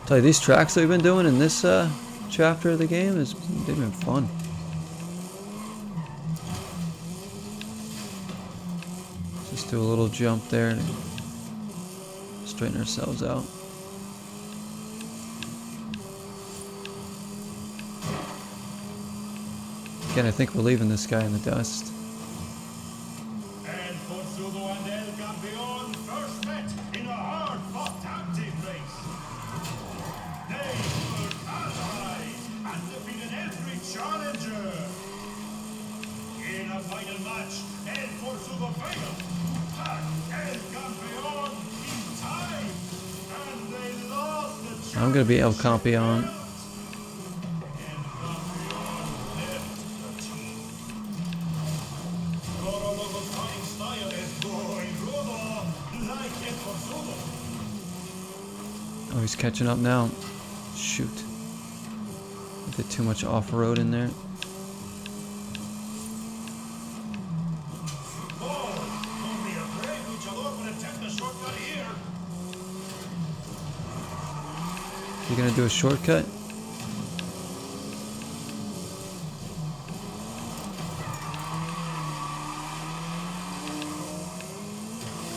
Tell you, these tracks that we've been doing in this chapter of the game they've been fun. Just do a little jump there and straighten ourselves out. Again, I think we're leaving this guy in the dust. And Forzudo and El Campeón first met in a hard-fought tag team race. They were allies and defeated every challenger. In a final match, El Forzudo failed to tag El Campeón in time, and they lost the I'm gonna be El Campeón. Oh, he's catching up now. Shoot. I did too much off-road in there. You gonna do a shortcut?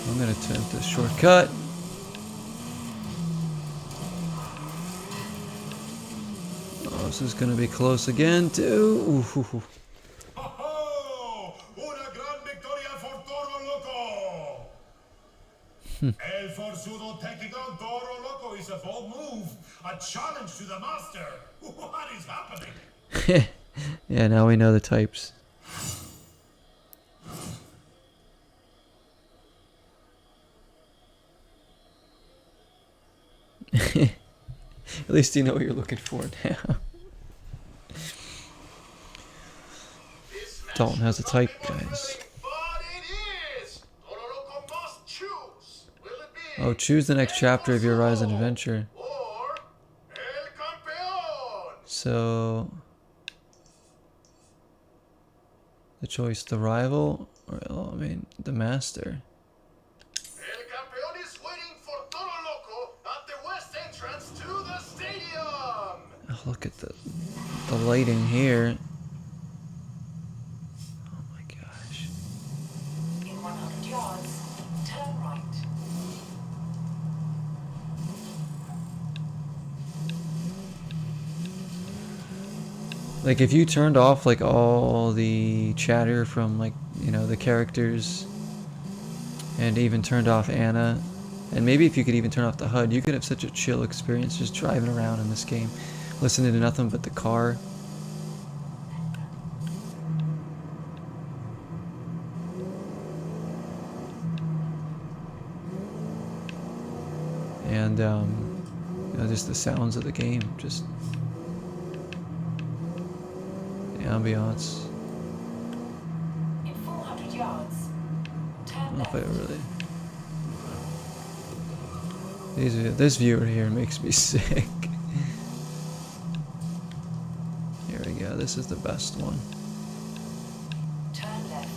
I'm gonna attempt a shortcut. Oh, this is gonna be close again too. Ooh. ¡Oh! ¡Una gran victoria for Toro Loco! El Forzudo taking on Toro Loco is a bold move, a challenge to the master. What is happening? Yeah, now we know the types. At least you know what you're looking for now. Dalton has a type, guys. But it is! Toro Loco must choose. Will it be Oh, choose the next chapter of your Horizon adventure. Or El Campeón. So, the choice, the rival, or I mean, the master. El Campeón is waiting for Toro Loco at the west entrance to the stadium. Oh, look at the lighting here. Oh my gosh. In 100 yards, turn right. Like if you turned off like all the chatter from like, you know, the characters, and even turned off Anna, and maybe if you could even turn off the HUD, you could have such a chill experience just driving around in this game, listening to nothing but the car. And you know, just the sounds of the game, just the ambiance. In 400 yards, I turn don't know if left. I really. This viewer here makes me sick. Here we go. This is the best one. Turn left.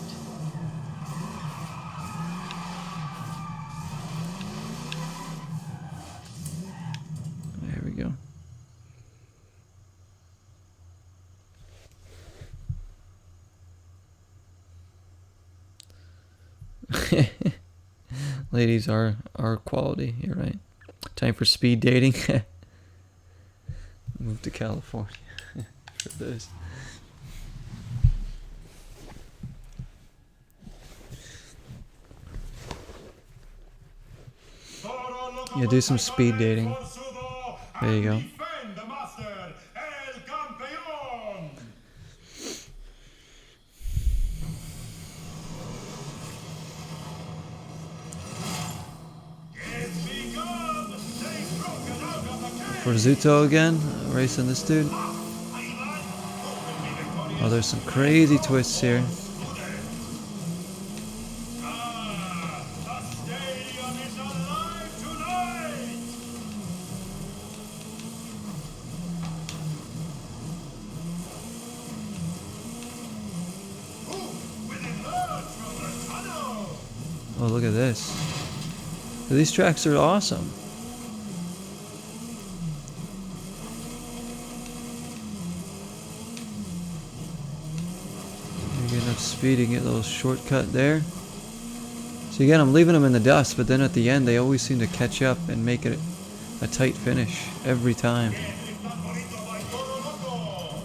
There we go. Ladies are quality. You're right. Time for speed dating. Move to California for this. Toro Loco Yeah, do some speed dating. Forzudo There you go. and defend the master, El Campeón. It's begun. They've broken out of the cage. Forzuto again, racing this dude. Oh, there's some crazy twists here. Ah, the stadium is alive tonight. Ooh, with emerge from the tunnel. Oh, look at this. These tracks are awesome. You get enough speed, you can get a little shortcut there. So again, I'm leaving them in the dust, but then at the end they always seem to catch up and make it a tight finish every time. El favorito by Toro Loco.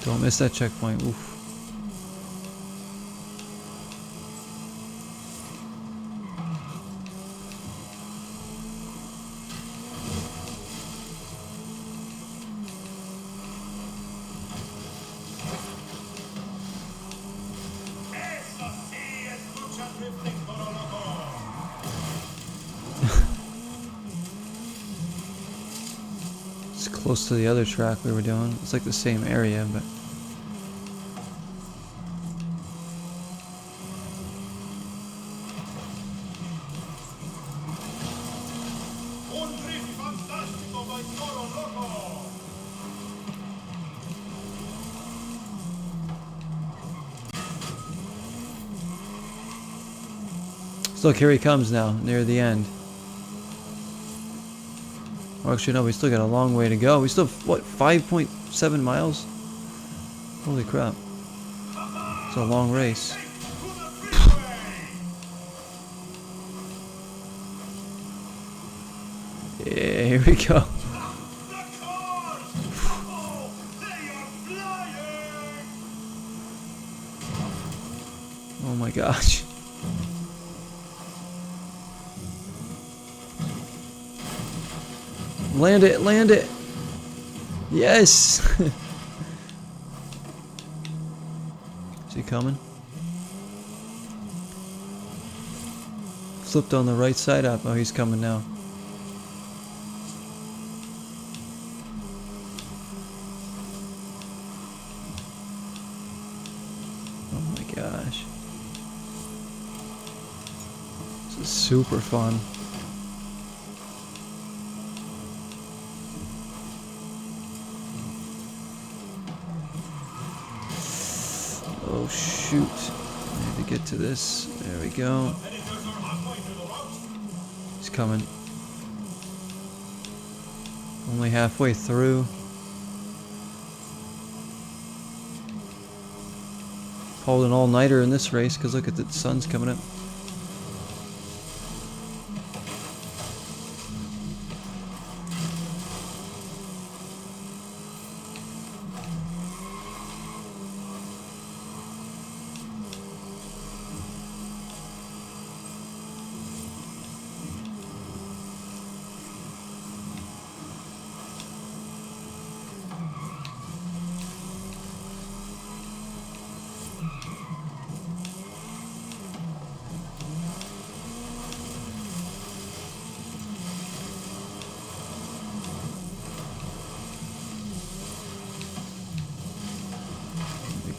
Don't miss that checkpoint. Oof. Eso sí es lucha drifting, Toro Loco. It's close to the other track we were doing. It's like the same area, but Un drift fantástico by Toro Loco. so look, here he comes now, near the end. Or actually, no, we still got a long way to go. We still have, what, 5.7 miles? Holy crap. It's a long race. To the freeway. Yeah, here we go. The cars. Oh, they are flying. Oh my gosh. Land it, land it. Yes. coming. Flipped on the right side up. Oh, he's coming now. Oh my gosh. This is super fun. Oh shoot. I need to get to this. There we go. He's coming. Only halfway through. Holding all-nighter in this race because look at the sun's coming up.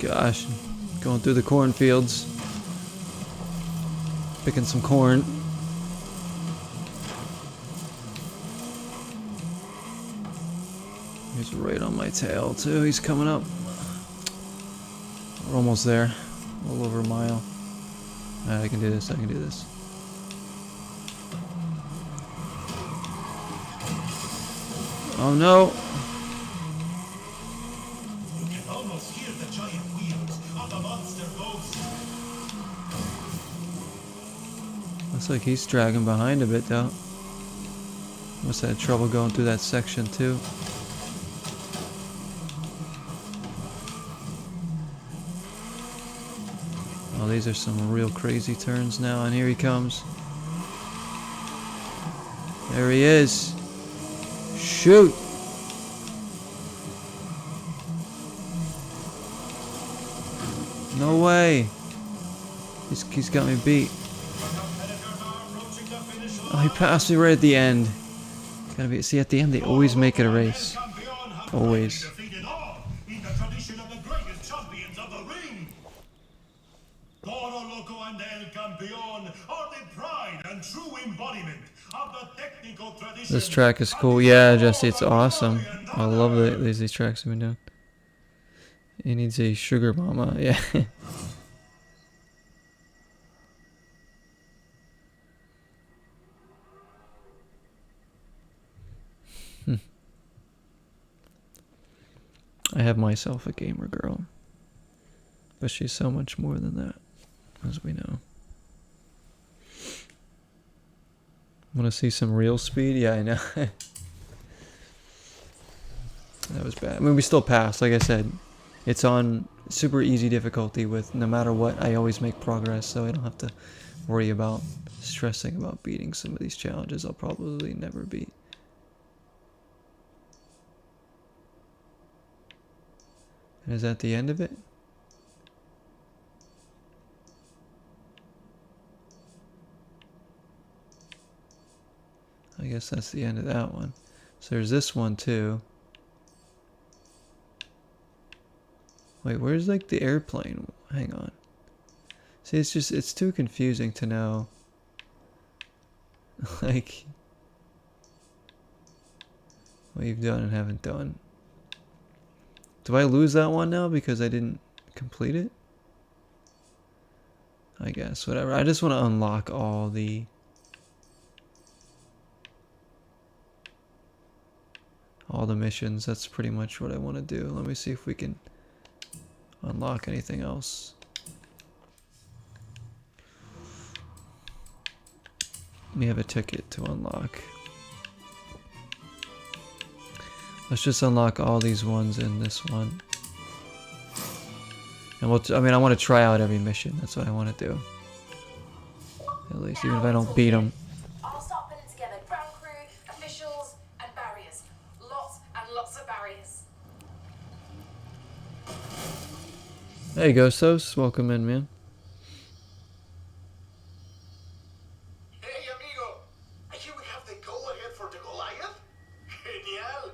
Gosh, going through the cornfields, picking some corn. He's right on my tail too. He's coming up. We're almost there. A little over a mile. Alright, I can do this. I can do this. Oh no! Looks like he's dragging behind a bit though. Must have had trouble going through that section too. Oh, these are some real crazy turns now, and here he comes. There he is. Shoot! No way! He's got me beat. Oh, he passed me right at the end. Gotta be. See, at the end they always make it a race. Always. This track is cool. Yeah, Jesse, it's awesome. I love these tracks have been done. He needs a sugar mama. Yeah. I have myself a gamer girl, but she's so much more than that, as we know. Want to see some real speed? Yeah, I know. That was bad. I mean, we still passed. Like I said, it's on super easy difficulty with no matter what, I always make progress, so I don't have to worry about stressing about beating some of these challenges I'll probably never beat. And is that the end of it? I guess that's the end of that one. So there's this one too. Wait, where's like the airplane? Hang on. See, it's too confusing to know. Like what you've done and haven't done. Do I lose that one now because I didn't complete it? I guess, whatever. I just want to unlock all the missions. That's pretty much what I want to do. Let me see if we can unlock anything else. We have a ticket to unlock. Let's just unlock all these ones in this one. And I mean, I want to try out every mission. That's what I want to do. At least, even if I don't beat them. I'll start putting together ground crew, officials, and barriers. Lots and lots of barriers. Hey, Ghostos, welcome in, man. Hey, amigo. I hear we have the go-ahead for the Goliath. Genial.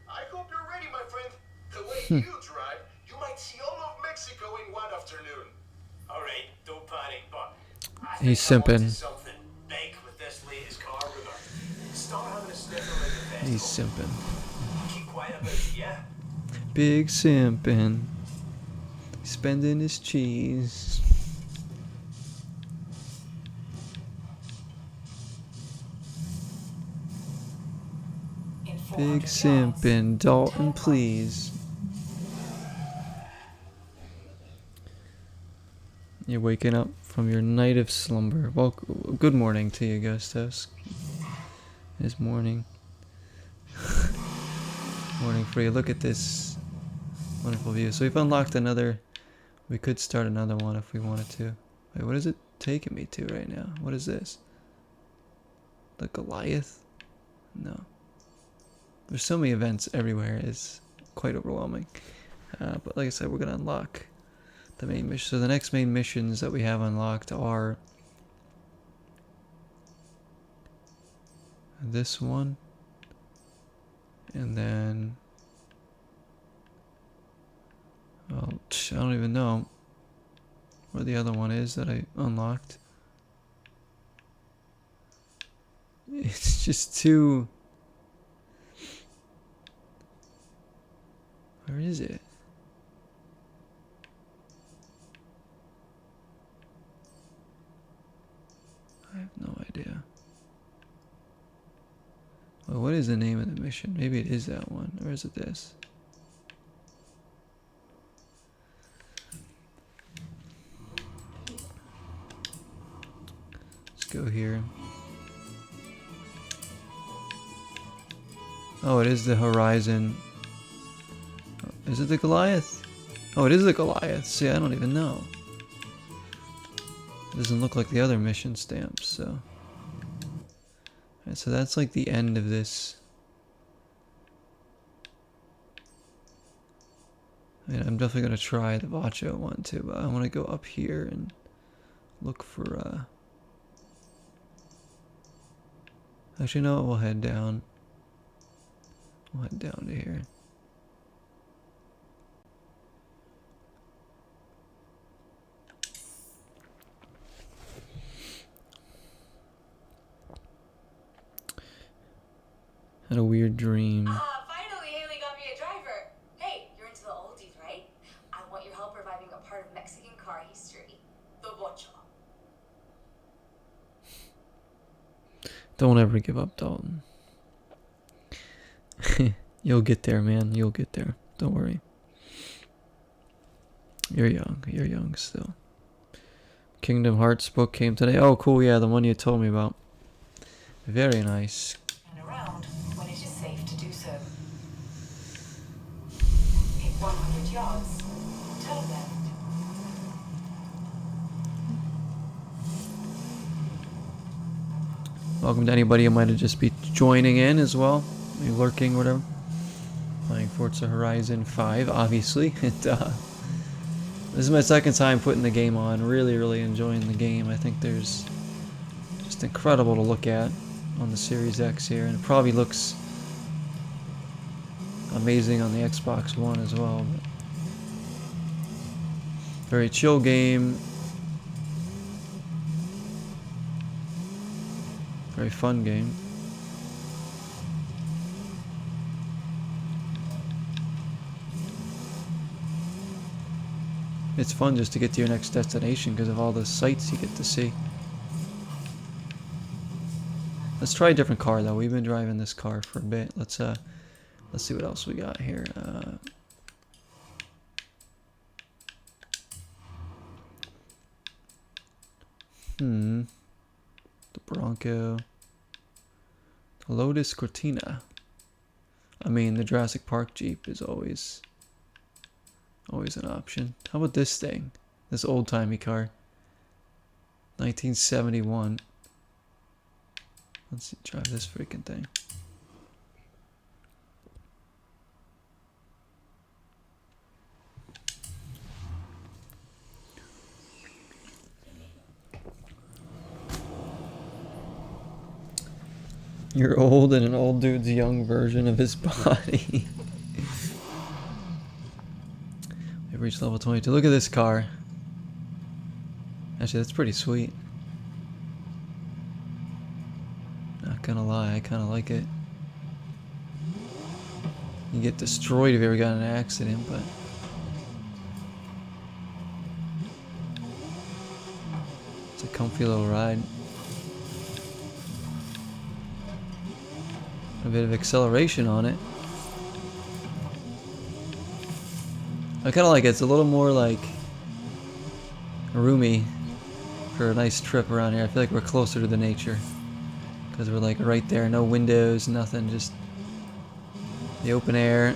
I hope you're ready, my friend. The way you drive, you might see all of Mexico in one afternoon. All right, don't panic, but I He's think I'm onto simping. something big with this latest car rumor. Start having a sniff around the festival. He's simping. Keep quiet about it, yeah? Big simping. Spending his cheese. In 400 Big yards, simping. Dalton, turn right. please. You're waking up from your night of slumber. Well, good morning to you, Ghostos. It's morning. Morning for you. Look at this wonderful view. So we've unlocked another. We could start another one if we wanted to. Wait, what is it taking me to right now? What is this? The Goliath? No. There's so many events everywhere. It's quite overwhelming. But like I said, we're going to unlock the main mission. So the next main missions that we have unlocked are this one. And then... well, I don't even know where the other one is that I unlocked. It's just too... where is it? I have no idea. Well, what is the name of the mission? Maybe it is that one, or is it this? Let's go here. Oh, it is the Horizon. Is it the Goliath? Oh, it is the Goliath. See, I don't even know. It doesn't look like the other mission stamps, so. Alright, so that's like the end of this. I mean, I'm definitely going to try the Vacho one too, but I want to go up here and look for, actually, no, we'll head down. We'll head down to here. Had a weird dream. Finally Haley got me a driver. Hey, you're into the oldies, right? I want your help reviving a part of Mexican car history. The Bocho. Don't ever give up, Dalton. You'll get there, man. You'll get there. Don't worry. You're young. You're young still. Kingdom Hearts book came today. Oh, cool. Yeah, the one you told me about. Very nice. and around when it is safe to do so. In 100 yards, turn left. Welcome to anybody who might have just be joining in as well. Maybe lurking, whatever. Playing Forza Horizon 5, obviously. This is my second time putting the game on. Really, really enjoying the game. I think there's just incredible to look at on the Series X here, and it probably looks amazing on the Xbox One as well. But very chill game. Very fun game. It's fun just to get to your next destination because of all the sights you get to see. Let's try a different car though. We've been driving this car for a bit. Let's see what else we got here. The Bronco. The Lotus Cortina. I mean, the Jurassic Park Jeep is always an option. How about this thing? This old-timey car. 1971. Let's drive this freaking thing. You're old and an old dude's young version of his body. We've reached level 22. Look at this car. Actually, that's pretty sweet. Not gonna lie, I kinda like it. You get destroyed if you ever got in an accident, but... it's a comfy little ride. A bit of acceleration on it. I kind of like it. It's a little more like roomy for a nice trip around here. I feel like we're closer to the nature because we're like right there, no windows, nothing, just the open air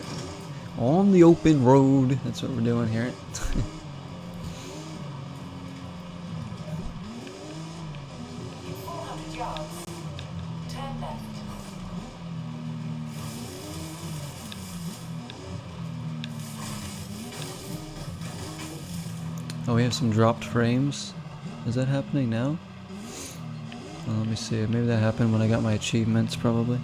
on the open road. That's what we're doing here. In 400 yards, turn left. Oh, we have some dropped frames. Is that happening now? Well, let me see. Maybe that happened when I got my achievements, probably.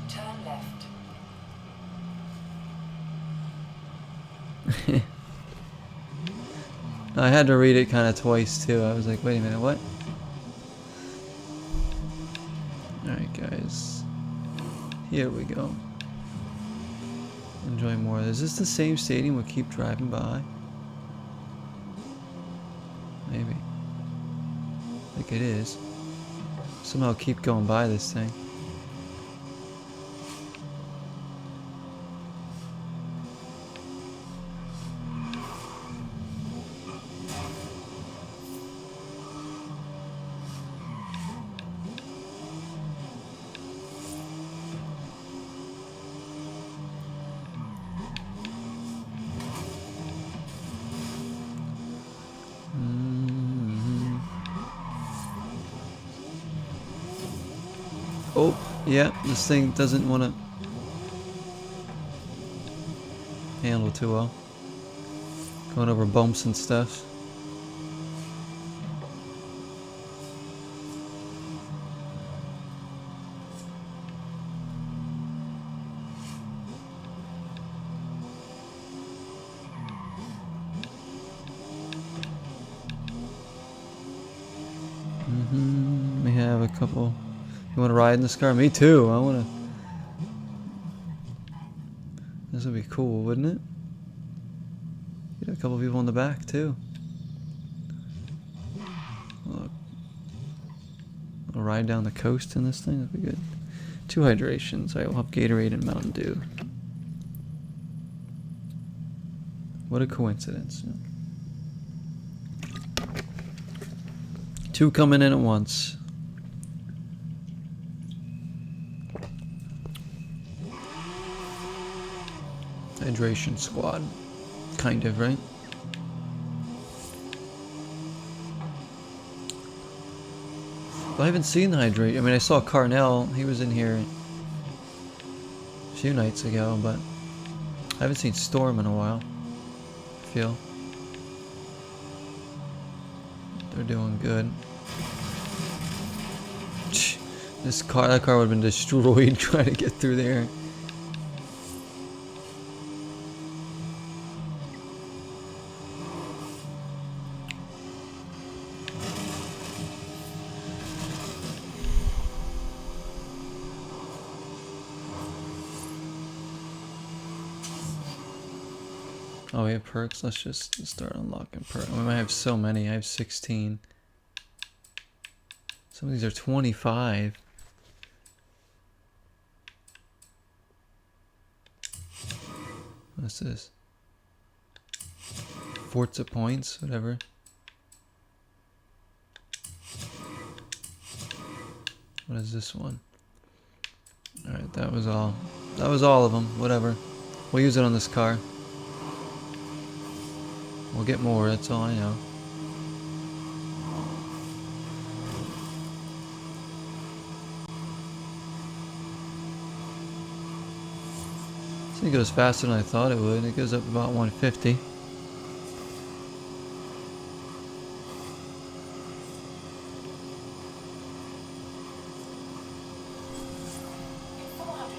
Turn left. I had to read it kind of twice, too. I was like, wait a minute, what? Alright, guys. Here we go. Enjoy more. Is this the same stadium we keep driving by? Maybe. I think it is. Somehow keep going by this thing. Oh, yeah, this thing doesn't want to handle too well. Going over bumps and stuff. We have a couple. You want to ride in this car? Me too. I want to. This would be cool, wouldn't it? Get a couple people in the back too. Look. A ride down the coast in this thing. That'd be good. 2 hydrations. I will have Gatorade and Mountain Dew. What a coincidence. 2 coming in at once. Hydration squad. Kind of, right? Well, I haven't seen the hydrate. I mean, I saw Carnell. He was in here a few nights ago, but I haven't seen Storm in a while. I feel they're doing good. That car would have been destroyed trying to get through there. Oh, we have perks. Let's just start unlocking perks. We might have so many. I have 16. Some of these are 25. What's this? Forza points, whatever. What is this one? Alright, that was all. That was all of them. Whatever. We'll use it on this car. We'll get more, that's all I know. This thing goes faster than I thought it would. It goes up about 150.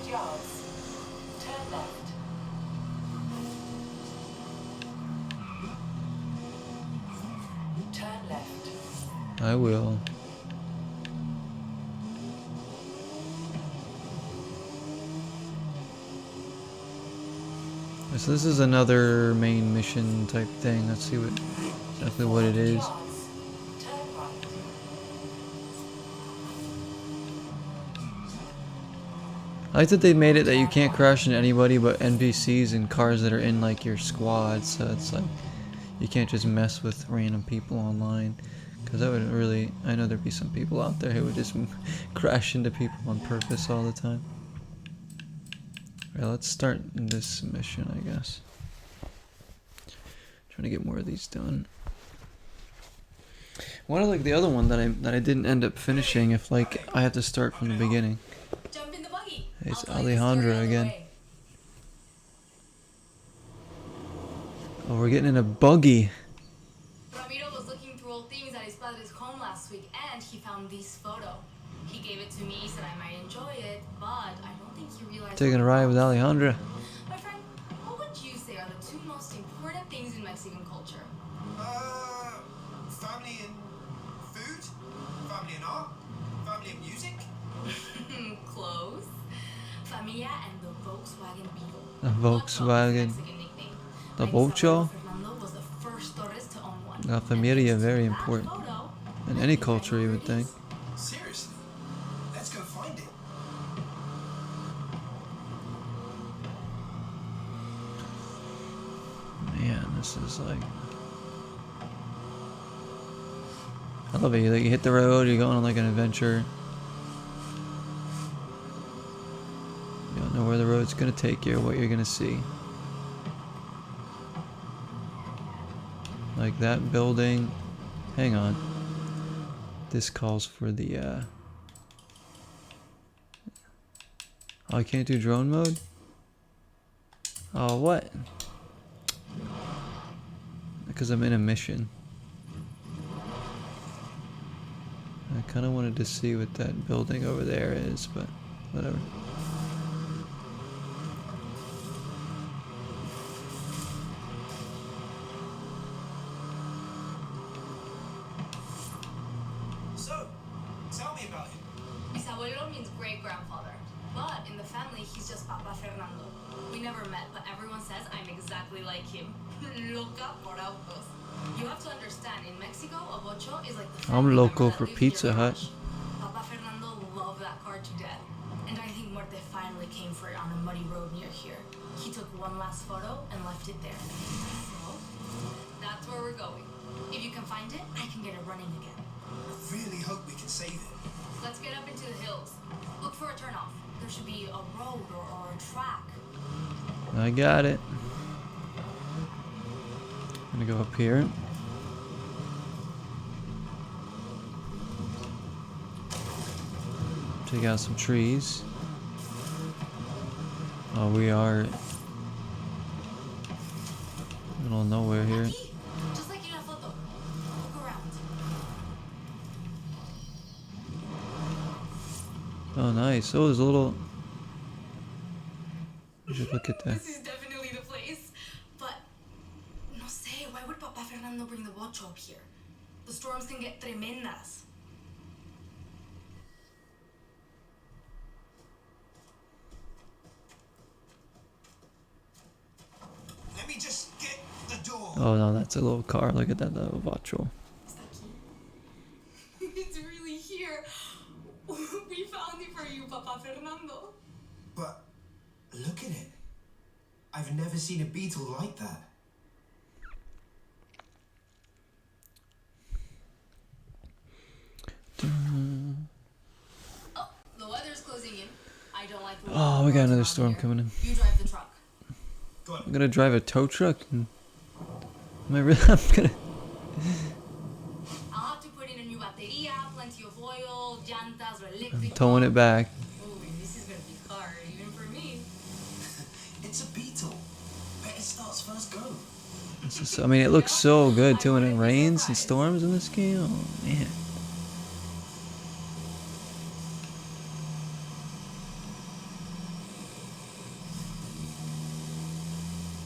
yards. Turn left. Turn left. I will. So this is another main mission type thing. Let's see exactly what it is. Yards. Turn right. I like that they made it that you can't crash into anybody but NPCs and cars that are in like your squad. So it's like you can't just mess with random people online. Because that would really, I know there'd be some people out there who would just crash into people on purpose all the time. Alright, let's start this mission, I guess. Trying to get more of these done. One of like the other one that I didn't end up finishing if like I had to start from the beginning. Jump in the buggy. It's I'll tell you the story Alejandra on the again. way. Oh, we're getting in a buggy. Ramiro was looking through old things at his father's home last week, and he found this photo. He gave it to me, said I might enjoy it, but I don't think he realized. Taking a ride with Alejandra. My friend, what would you say are the two most important things in Mexican culture? Family and food? Family and art? Family and music? Close. Familia and the Volkswagen Beetle. The Ocho Volkswagen. is the Mexican nickname. The My bisabuelo Volcho. Fernando was the first tourist to own one. La And familia, thanks to very that important. photo, In any culture, you would think. Seriously? Let's go find it. Man, this is like... I love it. Like, you hit the road, you're going on like an adventure. You don't know where the road's gonna take you or what you're gonna see. Like that building. Hang on. This calls for the Oh, I can't do drone mode? Oh, what? Because I'm in a mission. I kind of wanted to see what that building over there is, but whatever. So, tell me about him. Bisabuelo means great-grandfather, but in the family, he's just Papa Fernando. We never met, but everyone says I'm exactly like him. Loca por Outpost. You have to understand, in Mexico, a bocho is like the family I'm local member that for lives in your Pizza Hut. garage. Papa Fernando loved that car to death, and I think Muerte finally came for it on a muddy road near here. He took one last photo and left it there. So, that's where we're going. If you can find it, I can get it running again. I really hope we can save it. Let's get up into the hills. Look for a turnoff. There should be a road or a track. I got it. I'm gonna go up here. Take out some trees. Oh, we are in the middle of nowhere here. Aquí, just like in a photo. Look around. Oh, nice. Oh, there's a little... You should look at that. This is definitely the place. But, no sé, why would Papa Fernando bring the bocho up here? The storms can get tremendas. Let me just get the door. Oh, no, that's a little car. Look at that little Vacho. It's really here. We found it for you, Papa Fernando. But look at it. I've never seen a beetle like that. Oh, the weather's closing in. I don't like the Oh, we got roads another around storm here. coming in. You drive the truck. I'm gonna drive a tow truck? Am I really? I'm gonna... I'll have to put in a new bateria, plenty of oil, llantas, or electric. Towing it back. Ooh, this is gonna be hard, even for me. It's a beetle. Better starts first go. This is, I mean, it looks so good too when it rains and storms in this game. Oh, man.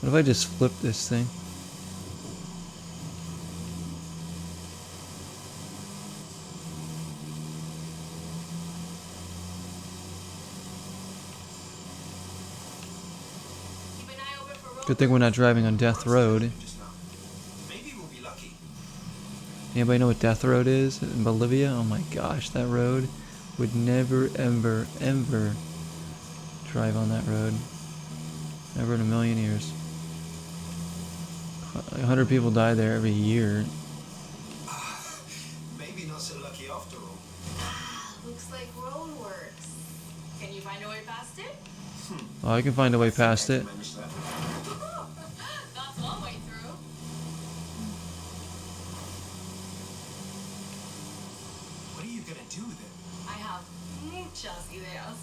What if I just flip this thing? Keep an eye open for Good thing we're not driving on Death Road. Just now. Maybe we'll be lucky. Anybody know what Death Road is in Bolivia? Oh my gosh, that road. Would never, ever, ever drive on that road. Never in a million years. 100 people die there every year. Maybe not so lucky after all. Looks like road works. Can you find a way past it? Oh, I can find a way past it. Manage that. That's one way through. What are you gonna do then? I have muchas ideas.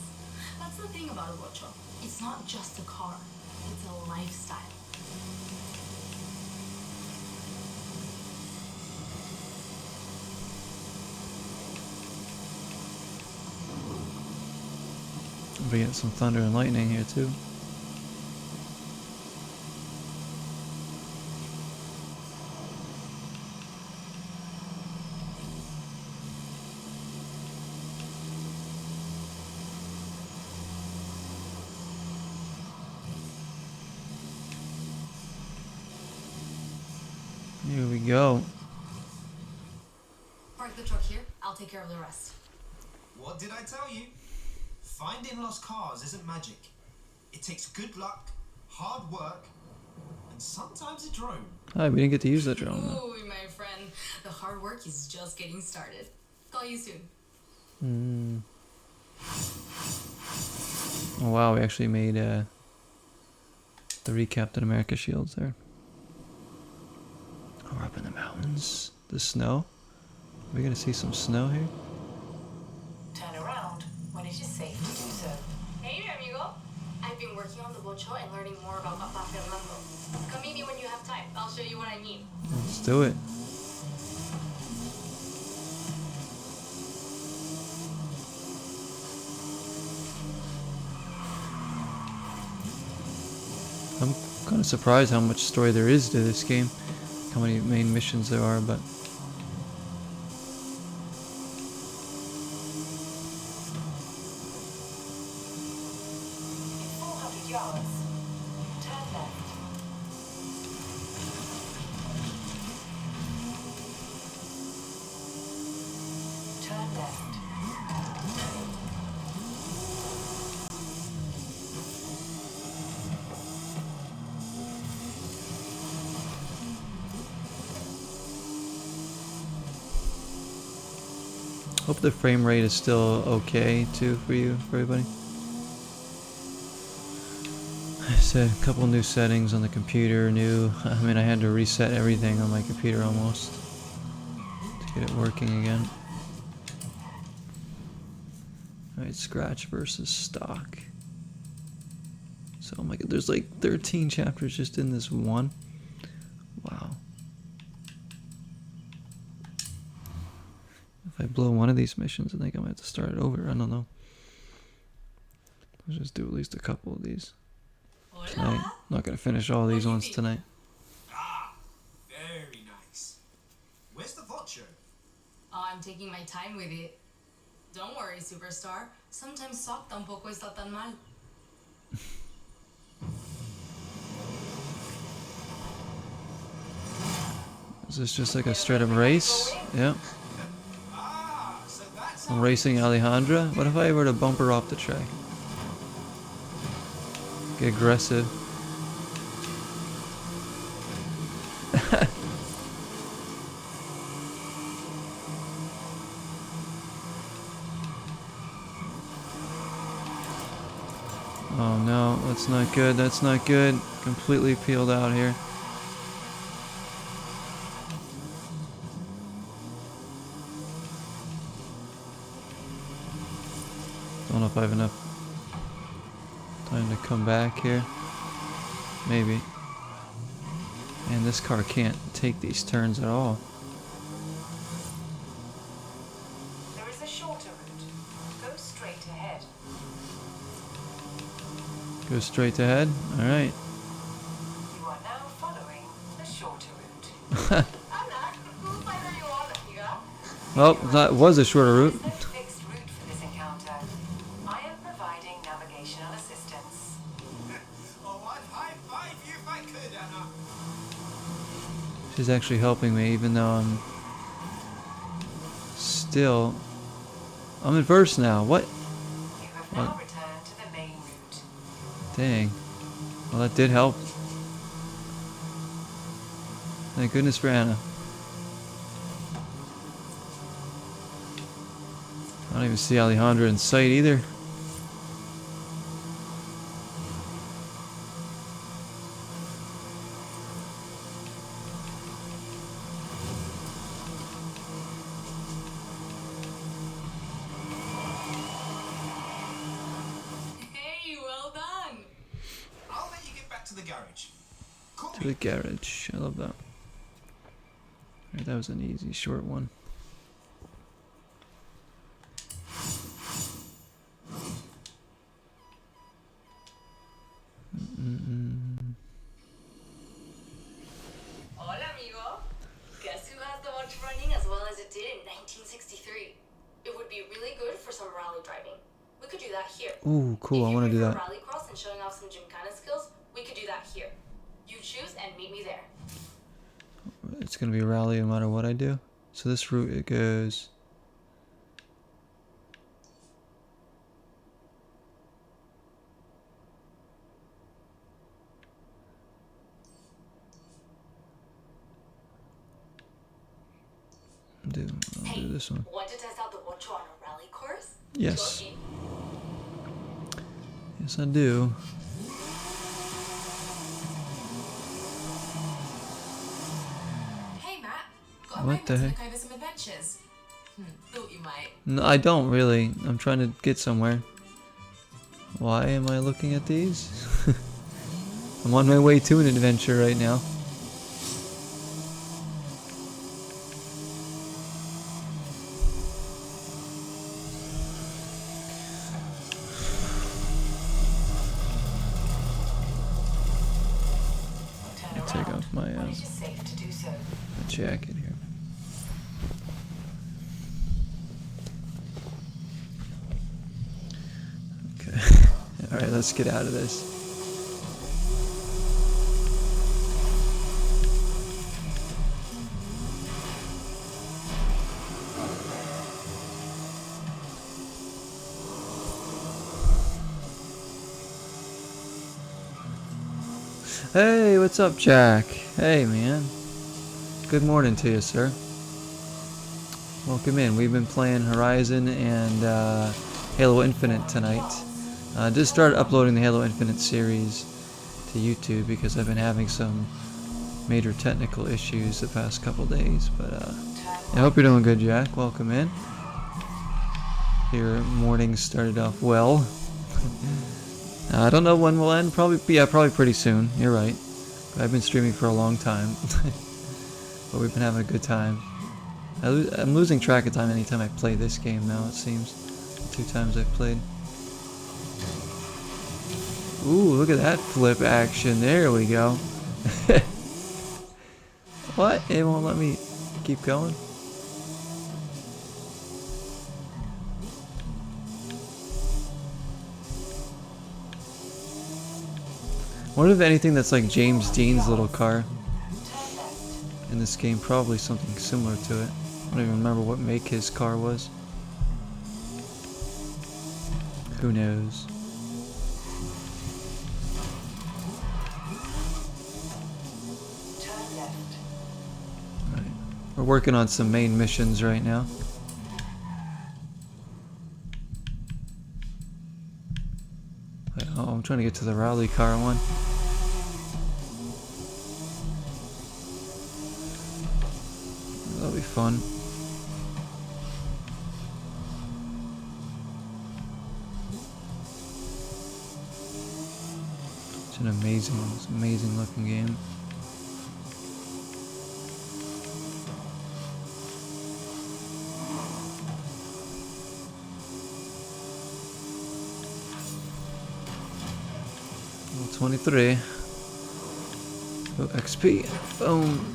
That's the thing about a bocho. It's not just a car. It's a lifestyle. We get some thunder and lightning here too. Here we go. Park the truck here. I'll take care of the rest. What did I tell you? Finding lost cars isn't magic. It takes good luck, hard work, and sometimes a drone. Hi, we didn't get to use that drone though. Ooh, my friend. The hard work is just getting started. Call you soon. Oh wow, we actually made 3 Captain America shields there. Oh, we're up in the mountains. The snow? Are we gonna see some snow here? Turn around when it is safe to do so. Hey, amigo. I've been working on the bocho and learning more about Papa Fernando. Come meet me when you have time. I'll show you what I mean. Let's do it. I'm kind of surprised how much story there is to this game. How many main missions there are, but... In 400 yards, turn left. Turn left. Hope the frame rate is still okay too for you, for everybody. I set a couple new settings on the computer, I mean I had to reset everything on my computer almost to get it working again. Alright, scratch versus stock. So oh my god, there's like 13 chapters just in this one. Wow. If I blow one of these missions, I think I'm gonna have to start it over. I don't know. Let's just do at least a couple of these tonight. Not gonna finish all these ones tonight. Ah, very nice. Where's the vocho? Oh, I'm taking my time with it. Don't worry, superstar. Sometimes sock tampoco está tan mal. Is this just like a straight up race? Yeah. Ah, so that's I'm racing Alejandra. What if I were to bump her off the track? Get aggressive. Oh no, that's not good. That's not good. Completely peeled out here. Don't know if I have enough time to come back here. Maybe. Man, this car can't take these turns at all. There is a shorter route. Go straight ahead. Go straight ahead. Alright. Well, that was a shorter route. There's no fixed route for this encounter. I am providing navigational assistance. Oh, I'd high five you if I could, Anna. She's actually helping me, even though I'm still... I'm in verse now. What? You have now returned to the main route. Dang. Well, that did help. Thank goodness for Anna. I don't even see Alejandra in sight either. Hey, well done. I'll let you get back to the garage. Call To the garage. I love that. Alright, that was an easy, short one. Hola, amigo. Guess who has the watch running as well as it did in 1963? It would be really good for some rally driving. We could do that here. Ooh, cool. I want to do that. Rallycross and showing off some gymkhana skills, we could do that here. You choose and meet me there. It's going to be a rally no matter what I do. So this route, it goes... I'll do this one. Want to test out the Watcho on a rally course? Yes. Joking. Yes, I do. Hey, Matt. Got a What moment the to heck? look over some adventures? Thought you might. No, I don't really. I'm trying to get somewhere. Why am I looking at these? I'm on my way to an adventure right now. Turn I'll take around off my when it is safe to do so. jacket here. Okay. Alright, let's get out of this. Hey, what's up, Jack? Hey, man. Good morning to you, sir. Welcome in. We've been playing Horizon and Halo Infinite tonight. Just started uploading the Halo Infinite series to YouTube because I've been having some major technical issues the past couple days. But I hope you're doing good, Jack. Welcome in. Your morning started off well. I don't know when we'll end. Probably pretty soon. You're right. I've been streaming for a long time, but we've been having a good time. I'm losing track of time anytime I play this game now. It seems the 2 times I've played. Ooh, look at that flip action. There we go. What? It won't let me keep going. What if anything that's like James Dean's little car in this game? Probably something similar to it. I don't even remember what make his car was. Who knows? Turn left. Right. We're working on some main missions right now. Oh, I'm trying to get to the rally car one. That'll be fun. It's an amazing looking game. Level 23. Oh, XP. Boom.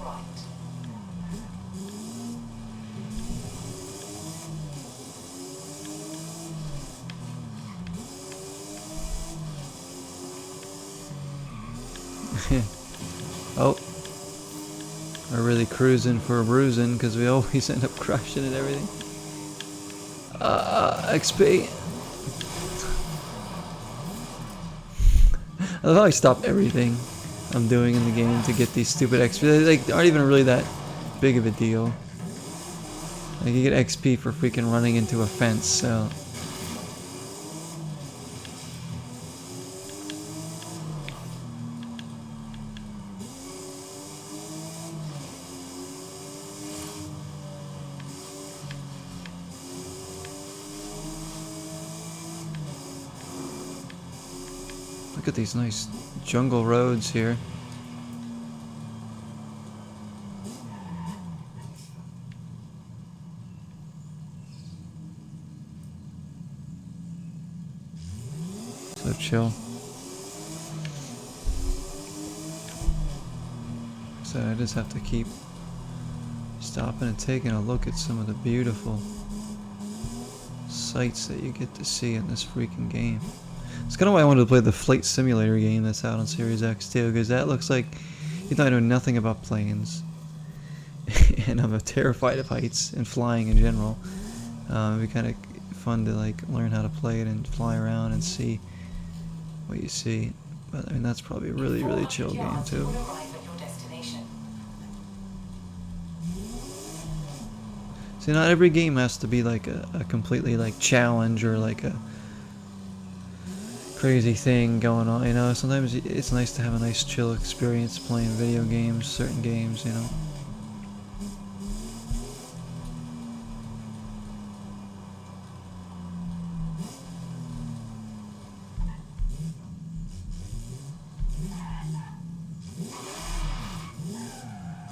right. Oh. We're really cruising for a bruising because we always end up crushing and everything. XP. I love how I stop everything I'm doing in the game to get these stupid XP. They like, aren't even really that big of a deal. Like, you get XP for freaking running into a fence, so... Look at these nice jungle roads here. So chill. So I just have to keep stopping and taking a look at some of the beautiful sights that you get to see in this freaking game. It's kind of why I wanted to play the flight simulator game that's out on Series X too, because that looks like, even though I know nothing about planes, and I'm terrified of heights and flying in general, it'd be kind of fun to like learn how to play it and fly around and see what you see. But I mean, that's probably a really, really chill game too. Arrive at your destination. See, not every game has to be like a completely like challenge or like a crazy thing going on, you know. Sometimes it's nice to have a nice chill experience playing video games, certain games, you know.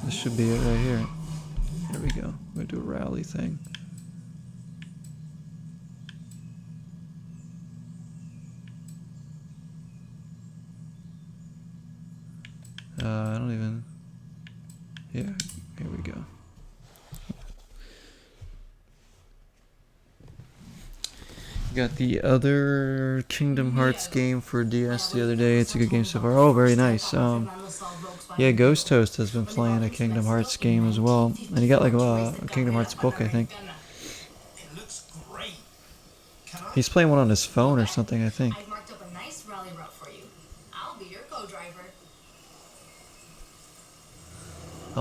This should be it right here. There we go. We're gonna do a rally thing. I don't even... Yeah, here we go. Got the other Kingdom Hearts game for DS the other day. It's a good game so far. Oh, very nice. Yeah, Ghost Toast has been playing a Kingdom Hearts game as well. And he got like a Kingdom Hearts book, I think. It looks great. He's playing one on his phone or something, I think. I've marked up a nice rally route for you. I'll be your co-driver. I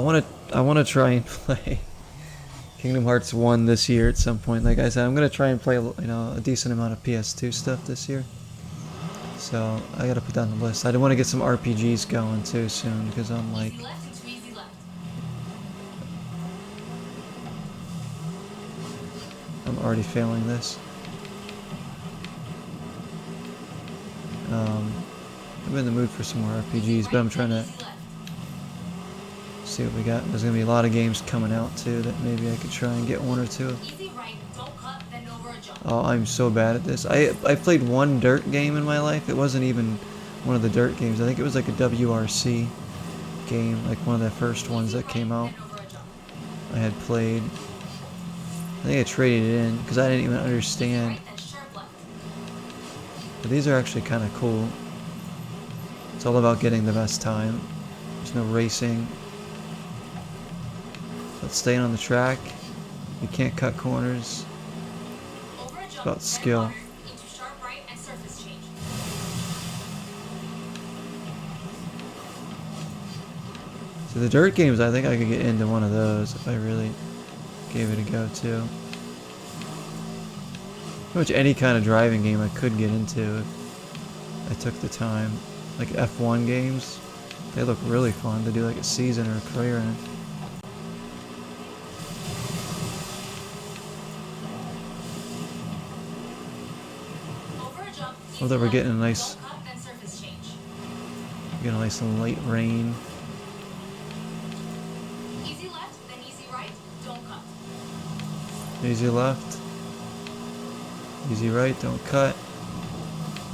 wanna try and play Kingdom Hearts 1 this year at some point. Like I said, I'm gonna try and play, you know, a decent amount of PS2 stuff this year. So I gotta put that on the list. I do want to get some RPGs going too soon because I'm like, Easy left into easy left. I'm already failing this. I'm in the mood for some more RPGs, but I'm trying to see what we got. There's gonna be a lot of games coming out too that maybe I could try and get one or two. Easy right, don't cut, bend over or jump. Oh, I'm so bad at this. I played one dirt game in my life. It wasn't even one of the dirt games. I think it was like a WRC game, like one of the first ones that came out. I had played. I think I traded it in because I didn't even understand. But these are actually kind of cool. It's all about getting the best time. There's no racing. But staying on the track. You can't cut corners. It's about skill. So the dirt games, I think I could get into one of those if I really gave it a go too. Pretty much any kind of driving game I could get into if I took the time. Like F1 games, they look really fun to do like a season or a career in. Although we're getting a nice, light rain. Easy left, then easy right, don't cut. Easy left. Easy right, don't cut.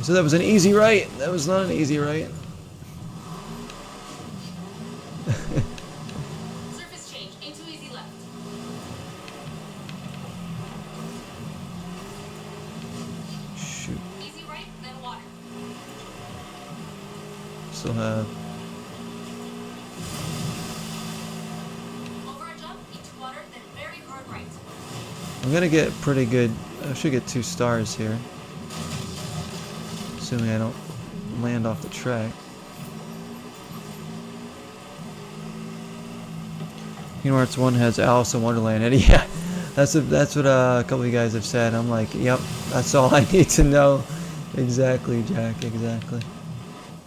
So that was an easy right. That was not an easy right. also have. Over a jump, into water, then very hard right. I'm gonna get pretty good. I should get 2 stars here. Assuming I don't land off the track. Kingdom Hearts 1 has Alice in Wonderland, and yeah, that's what a couple of you guys have said. I'm like, yep, that's all I need to know. Exactly, Jack, exactly.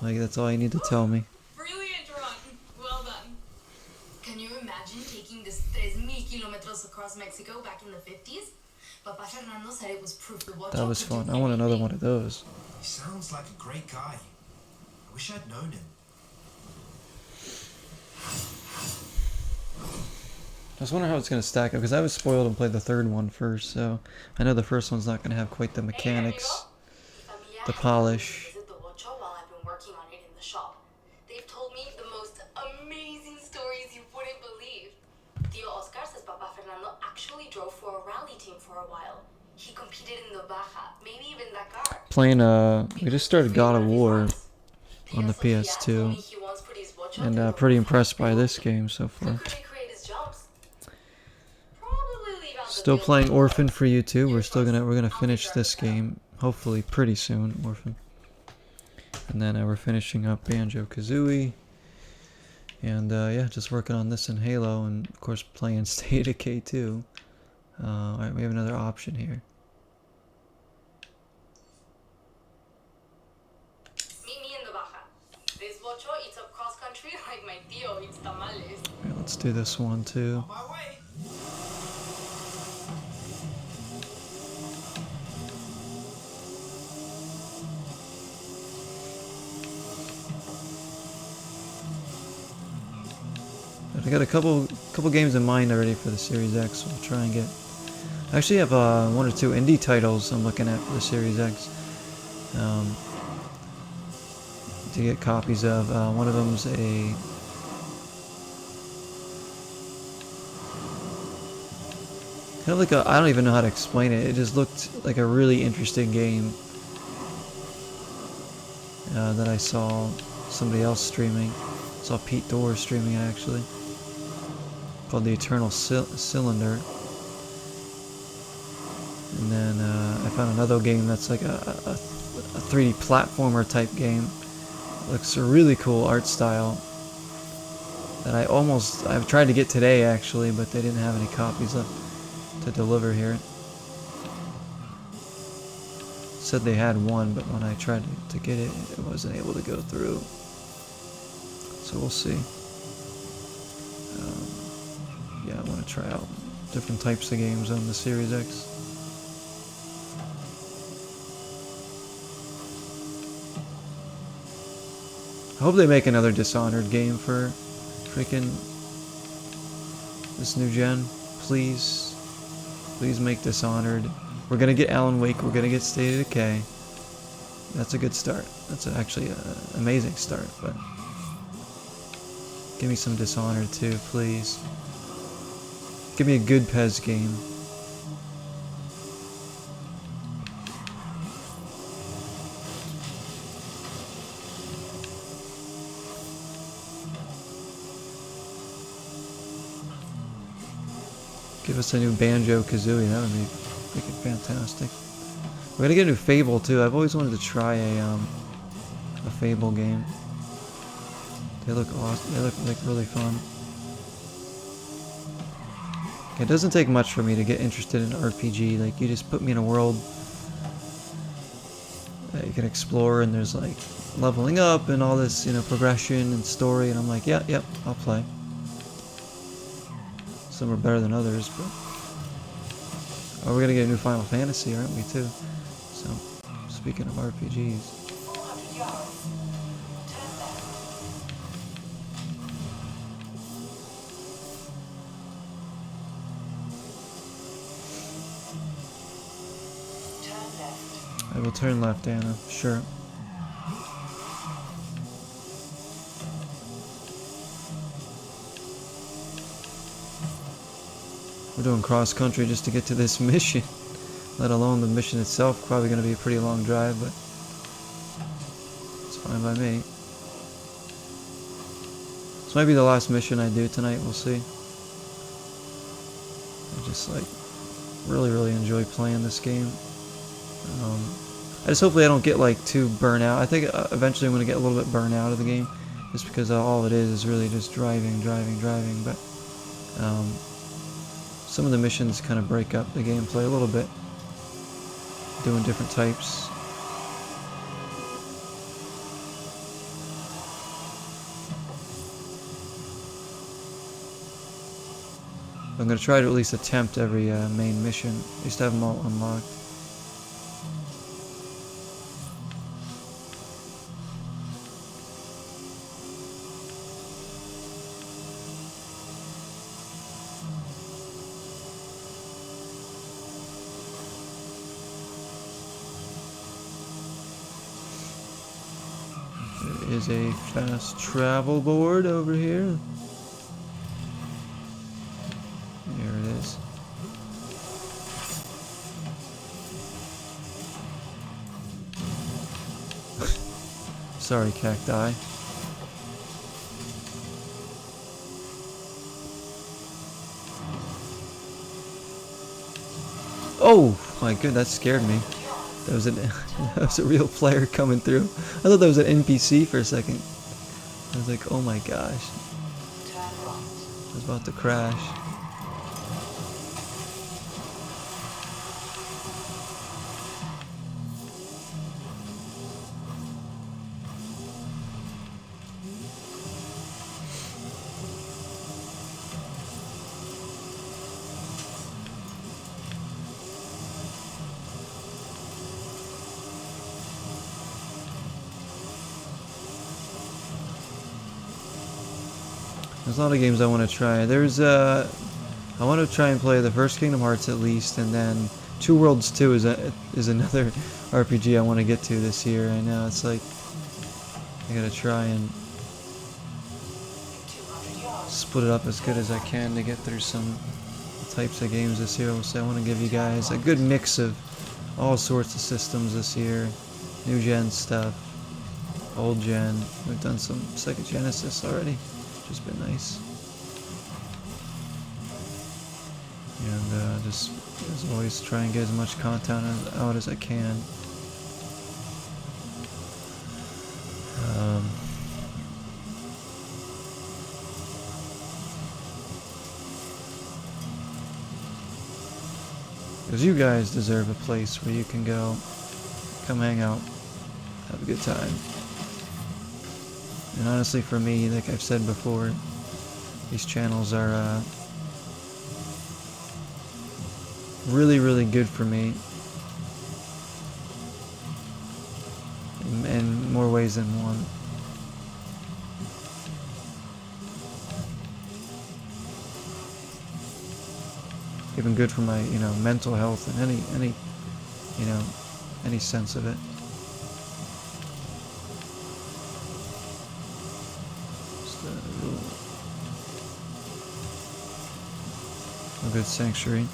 Like, that's all you need to tell me. Brilliant run. Well done. Can you imagine taking this 3,000 kilometers across Mexico back in the 50s? Papa Fernando said it was proof the watch That was fun. I want another one of those. He sounds like a great guy. I wish I'd known him. I was wondering how it's going to stack up, because I was spoiled and played the 3rd one first, so I know the first one's not going to have quite the mechanics, the polish. Visit the Ocho while I've been working on it in the shop. They've told me the most amazing stories you wouldn't believe. Tio Oscar says Papa Fernando actually drove for a rally team for a while. He competed in the Baja, maybe even Dakar. Playing, we just started God of War on the PS2, and pretty impressed by this game so far. Still playing Orphan for you too. We're gonna finish this game hopefully pretty soon, Orphan. And then we're finishing up Banjo-Kazooie. And yeah, just working on this and Halo, and of course playing State of Decay 2. Alright, we have another option here. Meet me in the Baja. This bocho eats up cross country like my tío eats tamales. Alright, let's do this one too. On my way. I got a couple games in mind already for the Series X. We'll try and get. I actually have 1 or 2 indie titles I'm looking at for the Series X to get copies of. One of them's a kind of like a, I don't even know how to explain it. It just looked like a really interesting game that I saw somebody else streaming. I saw Pete Dorr streaming it actually. Called the Eternal Cylinder. And then I found another game that's like a 3D platformer type game. Looks a really cool art style. That I've tried to get today actually, but they didn't have any copies left to deliver here. Said they had one, but when I tried to get it, it wasn't able to go through. So we'll see. Yeah, I want to try out different types of games on the Series X. I hope they make another Dishonored game for freaking this new gen. Please. Please make Dishonored. We're gonna get Alan Wake, we're gonna get State of Decay. That's a good start. That's actually an amazing start, but give me some Dishonored too, please. Give me a good PES game. Give us a new Banjo-Kazooie, that would be freaking fantastic. We're gonna get a new Fable too. I've always wanted to try a Fable game. They look awesome. They look like really fun. It doesn't take much for me to get interested in RPG. Like, you just put me in a world that you can explore, and there's like leveling up and all this, you know, progression and story, and I'm like, yeah, yep, I'll play. Some are better than others, but oh, we're gonna get a new Final Fantasy, aren't we too? So, speaking of RPGs. 400 yards. Turn left. Turn left. I will turn left, Anna. Sure. We're doing cross country just to get to this mission. Let alone the mission itself. Probably going to be a pretty long drive, but it's fine by me. This might be the last mission I do tonight, we'll see. I just like really enjoy playing this game. I just hopefully I don't get like too burnt out. I think eventually I'm going to get a little bit burnt out of the game, just because all it is really just driving. But some of the missions kind of break up the gameplay a little bit, doing different types. I'm going to try to at least attempt every main mission. I used to have them all unlocked. There is a fast travel board over here. There it is. Sorry, cacti. Oh my god, that scared me. That was that was a real player coming through. I thought that was an NPC for a second. I was like, oh my gosh. I was about to crash. There's a lot of games I want to try. I want to try and play the first Kingdom Hearts at least, and then Two Worlds 2 is another RPG I want to get to this year. I know, it's like I gotta try and split it up as good as I can to get through some types of games this year. So I want to give you guys a good mix of all sorts of systems this year. New gen stuff, old gen. We've done some Sega Genesis already. Just been nice, and just as always try and get as much content out as I can. Because you guys deserve a place where you can go, come hang out, have a good time. And honestly, for me, like I've said before, these channels are really good for me in more ways than one. Even good for my, mental health and any sense of it. A good sanctuary.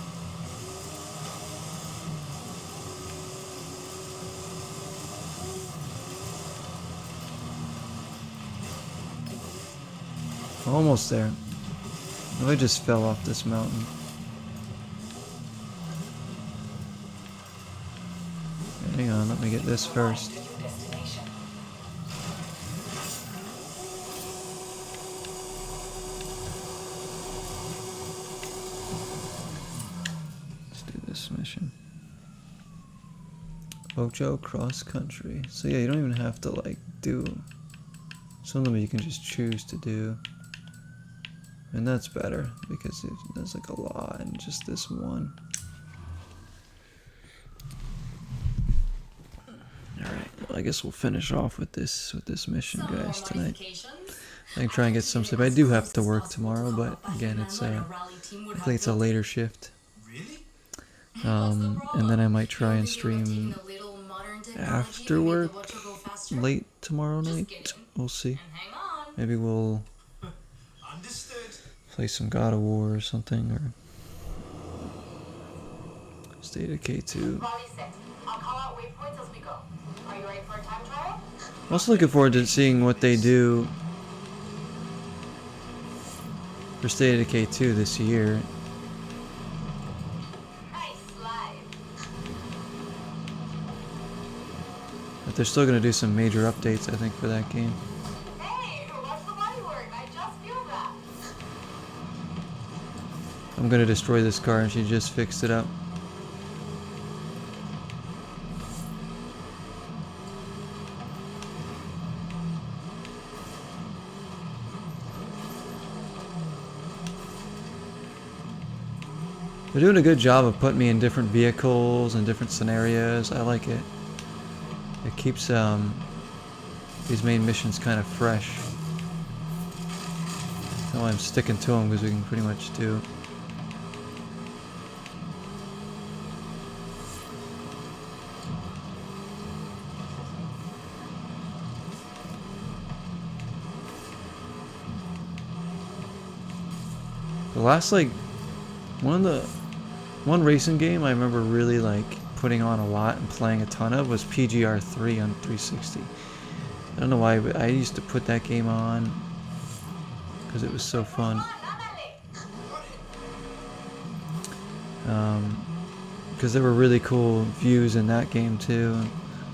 Almost there. Oh, I just fell off this mountain. Hang on, let me get this first. Mission. Ocho cross country. So yeah, you don't even have to like do some of them. You can just choose to do, and that's better because there's like a lot in just this one. All right. Well, I guess we'll finish off with this mission, guys, tonight. I can try and get some sleep. I do have to work tomorrow, but again, I think it's a later shift. And then I might try and stream after work late tomorrow night. We'll see. Maybe we'll play some God of War or something, or State of K2. I'm also looking forward to seeing what they do for State of Decay 2 this year. Nice slide. But they're still gonna do some major updates, I think, for that game. Hey, watch the bodywork. I just feel that. I'm gonna destroy this car, and she just fixed it up. They're doing a good job of putting me in different vehicles and different scenarios. I like it. It keeps these main missions kind of fresh. That's why I'm sticking to them, because we can pretty much do. The last, like, one racing game I remember really like putting on a lot and playing a ton of was PGR 3 on 360. I don't know why, but I used to put that game on because it was so fun. Because there were really cool views in that game too. And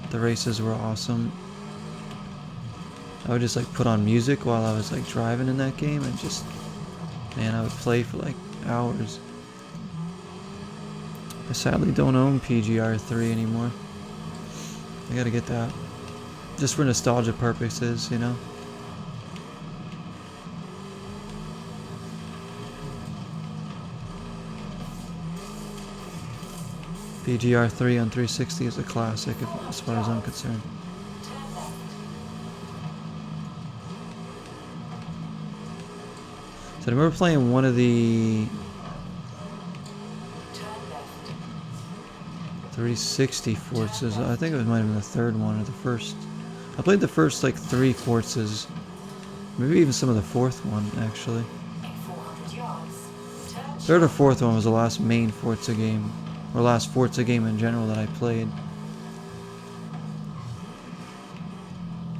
the races were awesome. I would just like put on music while I was like driving in that game, and just, man, I would play for like hours. I sadly don't own PGR 3 anymore. I gotta get that. Just for nostalgia purposes, you know? PGR 3 on 360 is a classic as far as I'm concerned. So I remember playing one of the 360 Forzas. I think it might have been the third one or the first. I played the first like 3 Forzas. Maybe even some of the fourth one, actually. Third or fourth one was the last main Forza game. Or last Forza game in general that I played.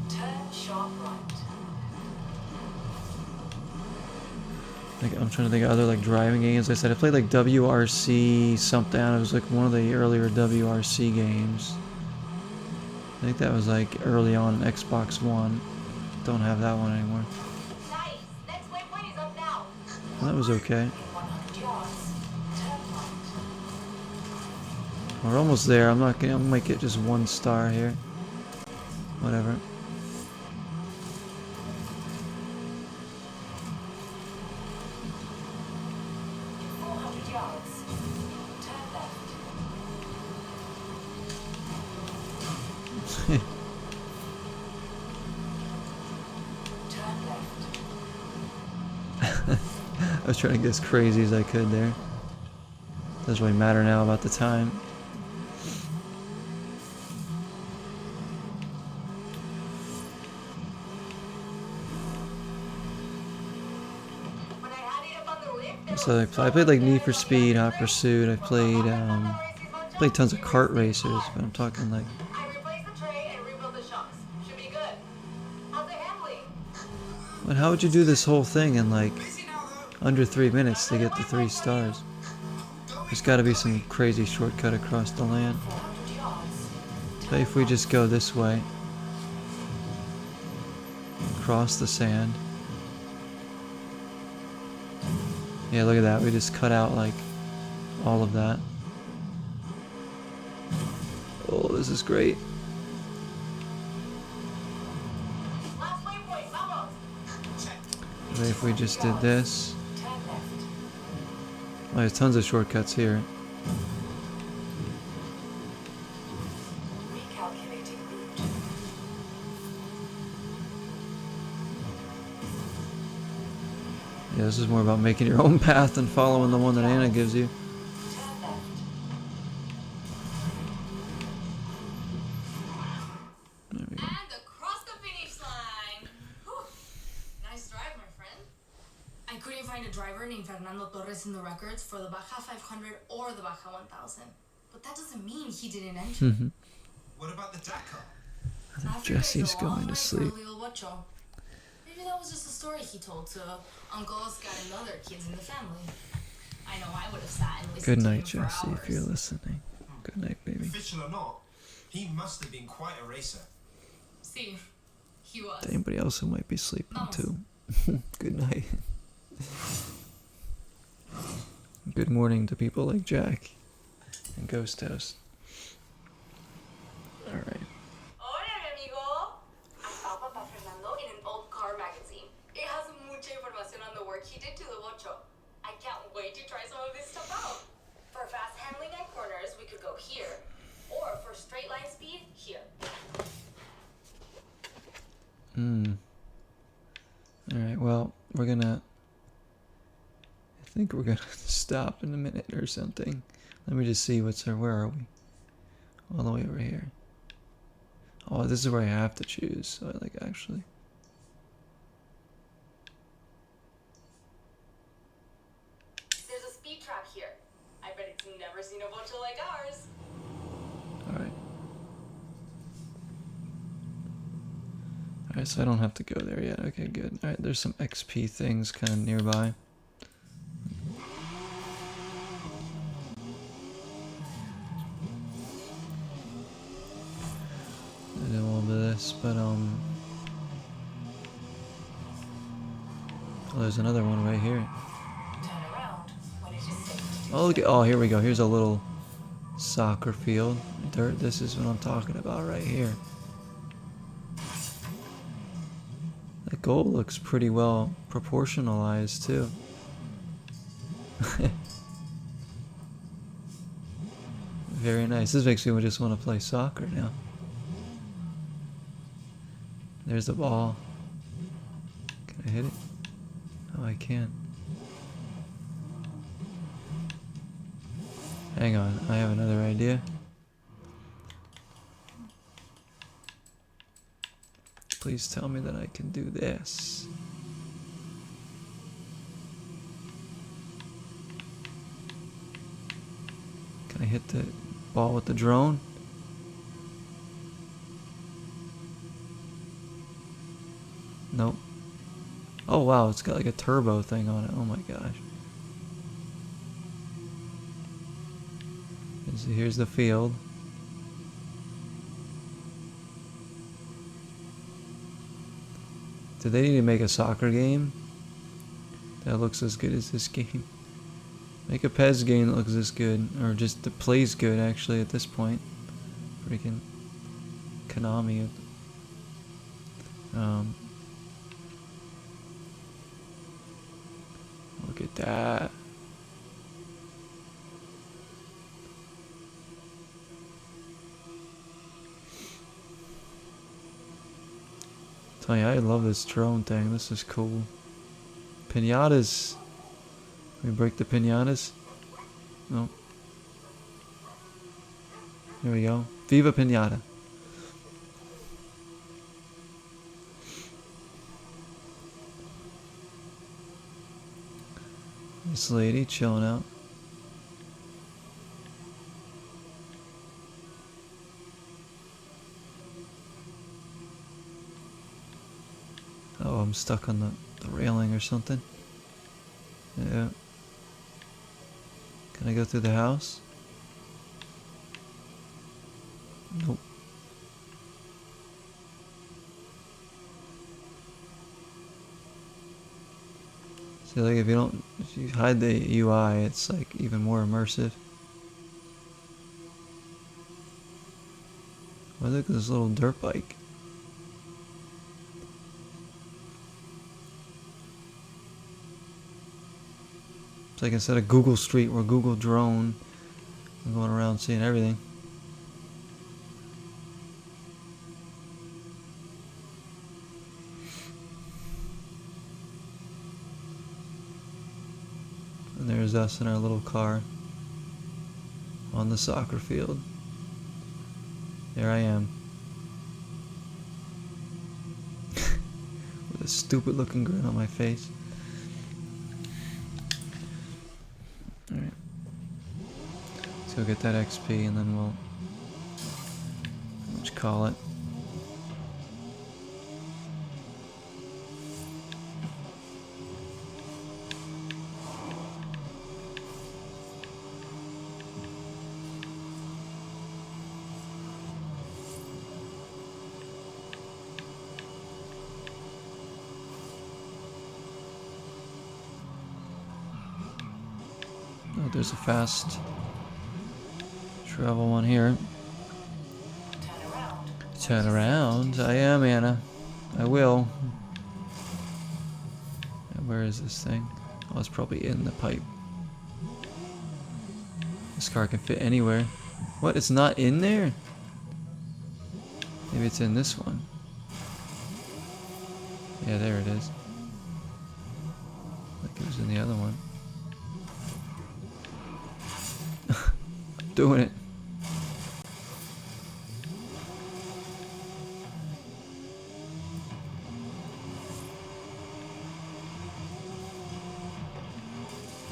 Turn sharp right. Like, I'm trying to think of other like driving games. I said I played like WRC something. It was like one of the earlier WRC games. I think that was like early on Xbox One. Don't have that one anymore. Nice. Next waypoint is up now. That was okay. 100 yards. Turn right. We're almost there. I might get just 1 star here. Whatever. I was trying to get as crazy as I could there. Doesn't really matter now about the time. When I had it up on the lift, there So I played like Need for Speed, Hot Pursuit. I played tons of kart racers, but I'm talking like. I replaced the tray and rebuilt the shocks. Should be good. How's the handling? But how would you do this whole thing in like under 3 minutes to get the 3 stars? There's got to be some crazy shortcut across the land. But if we just go this way, across the sand. Yeah, look at that. We just cut out like all of that. Oh, this is great. Last waypoint, vamos. But if we just did this. Oh, there's tons of shortcuts here. Recalculating route. Yeah, this is more about making your own path and following the one that Anna gives you. Turn left. There we go. And across the finish line. Whew. Nice drive, my friend. I couldn't find a driver named Fernando Torres in the records for the Baja 500 or the Baja 1000. But that doesn't mean he didn't enter. What about the Dakar? I think Jesse's going to sleep. Maybe that was just a story he told to Uncle Oscar and the other kids in the family. I know I would have sat and listened Good to night, him for Jesse, if hours. you're listening. Good night, baby. Official or not, he must have been quite a racer. See, he was. To anybody else who might be sleeping too. Good night. Good morning to people like Jack and Ghost House. Alright. Hola, mi amigo. I found Papa Fernando in an old car magazine. It has mucha información on the work he did to the bocho. I can't wait to try some of this stuff out. For fast handling at corners, we could go here. Or for straight line speed, here. Alright, well, I think we're gonna stop in a minute or something. Let me just see where are we? All the way over here. Oh, this is where I have to choose, so I actually. There's a speed trap here. I bet it's never seen a bocho like ours. Alright. Alright, so I don't have to go there yet. Okay, good. Alright, there's some XP things kind of nearby. I did a little bit of this, but oh, there's another one right here. Turn around when it is safe to do Oh, look at, oh, here we go. Here's a little soccer field. Dirt. This is what I'm talking about right here. That goal looks pretty well proportionalized too. Very nice. This makes me just want to play soccer now. There's the ball. Can I hit it? Oh, I can't. Hang on, I have another idea. Please tell me that I can do this. Can I hit the ball with the drone? Nope. Oh wow, it's got like a turbo thing on it. Oh my gosh. And so here's the field. Do they need to make a soccer game that looks as good as this game? Make a PES game that looks this good, or just that plays good actually at this point. Freaking Konami. Look at that. Tell you, I love this drone thing. This is cool. Pinatas. Can we break the pinatas? No. Here we go. Viva Pinata. This lady chilling out. Oh, I'm stuck on the railing or something. Yeah. Can I go through the house? Nope. See, like if you hide the UI, it's like even more immersive. Oh, look at this little dirt bike. It's like instead of Google Street, we're Google Drone. I'm going around seeing everything. And there's us in our little car on the soccer field. There I am. With a stupid looking grin on my face. Alright. Let's go get that XP and then we'll call it. there's a fast travel one here. Turn around. Turn around. I am, Anna. I will. And where is this thing? Oh, it's probably in the pipe. This car can fit anywhere. What? It's not in there? Maybe it's in this one. Yeah, there it is. Like it was in the other one. Doing it.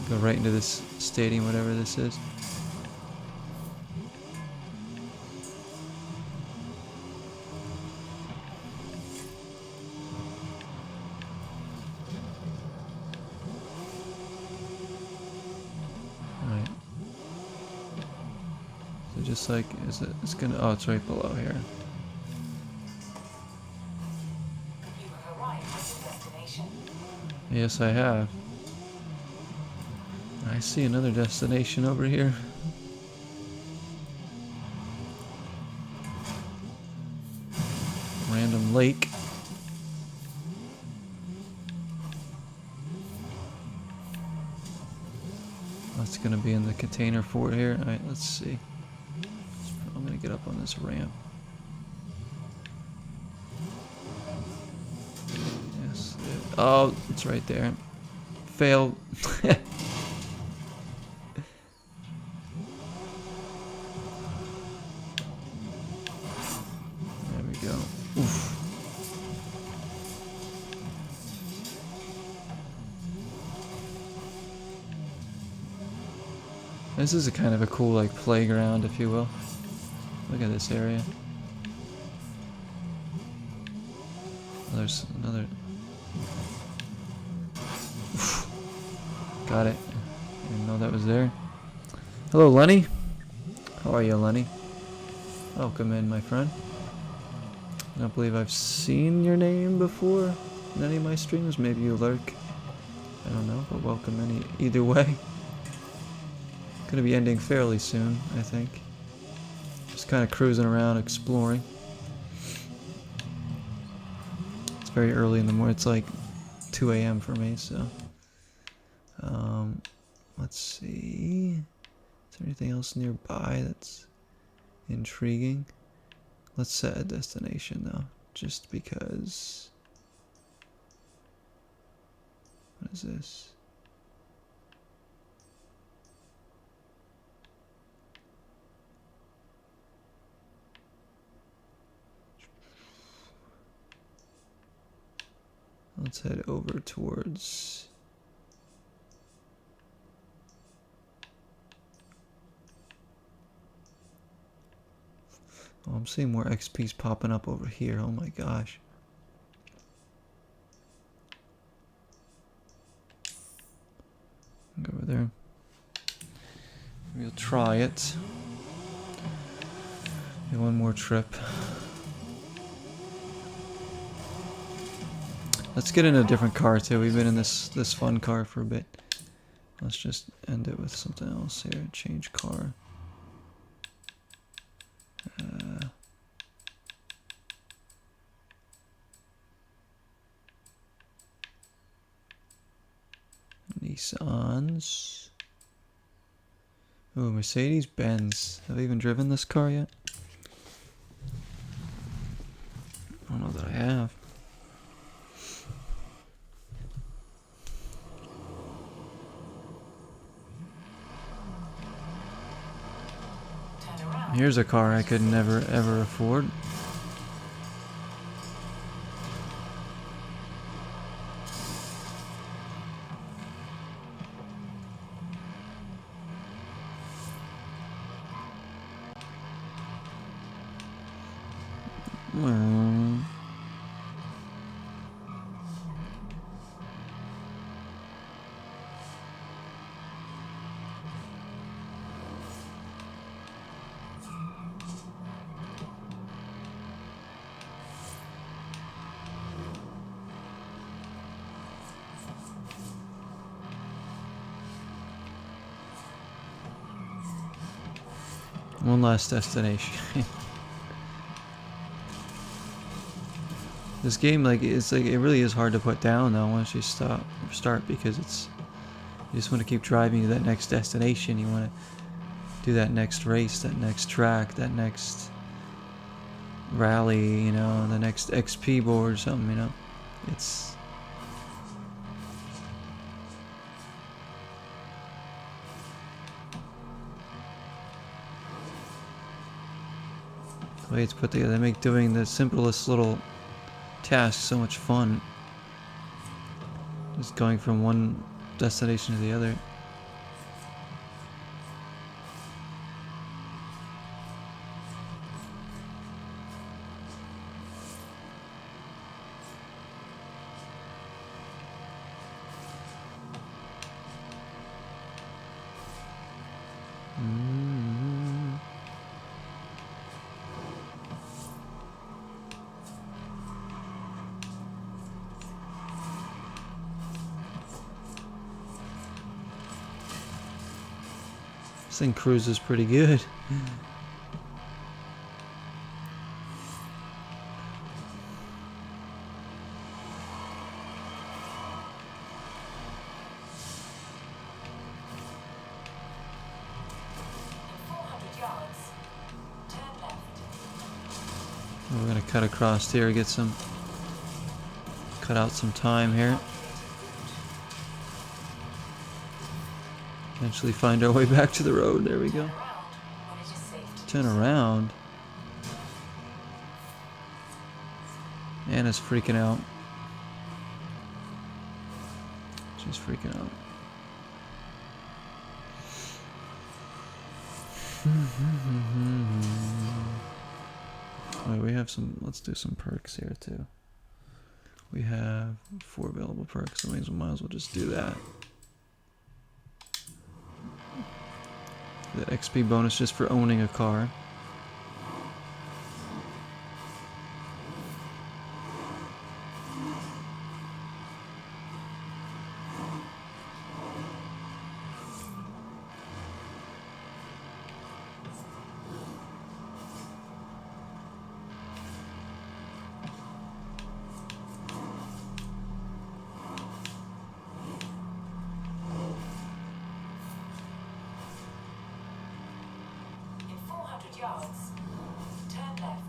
Go right into this stadium, whatever this is. Alright. So just like, it's gonna, oh, it's right below here. You have arrived at your destination. Yes, I have. I see another destination over here. Random lake. That's gonna be in the container fort here. Alright, let's see. I'm gonna get up on this ramp. Yes. Oh, it's right there. Failed. There we go. Oof. This is a kind of a cool, like, playground, if you will. Look at this area. There's another. Oof. Got it. Didn't know that was there. Hello, Lenny. How are you, Lenny? Welcome in, my friend. I don't believe I've seen your name before in any of my streams. Maybe you lurk. I don't know, but welcome either way. Gonna be ending fairly soon, I think. Just kind of cruising around, exploring. It's very early in the morning. It's like 2 a.m. for me, so. Let's see. Is there anything else nearby that's intriguing? Let's set a destination though, just because. What is this? Let's head over towards. Oh, I'm seeing more XPs popping up over here. Oh my gosh. Go over there. We'll try it. Maybe one more trip. Let's get in a different car too. We've been in this fun car for a bit. Let's just end it with something else here. Change car. Nissans. Ooh, Mercedes-Benz. Have I even driven this car yet? I don't know that I have. Turn around. Here's a car I could never ever afford. One last destination. This game, like, it's like, it really is hard to put down though once you start, because it's, you just want to keep driving to that next destination. You want to do that next race, that next track, that next rally, you know, the next XP board or something, you know. It's... the way it's put together, they make doing the simplest little tasks so much fun. Just going from one destination to the other. This thing cruises pretty good. We're gonna cut across here, get some, cut out some time here. Eventually find our way back to the road. There we go. Turn around. Anna's freaking out. She's freaking out. Wait, we have some, let's do some perks here too. We have 4 available perks, so we might as well just do that. The XP bonus just for owning a car. Yards. Turn left.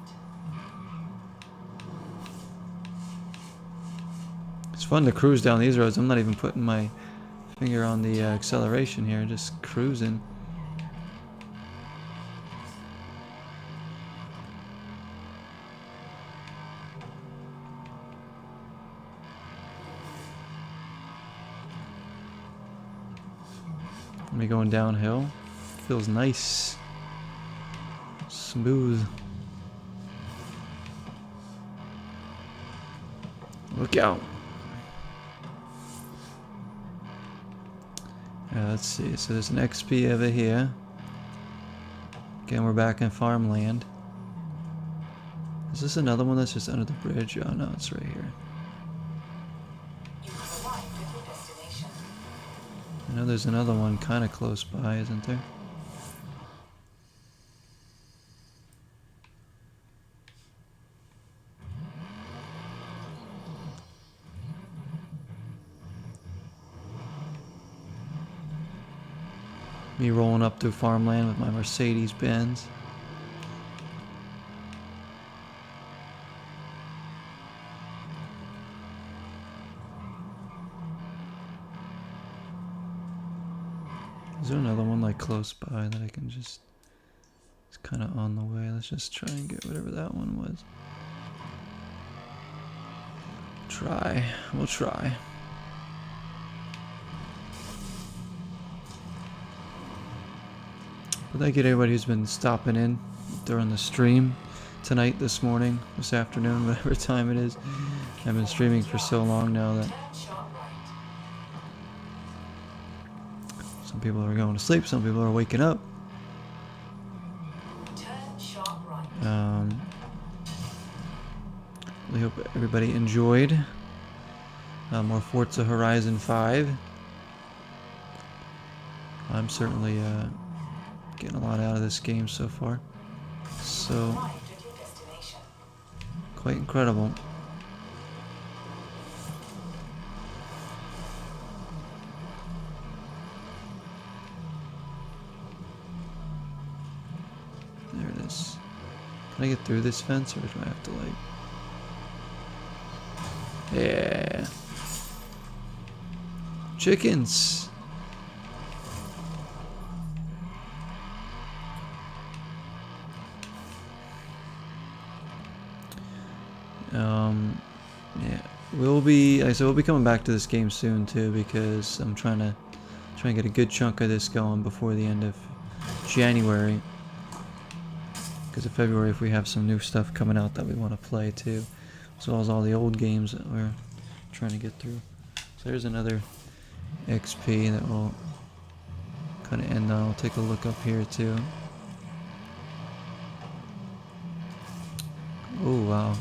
It's fun to cruise down these roads. I'm not even putting my finger on the acceleration here, just cruising. Me going downhill. Feels nice. Smooth. Look out. Let's see. So there's an XP over here. Again, we're back in farmland. Is this another one that's just under the bridge? Oh no, it's right here. You have arrived at your destination. I know there's another one kind of close by, isn't there? Me rolling up through farmland with my Mercedes Benz. Is there another one like close by that I can just... It's kind of on the way. Let's just try and get whatever that one was. Try. We'll try. But thank you to everybody who's been stopping in during the stream tonight, this morning, this afternoon, whatever time it is. I've been streaming for so long now that some people are going to sleep, some people are waking up. Really hope everybody enjoyed more Forza Horizon 5. I'm certainly getting a lot out of this game so far. So, Arrived at your destination. quite incredible. There it is. Can I get through this fence, or do I have to, like... Yeah. Chickens. Yeah, we'll be coming back to this game soon too, because I'm trying to get a good chunk of this going before the end of January. Because of February, if we have some new stuff coming out that we want to play too, as well as all the old games that we're trying to get through. So there's another XP that we'll kind of end on. I'll take a look up here too. Oh wow.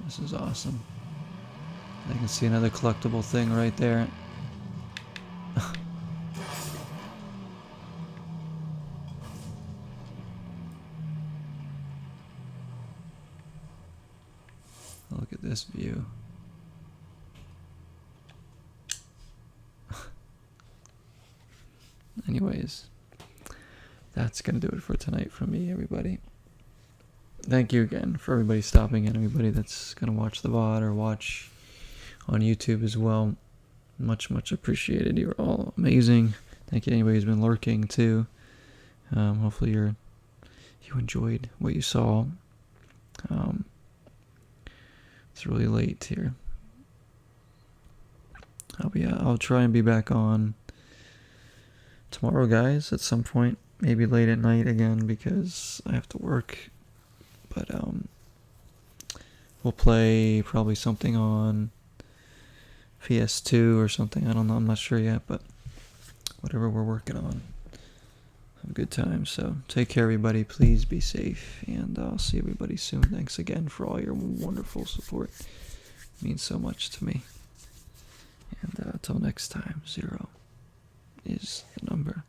This is awesome. I can see another collectible thing right there. Look at this view. Anyways, that's gonna do it for tonight from me, everybody. Thank you again for everybody stopping in, everybody that's gonna watch the VOD or watch on YouTube as well. Much appreciated. You're all amazing. Thank you to anybody who's been lurking too. Hopefully you enjoyed what you saw. It's really late here. I'll try and be back on tomorrow, guys, at some point. Maybe late at night again, because I have to work. But we'll play probably something on PS2 or something. I don't know. I'm not sure yet, but whatever we're working on. Have a good time. So take care, everybody. Please be safe, and I'll see everybody soon. Thanks again for all your wonderful support. It means so much to me. And until next time, 0 is the number.